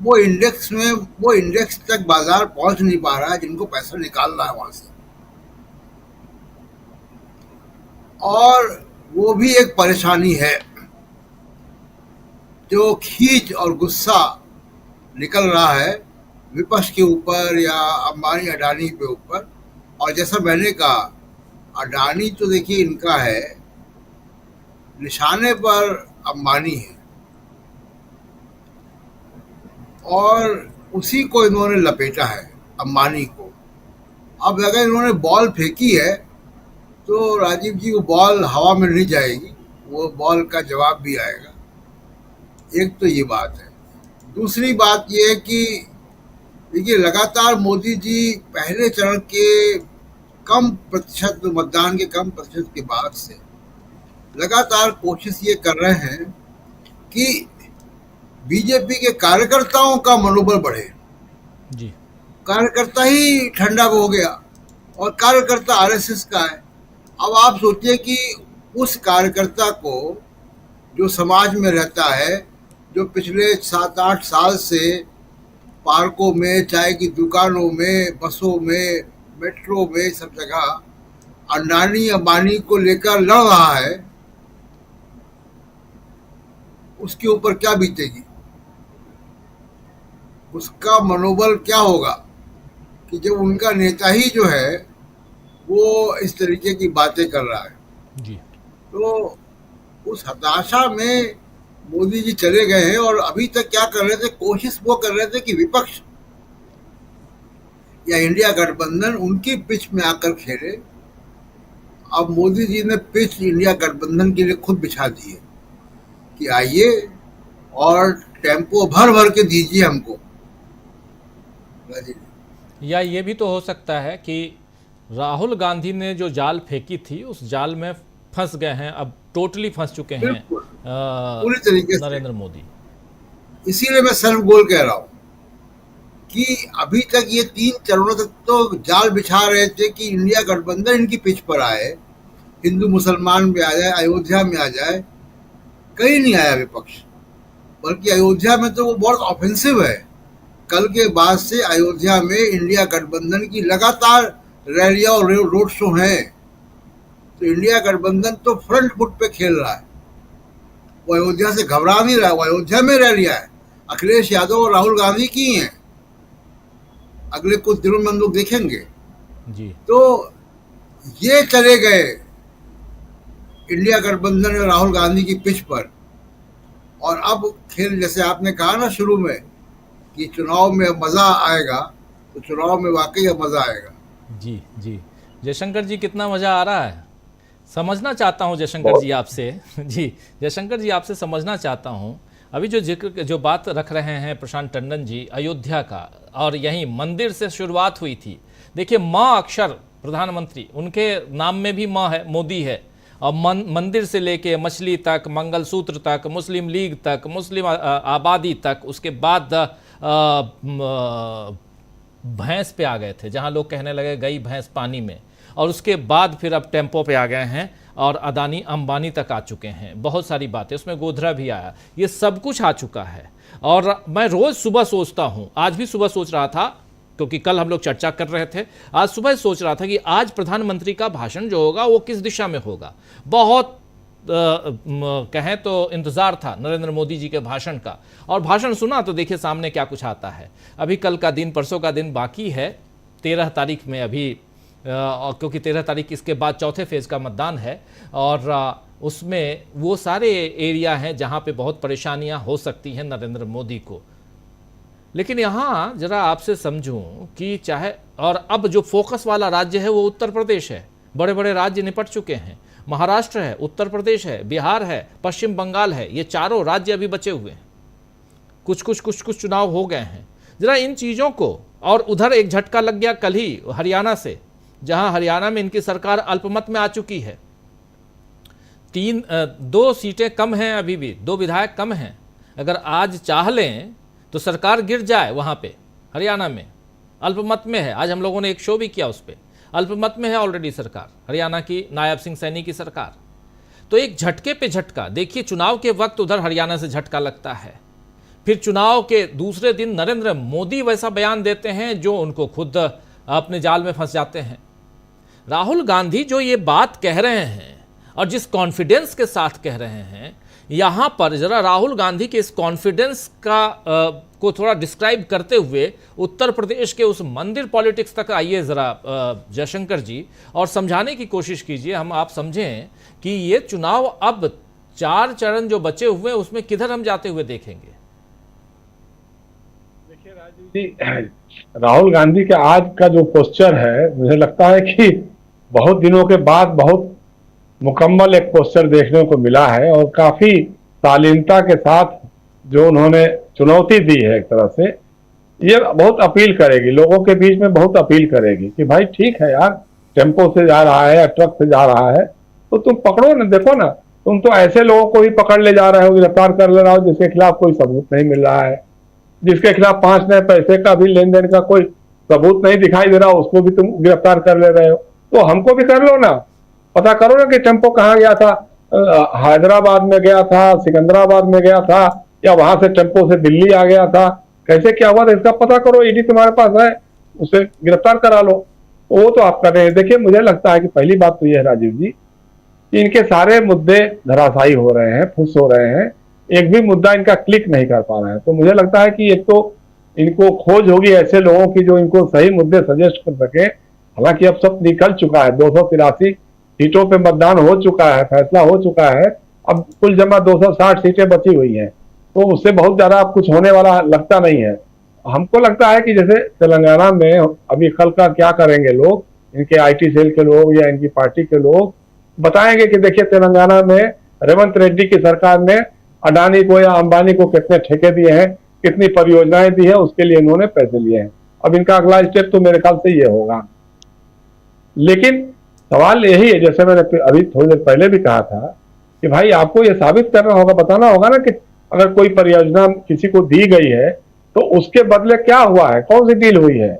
वो इंडेक्स तक बाजार पहुंच नहीं पा रहा है जिनको पैसा निकालना है वहां से। और वो भी एक परेशानी है। जो खींच और गुस्सा निकल रहा है विपक्ष के ऊपर या अंबानी अडानी के ऊपर, और जैसा मैंने कहा अडानी तो देखिए इनका है, निशाने पर अंबानी है, और उसी को इन्होंने लपेटा है अंबानी को। अब अगर इन्होंने बॉल फेंकी है तो राजीव जी वो बॉल हवा में नहीं जाएगी, वो बॉल का जवाब भी आएगा। एक तो ये बात है। दूसरी बात ये है कि देखिए लगातार मोदी जी पहले चरण के कम प्रतिशत मतदान के कम प्रतिशत के बाद से लगातार कोशिश ये कर रहे हैं कि बीजेपी के कार्यकर्ताओं का मनोबल बढ़े जी। कार्यकर्ता ही ठंडा हो गया और कार्यकर्ता आरएसएस का है। अब आप सोचिए कि उस कार्यकर्ता को जो समाज में रहता है, जो पिछले 7-8 साल से पार्कों में, चाय की दुकानों में, बसों में, मेट्रो में, सब जगह अडानी अंबानी को लेकर लड़ रहा है, उसके ऊपर क्या बीतेगी? उसका मनोबल क्या होगा कि जब उनका नेता ही जो है वो इस तरीके की बातें कर रहा है जी। तो उस हताशा में मोदी जी चले गए हैं। और अभी तक क्या कर रहे थे? कोशिश वो कर रहे थे कि विपक्ष या इंडिया गठबंधन उनकी पिच में आकर खेले। अब मोदी जी ने पिच इंडिया गठबंधन के लिए खुद बिछा दी है कि आइए और टेम्पो भर भर के दीजिए हमको। या ये भी तो हो सकता है कि राहुल गांधी ने जो जाल फेंकी थी उस जाल में फंस गए हैं, अब टोटली फंस चुके हैं पूरी तरीके से नरेंद्र मोदी। इसीलिए मैं सर्व गोल कह रहा हूं कि अभी तक ये 3 चरणों तक तो जाल बिछा रहे थे कि इंडिया गठबंधन इनकी पिच पर आए, हिंदू मुसलमान में आ जाए, अयोध्या में आ जाए। कहीं नहीं आया विपक्ष, बल्कि अयोध्या में तो वो बहुत ऑफेंसिव है। कल के बाद से अयोध्या में इंडिया गठबंधन की लगातार रैलियां और रोड शो हैं। तो इंडिया गठबंधन तो फ्रंट फुट पे खेल रहा है, वो अयोध्या से घबरा नहीं रहा है, वो अयोध्या में रह लिया है। अखिलेश यादव और राहुल गांधी की हैं, अगले कुछ दिनों में हम लोग देखेंगे जी। तो ये चले गए इंडिया गठबंधन और राहुल गांधी की पिच पर, और अब खेल जैसे आपने कहा ना शुरू में कि चुनाव में मजा आएगा, तो चुनाव में वाकई अब मजा आएगा। जी जी। जयशंकर जी, कितना मजा आ रहा है समझना चाहता हूं जयशंकर जी आपसे। जी जयशंकर जी, आपसे समझना चाहता हूं, अभी जो बात रख रहे हैं प्रशांत टंडन जी अयोध्या का, और यहीं मंदिर से शुरुआत हुई थी। देखिए, माँ अक्षर प्रधानमंत्री, उनके नाम में भी माँ है, मोदी है, और मंदिर से लेके मछली तक, मंगलसूत्र तक, मुस्लिम लीग तक, मुस्लिम आबादी तक, उसके बाद भैंस पे आ गए थे, जहां लोग कहने लगे गई भैंस पानी में, और उसके बाद फिर अब टेम्पो पे आ गए हैं और अदानी अंबानी तक आ चुके हैं। बहुत सारी बातें, उसमें गोधरा भी आया, ये सब कुछ आ चुका है। और मैं रोज़ सुबह सोचता हूँ, आज भी सुबह सोच रहा था, क्योंकि कल हम लोग चर्चा कर रहे थे, आज सुबह सोच रहा था कि आज प्रधानमंत्री का भाषण जो होगा वो किस दिशा में होगा। बहुत कहें तो इंतज़ार था नरेंद्र मोदी जी के भाषण का, और भाषण सुना तो देखिए सामने क्या कुछ आता है। अभी कल का दिन, परसों का दिन बाकी है, 13 तारीख में अभी, क्योंकि 13 तारीख इसके बाद चौथे फेज का मतदान है, और उसमें वो सारे एरिया हैं जहां पे बहुत परेशानियां हो सकती हैं नरेंद्र मोदी को। लेकिन यहाँ जरा आपसे समझूं कि चाहे, और अब जो फोकस वाला राज्य है वो उत्तर प्रदेश है, बड़े बड़े राज्य निपट चुके हैं, महाराष्ट्र है, उत्तर प्रदेश है, बिहार है, पश्चिम बंगाल है, ये चारों राज्य अभी बचे हुए हैं, कुछ चुनाव हो गए हैं। जरा इन चीज़ों को, और उधर एक झटका लग गया कल ही हरियाणा से, जहां हरियाणा में इनकी सरकार अल्पमत में आ चुकी है, 2 सीटें कम हैं, अभी भी 2 विधायक कम हैं। अगर आज चाह लें तो सरकार गिर जाए वहां पे, हरियाणा में अल्पमत में है। आज हम लोगों ने एक शो भी किया उस पर, अल्पमत में है ऑलरेडी सरकार, हरियाणा की नायब सिंह सैनी की सरकार। तो एक झटके पे झटका, देखिए चुनाव के वक्त उधर हरियाणा से झटका लगता है, फिर चुनाव के दूसरे दिन नरेंद्र मोदी वैसा बयान देते हैं जो उनको खुद अपने जाल में फंस जाते हैं। राहुल गांधी जो ये बात कह रहे हैं और जिस कॉन्फिडेंस के साथ कह रहे हैं, यहाँ पर जरा राहुल गांधी के इस कॉन्फिडेंस का को थोड़ा डिस्क्राइब करते हुए उत्तर प्रदेश के उस मंदिर पॉलिटिक्स तक आइए जरा जयशंकर जी, और समझाने की कोशिश कीजिए, हम आप समझें कि ये चुनाव अब 4 चरण जो बचे हुए हैं उसमें किधर हम जाते हुए देखेंगे। देखिए राजीव जी, राहुल गांधी के आज का जो पोस्चर है, मुझे लगता है कि बहुत दिनों के बाद बहुत मुकम्मल एक पोस्चर देखने को मिला है, और काफी शालीनता के साथ जो उन्होंने चुनौती दी है, एक तरह से ये बहुत अपील करेगी, लोगों के बीच में बहुत अपील करेगी कि भाई ठीक है यार, टेम्पो से जा रहा है या ट्रक से जा रहा है तो तुम पकड़ो ना, देखो ना, तुम तो ऐसे लोगों को ही पकड़ ले जा रहे हो, गिरफ्तार कर ले रहे हो जिसके खिलाफ कोई सबूत नहीं मिल रहा है, जिसके खिलाफ 5 नए पैसे का भी लेन देन का कोई सबूत नहीं दिखाई दे रहा, उसको भी तुम गिरफ्तार कर ले रहे हो। तो हमको भी कर लो ना, पता करो ना कि टेम्पो कहाँ गया था, हैदराबाद में गया था, सिकंदराबाद में गया था, या वहां से टेम्पो से दिल्ली आ गया था, कैसे क्या हुआ था इसका पता करो, ईडी तुम्हारे पास है, उसे गिरफ्तार करा लो। तो वो तो आप कर रहे हैं। देखिए, मुझे लगता है कि पहली बात तो यह है राजीव जी कि इनके सारे मुद्दे धराशायी हो रहे हैं, फुस हो रहे हैं, एक भी मुद्दा इनका क्लिक नहीं कर पा रहे हैं। तो मुझे लगता है कि एक तो इनको खोज होगी ऐसे लोगों की जो इनको सही मुद्दे सजेस्ट कर सके। हालांकि अब सब निकल चुका है, 283 सीटों पे मतदान हो चुका है, फैसला हो चुका है, अब कुल जमा 260 सीटें बची हुई हैं, तो उससे बहुत ज्यादा अब कुछ होने वाला लगता नहीं है। हमको लगता है कि जैसे तेलंगाना में अभी कल का क्या करेंगे लोग, इनके आईटी सेल के लोग या इनकी पार्टी के लोग बताएंगे कि देखिए तेलंगाना में रेवंत रेड्डी की सरकार ने अडानी को या अंबानी को कितने ठेके दिए हैं, कितनी परियोजनाएं दी है, उसके लिए इन्होंने पैसे लिए हैं। अब इनका अगला स्टेप तो मेरे ख्याल से ये होगा। लेकिन सवाल यही है, जैसे मैंने अभी थोड़ी देर पहले भी कहा था कि भाई आपको ये साबित करना होगा, बताना होगा ना कि अगर कोई परियोजना किसी को दी गई है तो उसके बदले क्या हुआ है, कौन सी डील हुई है,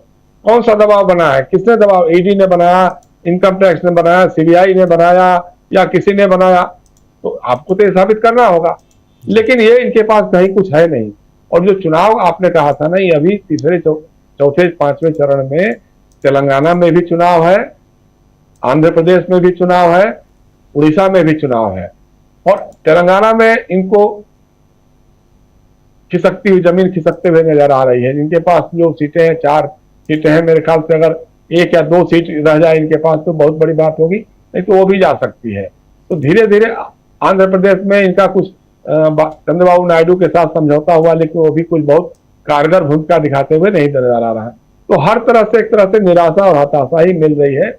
कौन सा दबाव बना है, किसने दबाव, ईडी ने बनाया, इनकम टैक्स ने बनाया, सीबीआई ने बनाया या किसी ने बनाया, तो आपको तो ये साबित करना होगा। लेकिन ये इनके पास कहीं कुछ है नहीं। और जो चुनाव आपने कहा था ना, ये अभी तीसरे चौथे 5वें चरण में तेलंगाना में भी चुनाव है, आंध्र प्रदेश में भी चुनाव है, उड़ीसा में भी चुनाव है और तेलंगाना में इनको खिसकती हुई जमीन खिसकते हुए नजर आ रही है। इनके पास जो सीटें हैं 4 सीटें हैं, मेरे ख्याल से अगर 1 या 2 सीट रह जाए इनके पास तो बहुत बड़ी बात होगी, नहीं तो वो भी जा सकती है। तो धीरे धीरे आंध्र प्रदेश में इनका कुछ चंद्रबाबू नायडू के साथ समझौता हुआ, लेकिन वो भी कुछ बहुत कारगर भूमिका दिखाते हुए नहीं नजर आ रहा है। तो हर तरह से एक तरह से निराशा और हताशा ही मिल रही है।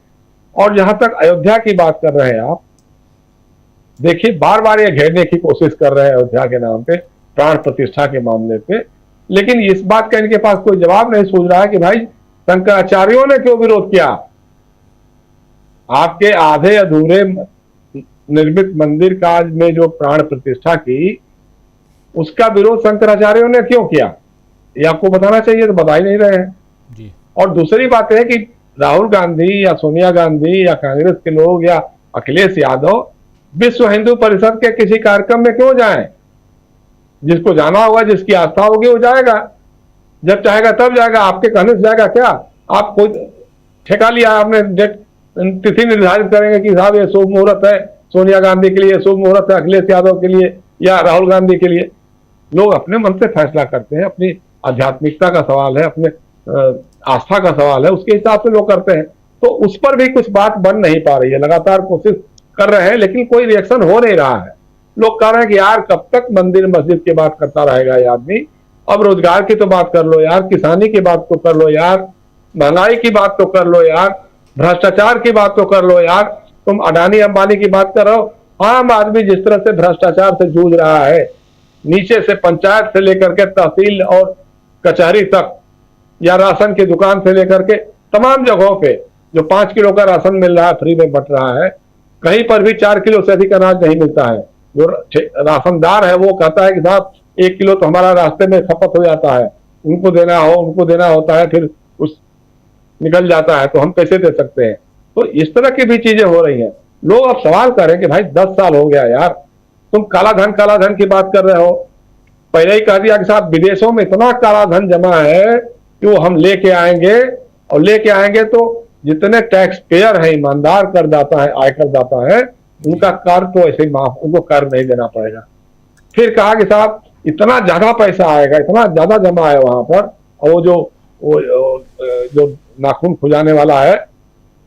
और जहां तक अयोध्या की बात कर रहे हैं आप, देखिए बार बार ये घेरने की कोशिश कर रहे हैं अयोध्या के नाम पे, प्राण प्रतिष्ठा के मामले पे, लेकिन इस बात का इनके पास कोई जवाब नहीं सूझ रहा है कि भाई शंकराचार्यों ने क्यों विरोध किया। आपके आधे अधूरे निर्मित मंदिर का में जो प्राण प्रतिष्ठा की, उसका विरोध शंकराचार्यों ने क्यों किया, ये आपको बताना चाहिए, तो बता ही नहीं रहे हैं जी। और दूसरी बात है कि राहुल गांधी या सोनिया गांधी या कांग्रेस के लोग या अखिलेश यादव विश्व हिंदू परिषद के किसी कार्यक्रम में क्यों जाएं? जिसको जाना होगा, जिसकी आस्था होगी वो जाएगा, जब चाहेगा तब जाएगा। आपके कहने से जाएगा क्या? आप कोई ठेका लिया आपने, डेट तिथि निर्धारित करेंगे कि साहब ये शुभ मुहूर्त है सोनिया गांधी के लिए, शुभ मुहूर्त है अखिलेश यादव के लिए या राहुल गांधी के लिए। लोग अपने मन से फैसला करते हैं, अपनी आध्यात्मिकता का सवाल है, अपने आस्था का सवाल है, उसके हिसाब से लोग करते हैं। तो उस पर भी कुछ बात बन नहीं पा रही है। लगातार कोशिश कर रहे हैं लेकिन कोई रिएक्शन हो नहीं रहा है। लोग कह रहे हैं कि यार कब तक मंदिर मस्जिद की बात करता रहेगा ये आदमी, अब रोजगार की तो बात कर लो यार, किसानी की बात तो कर लो यार, महंगाई की बात तो कर लो यार, भ्रष्टाचार की बात तो कर लो यार। तुम अडानी अंबानी की बात कर रहे हो, आम आदमी जिस तरह से भ्रष्टाचार से जूझ रहा है, नीचे से पंचायत से लेकर के तहसील और कचहरी तक, या राशन की दुकान से लेकर के तमाम जगहों पे जो 5 किलो का राशन मिल रहा है, फ्री में बंट रहा है, कहीं पर भी 4 किलो से अधिक अनाज नहीं मिलता है। जो राशनदार है वो कहता है कि साहब 1 किलो तो हमारा रास्ते में खपत हो जाता है, उनको देना होता है, फिर उस निकल जाता है, तो हम कैसे दे सकते हैं। तो इस तरह की भी चीजें हो रही हैं। लोग अब सवाल करें कि भाई 10 साल हो गया यार, तुम काला धन की बात कर रहे हो। पहले ही कह दिया कि साहब विदेशों में इतना काला धन जमा है कि वो हम लेके आएंगे, और लेके आएंगे तो जितने टैक्स पेयर है, ईमानदार करदाता है, आयकरदाता है, उनका कर तो ऐसे ही माफ, उनको कर नहीं देना पड़ेगा। फिर कहा कि साहब इतना ज्यादा पैसा आएगा, इतना ज्यादा जमा है वहां पर, और वो जो नाखून खुजाने वाला है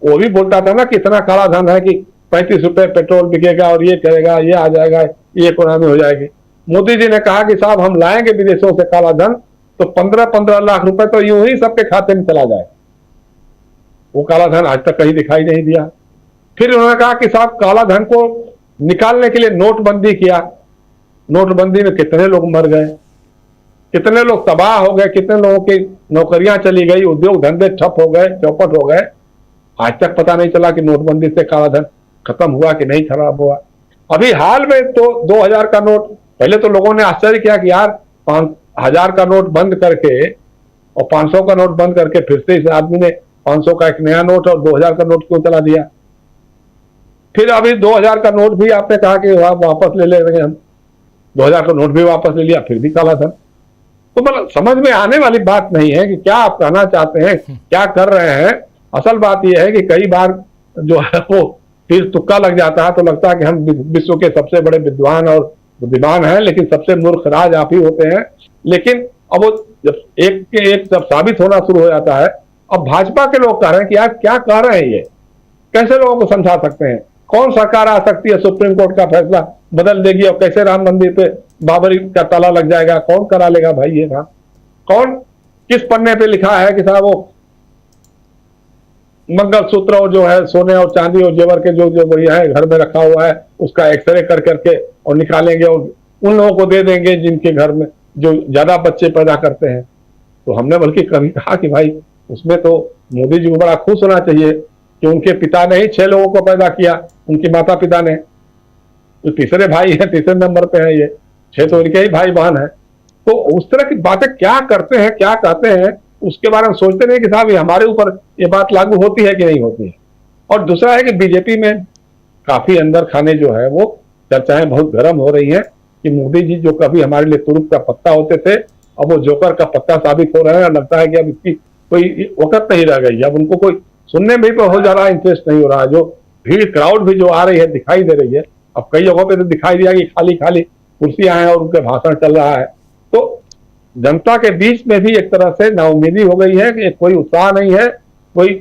वो भी बोलता था ना कि इतना काला धन है कि 35 रुपए पेट्रोल बिकेगा और ये करेगा, ये आ जाएगा, ये इकोनॉमी हो जाएगी। मोदी जी ने कहा कि साहब हम लाएंगे विदेशों से काला धन, तो 15-15 लाख रुपए तो यूं ही सबके खाते में चला जाए। वो काला धन आज तक कहीं दिखाई नहीं दिया। फिर उन्होंने कहा कि साहब काला धन को निकालने के लिए नोटबंदी किया, नोटबंदी में कितने लोग मर गए, कितने लोग तबाह हो गए, कितने लोगों की नौकरियां चली गई, उद्योग धंधे ठप हो गए, चौपट हो गए। आज तक पता नहीं चला कि नोटबंदी से काला धन खत्म हुआ कि नहीं खराब हुआ। अभी हाल में तो 2000 का नोट, पहले तो लोगों ने आश्चर्य किया कि यार 5000 का नोट बंद करके और 500 का नोट बंद करके फिर से इस आदमी ने 500 का एक नया नोट और 2000 का नोट क्यों चला दिया। फिर अभी 2000 का नोट भी आपने कहा कि वापस ले लेंगे हम, 2000 का नोट भी वापस ले लिया, फिर भी काला धन। तो मतलब समझ में आने वाली बात नहीं है कि क्या आप कहना चाहते हैं, क्या कर रहे हैं। असल बात यह है कि कई बार जो है वो फिर तुक्का लग जाता है, तो लगता है कि हम विश्व के सबसे बड़े विद्वान और बुद्धिमान हैं, लेकिन सबसे मूर्ख राज आप ही होते हैं। लेकिन अब वो जब एक के एक जब साबित होना शुरू हो जाता है, अब भाजपा के लोग कह रहे हैं कि यार क्या कह रहे हैं, ये कैसे लोगों को समझा सकते हैं। कौन सरकार आ सकती है सुप्रीम कोर्ट का फैसला बदल देगी, और कैसे राम मंदिर पे बाबरी का ताला लग जाएगा, कौन करा लेगा भाई ये काम। कौन किस पन्ने पे लिखा है कि साहब वो मंगलसूत्र और जो है सोने और चांदी और जेवर के जो बढ़िया है घर में रखा हुआ है, उसका एक्सरे कर करके और निकालेंगे और उन लोगों को दे देंगे जिनके घर में जो ज्यादा बच्चे पैदा करते हैं। तो हमने बल्कि कभी कहा कि भाई उसमें तो मोदी जी को बड़ा खुश होना चाहिए कि उनके पिता ने ही 6 लोगों को पैदा किया, उनके माता पिता ने, जो तीसरे भाई है, तीसरे नंबर पे है, ये 6 तो इनके ही भाई बहन है। तो उस तरह की बातें क्या करते हैं, क्या कहते हैं, उसके बारे में सोचते नहीं कि साहब ये हमारे ऊपर ये बात लागू होती है कि नहीं होती है। और दूसरा है कि बीजेपी में काफी अंदर खाने जो है वो चर्चाएं बहुत गर्म हो रही हैं कि मोदी जी जो कभी हमारे लिए तुरुप का पत्ता होते थे, अब वो जोकर का पत्ता साबित हो रहे हैं। और लगता है कि अब इसकी कोई वक्त नहीं रह गई, अब उनको कोई सुनने में भी बहुत ज्यादा इंटरेस्ट नहीं हो रहा। जो भीड़ क्राउड भी जो आ रही है दिखाई दे रही है। अब कई जगहों पे तो दिखाई दिया कि खाली खाली कुर्सियां हैं और उनके भाषण चल रहा है, तो जनता के बीच में भी एक तरह से नाउमीदी हो गई है कि कोई उत्साह नहीं है, कोई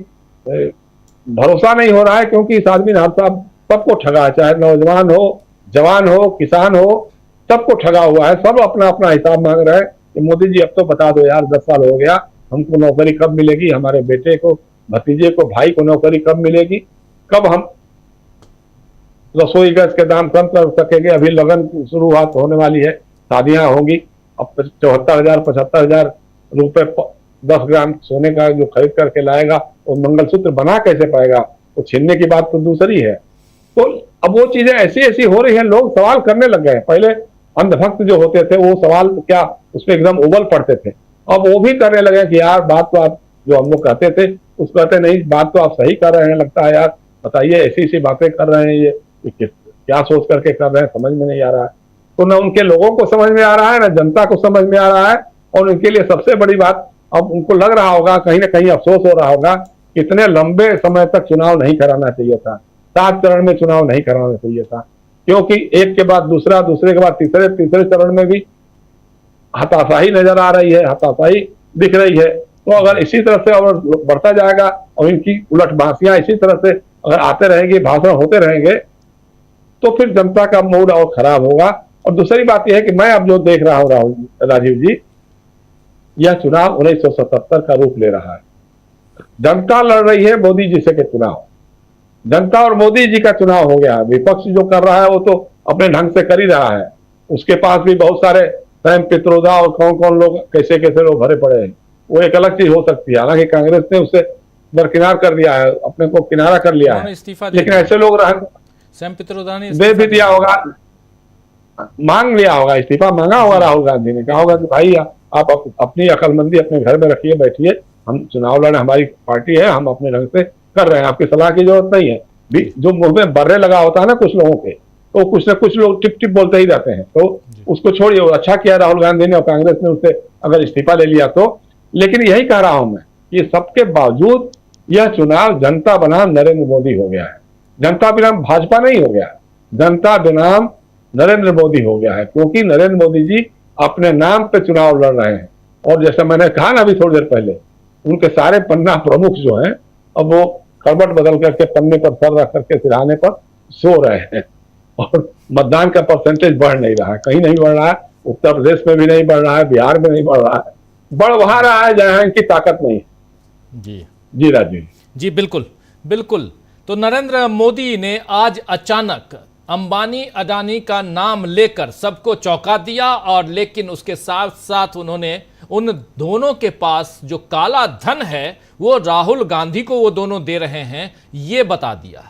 भरोसा नहीं हो रहा है, क्योंकि इस आदमी ने हर साहब सबको ठगा, चाहे नौजवान हो, जवान हो, किसान हो, सबको ठगा हुआ है। सब अपना अपना हिसाब मांग रहे हैं कि मोदी जी अब तो बता दो यार, 10 साल हो गया, हमको नौकरी कब मिलेगी, हमारे बेटे को, भतीजे को, भाई को नौकरी कब मिलेगी, कब हम रसोई गैस के दाम कम कर सकेंगे। अभी लगन शुरुआत होने वाली है, शादियां होंगी, अब 74,000 75,000 रुपए 10 ग्राम सोने का जो खरीद करके लाएगा वो मंगलसूत्र बना कैसे पाएगा, वो छीनने की बात तो दूसरी है। तो अब वो चीजें ऐसी ऐसी हो रही हैं, लोग सवाल करने लग गए। पहले अंधभक्त जो होते थे वो सवाल क्या उसमें एकदम उबल पड़ते थे, अब वो भी करने लगे कि यार बात तो आप जो हम लोग कहते थे उस कहते नहीं, बात तो आप सही कर रहे हैं, लगता है यार बताइए ऐसी ऐसी बातें कर रहे हैं, ये क्या सोच करके कर रहे हैं, समझ में नहीं आ रहा है। तो न उनके लोगों को समझ में आ रहा है, न जनता को समझ में आ रहा है। और उनके लिए सबसे बड़ी बात, अब उनको लग रहा होगा, कहीं ना कहीं अफसोस हो रहा होगा, इतने लंबे समय तक चुनाव नहीं कराना चाहिए था, 7 चरण में चुनाव नहीं कराना चाहिए था, क्योंकि एक के बाद दूसरा, दूसरे के बाद तीसरे चरण में भी हताशाही नजर आ रही है, हताशाही दिख रही है। तो अगर इसी तरह से अगर बढ़ता जाएगा और इनकी उलट बांसियां इसी तरह से अगर आते रहेंगे, भाषण होते रहेंगे, तो फिर जनता का मूड और खराब होगा। और दूसरी बात यह है कि मैं अब जो देख रहा हूं राजीव जी, यह चुनाव 1977 का रूप ले रहा है। जनता लड़ रही है मोदी जी से के चुनाव, जनता और मोदी जी का चुनाव हो गया है। विपक्ष जो कर रहा है वो तो अपने ढंग से कर ही रहा है, उसके पास भी बहुत सारे सैम पित्रोदा और कौन कौन लोग कैसे कैसे लोग भरे पड़े हैं, वो एक अलग चीज हो सकती है। हालांकि कांग्रेस ने उसे दरकिनार कर दिया है, अपने को किनारा कर लिया है, लेकिन ऐसे लोग सैम पित्रोदा ने दे भी दिया होगा, मांग लिया होगा, इस्तीफा मांगा होगा राहुल गांधी ने, कहा होगा कि भाई आप अपनी अकलमंदी अपने घर में रखिए, बैठिए, हम चुनाव लड़ने, हमारी पार्टी है, हम अपने ढंग से कर रहे हैं, आपकी सलाह की जरूरत नहीं है। जो मुंह में बर्रे लगा होता है ना कुछ लोगों के, तो कुछ न कुछ लोग टिप टिप बोलते ही रहते हैं, तो उसको छोड़िए। अच्छा किया राहुल गांधी ने और कांग्रेस ने उससे अगर इस्तीफा ले लिया तो। लेकिन यही कह रहा हूं मैं, ये सबके बावजूद यह चुनाव जनता बनाम नरेंद्र मोदी हो गया है, जनता बनाम भाजपा नहीं हो गया, जनता बनाम नरेंद्र मोदी हो गया है, क्योंकि नरेंद्र मोदी जी अपने नाम पे चुनाव लड़ रहे हैं। और जैसा मैंने कहा ना अभी थोड़ी देर पहले, उनके सारे पन्ना प्रमुख जो हैं अब वो करवट बदल करके पन्ने पर सर रख करके सिरहाने पर सो रहे हैं, और मतदान का परसेंटेज बढ़ नहीं रहा है, कहीं नहीं बढ़ रहा है, उत्तर प्रदेश में भी नहीं बढ़ रहा है, बिहार में नहीं बढ़ रहा है, बढ़ वहां रहा है जहां इनकी ताकत नहीं है। जी राजीव जी, बिल्कुल बिल्कुल। तो नरेंद्र मोदी ने आज अचानक अंबानी अडानी का नाम लेकर सबको चौंका दिया, और लेकिन उसके साथ साथ उन्होंने उन दोनों के पास जो काला धन है वो राहुल गांधी को वो दोनों दे रहे हैं, ये बता दिया।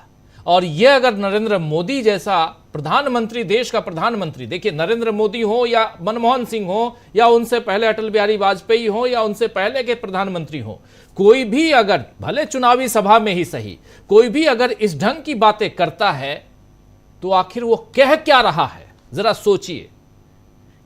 और ये अगर नरेंद्र मोदी जैसा प्रधानमंत्री, देश का प्रधानमंत्री, देखिए नरेंद्र मोदी हो या मनमोहन सिंह हो या उनसे पहले अटल बिहारी वाजपेयी हो या उनसे पहले के प्रधानमंत्री हो, कोई भी अगर भले चुनावी सभा में ही सही, कोई भी अगर इस ढंग की बातें करता है तो आखिर वो कह क्या रहा है, जरा सोचिए।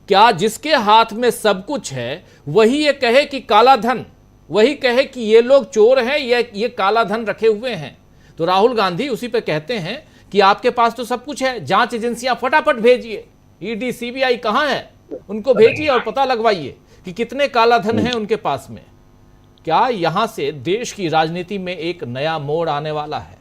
क्या जिसके हाथ में सब कुछ है वही ये कहे कि काला धन, वही कहे कि ये लोग चोर हैं, ये काला धन रखे हुए हैं? तो राहुल गांधी उसी पे कहते हैं कि आपके पास तो सब कुछ है, जांच एजेंसियां फटाफट भेजिए, ईडी सीबीआई कहां है, उनको भेजिए और पता लगवाइए कि कितने काला धन है उनके पास में। क्या यहां से देश की राजनीति में एक नया मोड़ आने वाला है?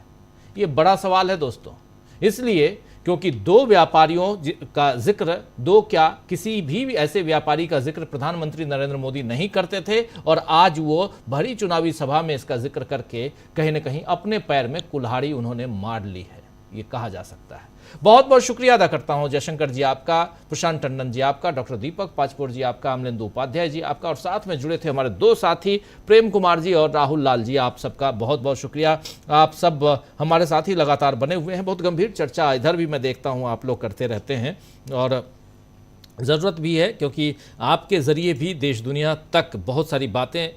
ये बड़ा सवाल है दोस्तों, इसलिए क्योंकि दो व्यापारियों का जिक्र, दो क्या किसी भी ऐसे व्यापारी का जिक्र प्रधानमंत्री नरेंद्र मोदी नहीं करते थे, और आज वो भरी चुनावी सभा में इसका जिक्र करके कहीं ना कहीं अपने पैर में कुल्हाड़ी उन्होंने मार ली है, ये कहा जा सकता है। बहुत बहुत शुक्रिया अदा करता हूं जयशंकर जी आपका, प्रशांत टंडन जी आपका, डॉक्टर दीपक पाचपोर जी आपका, अमलेंदु उपाध्याय जी आपका, और साथ में जुड़े थे हमारे दो साथी प्रेम कुमार जी और राहुल लाल जी, आप सबका बहुत बहुत शुक्रिया। आप सब हमारे साथ ही लगातार बने हुए हैं, बहुत गंभीर चर्चा इधर भी मैं देखता हूं आप लोग करते रहते हैं, और ज़रूरत भी है, क्योंकि आपके ज़रिए भी देश दुनिया तक बहुत सारी बातें